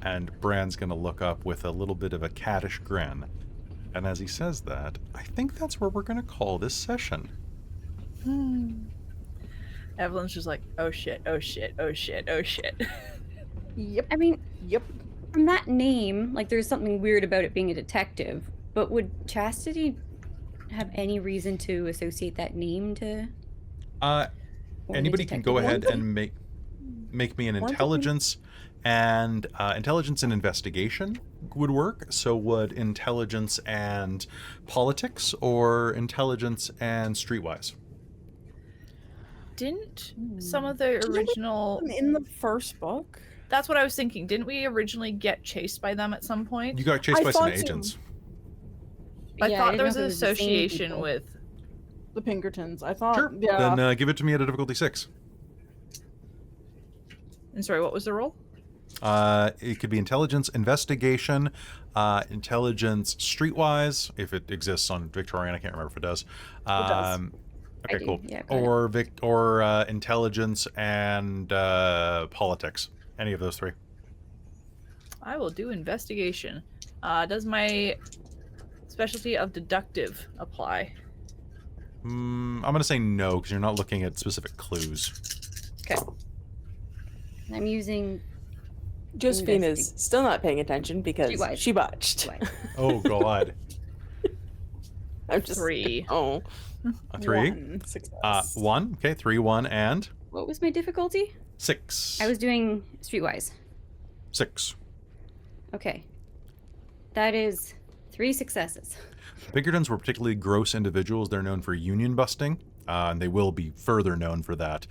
And Bran's gonna look up with a little bit of a caddish grin. And as he says that, I think that's where we're gonna call this session. Evelyn's just like, oh shit, oh shit, oh shit, oh shit. Yep. I mean, Yep. from that name, like there's something weird about it being a detective, but would Chastity have any reason to associate that name to... or the Anybody can go detective ahead one? and make me an One intelligence and investigation would work. So would intelligence and politics or intelligence and streetwise? Didn't some of the original... In the first book? That's what I was thinking. Didn't we originally get chased by them at some point? You got chased I by some thought so. agents. I Yeah, thought didn't there know was if it an was the same association people. with... The Pinkertons. I thought, Sure. yeah. Then give it to me at a difficulty 6. And sorry, what was the roll? It could be intelligence, investigation, intelligence streetwise, if it exists on Victorian. I can't remember if it does. does. Okay, do, cool. yeah, got it. Or intelligence and politics. Any of those 3. I will do investigation. Does my specialty of deductive apply? I'm going to say no, because you're not looking at specific clues. Okay. I'm using Josephine is still not paying attention because Streetwise. she botched. Streetwise. Oh, God. I'm just 3. Oh, A 3? 1 success. 1. Okay, 3, 1, and What was my difficulty? 6. I was doing streetwise. 6. Okay. That is 3 successes. Pinkertons were particularly gross individuals. They're known for union busting, and they will be further known for that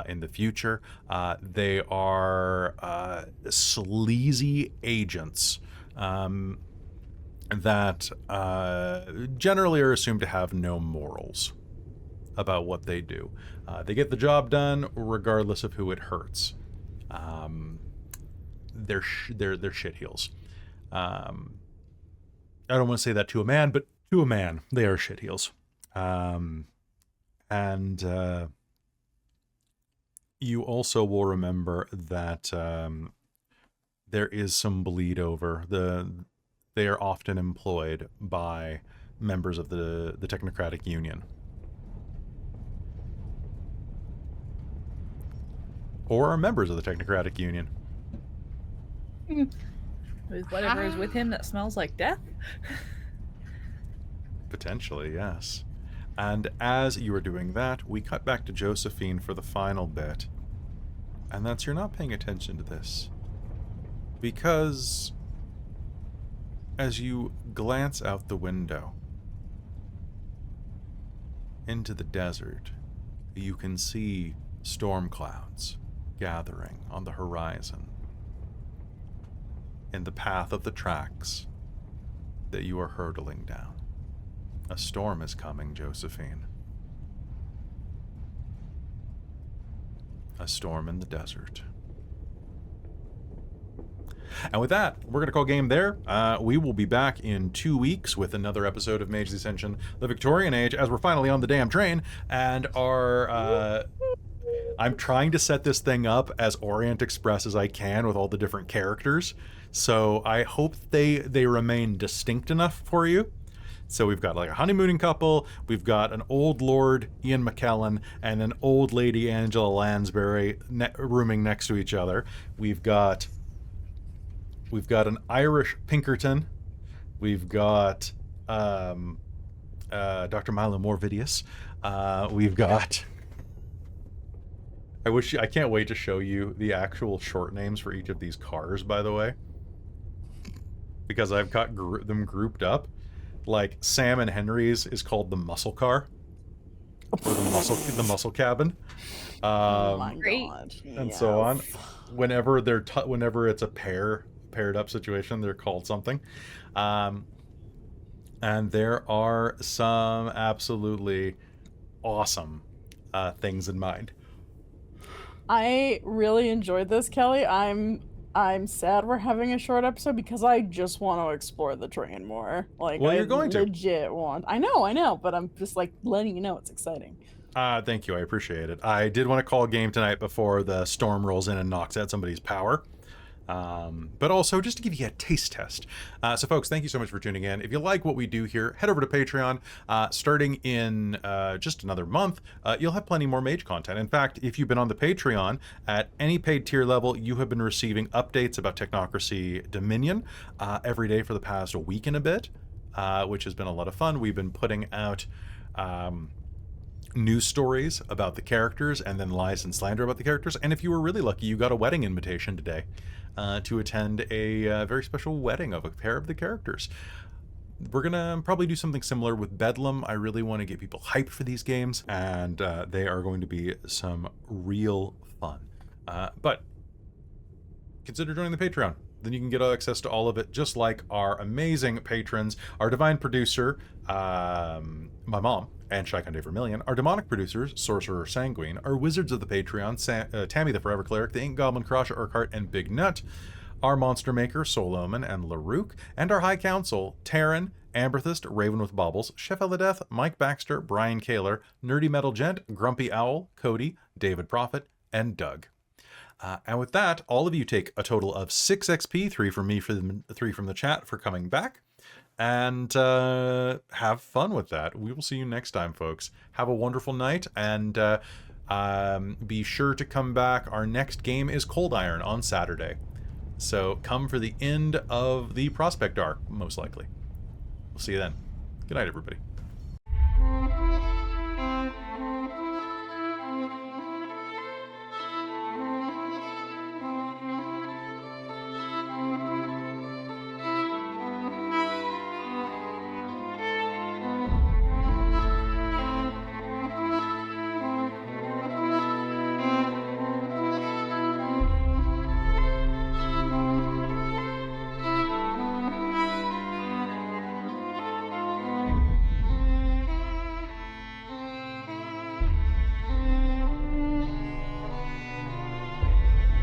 in the future. They are sleazy agents that generally are assumed to have no morals about what they do. They get the job done regardless of who it hurts. They're shitheels. I don't want to say that to a man, but to a man, they are shitheels. And you also will remember that there is some bleed over. They are often employed by members of the Technocratic Union. Or are members of the Technocratic Union. With whatever is with him that smells like death? Potentially, yes. And as you are doing that, we cut back to Josephine for the final bit. And that's you're not paying attention to this. Because as you glance out the window into the desert, you can see storm clouds gathering on the horizon in the path of the tracks that you are hurtling down. A storm is coming, Josephine. A storm in the desert. And with that, we're going to call game there. We will be back in 2 weeks with another episode of Mage the Ascension, the Victorian Age, as we're finally on the damn train. And I'm trying to set this thing up as Orient Express as I can with all the different characters. So I hope they remain distinct enough for you. So we've got like a honeymooning couple, we've got an old lord, Ian McKellen, and an old lady, Angela Lansbury, rooming next to each other. We've got an Irish Pinkerton. We've got Dr. Milo Morvidius. We've got... I can't wait to show you the actual short names for each of these cars, by the way. Because I've got them grouped up. Like, Sam and Henry's is called the muscle car. Or the muscle cabin. Oh my Great. god. And so on. Whenever it's a paired up situation, they're called something. And there are some absolutely awesome things in mind. I really enjoyed this, Kelly. I'm sad we're having a short episode because I just want to explore the train more. Like, Well, I you're going to. legit want. I know, but I'm just like letting you know it's exciting. Thank you, I appreciate it. I did want to call a game tonight before the storm rolls in and knocks out somebody's power. But also just to give you a taste test. So folks, thank you so much for tuning in. If you like what we do here, head over to Patreon. Starting in just another month, you'll have plenty more Mage content. In fact, if you've been on the Patreon at any paid tier level, you have been receiving updates about Technocracy Dominion every day for the past week and a bit, which has been a lot of fun. We've been putting out news stories about the characters and then lies and slander about the characters. And if you were really lucky, you got a wedding invitation today to attend a very special wedding of a pair of the characters. We're gonna probably do something similar with Bedlam. I really want to get people hyped for these games, and they are going to be some real fun. But consider joining the Patreon. Then you can get access to all of it, just like our amazing patrons, our divine producer, my mom, and Shikon Day Vermillion, our demonic producers, Sorcerer Sanguine, our wizards of the Patreon, Tammy the Forever Cleric, the Ink Goblin, Crusher, Urquhart, and Big Nut, our monster maker, Soul Omen, and Larouk, and our high council, Taryn, Amberthist, Raven with Baubles, Chef Eladeth, Mike Baxter, Brian Kaler, Nerdy Metal Gent, Grumpy Owl, Cody, David Prophet, and Doug. And with that, all of you take a total of 6 XP, 3 from me, 3 from the chat for coming back. and have fun with that. We will see you next time, folks. Have a wonderful night, and be sure to come back. Our next game is Cold Iron on Saturday. So come for the end of the Prospect Arc, most likely. We'll see you then. Good night, everybody.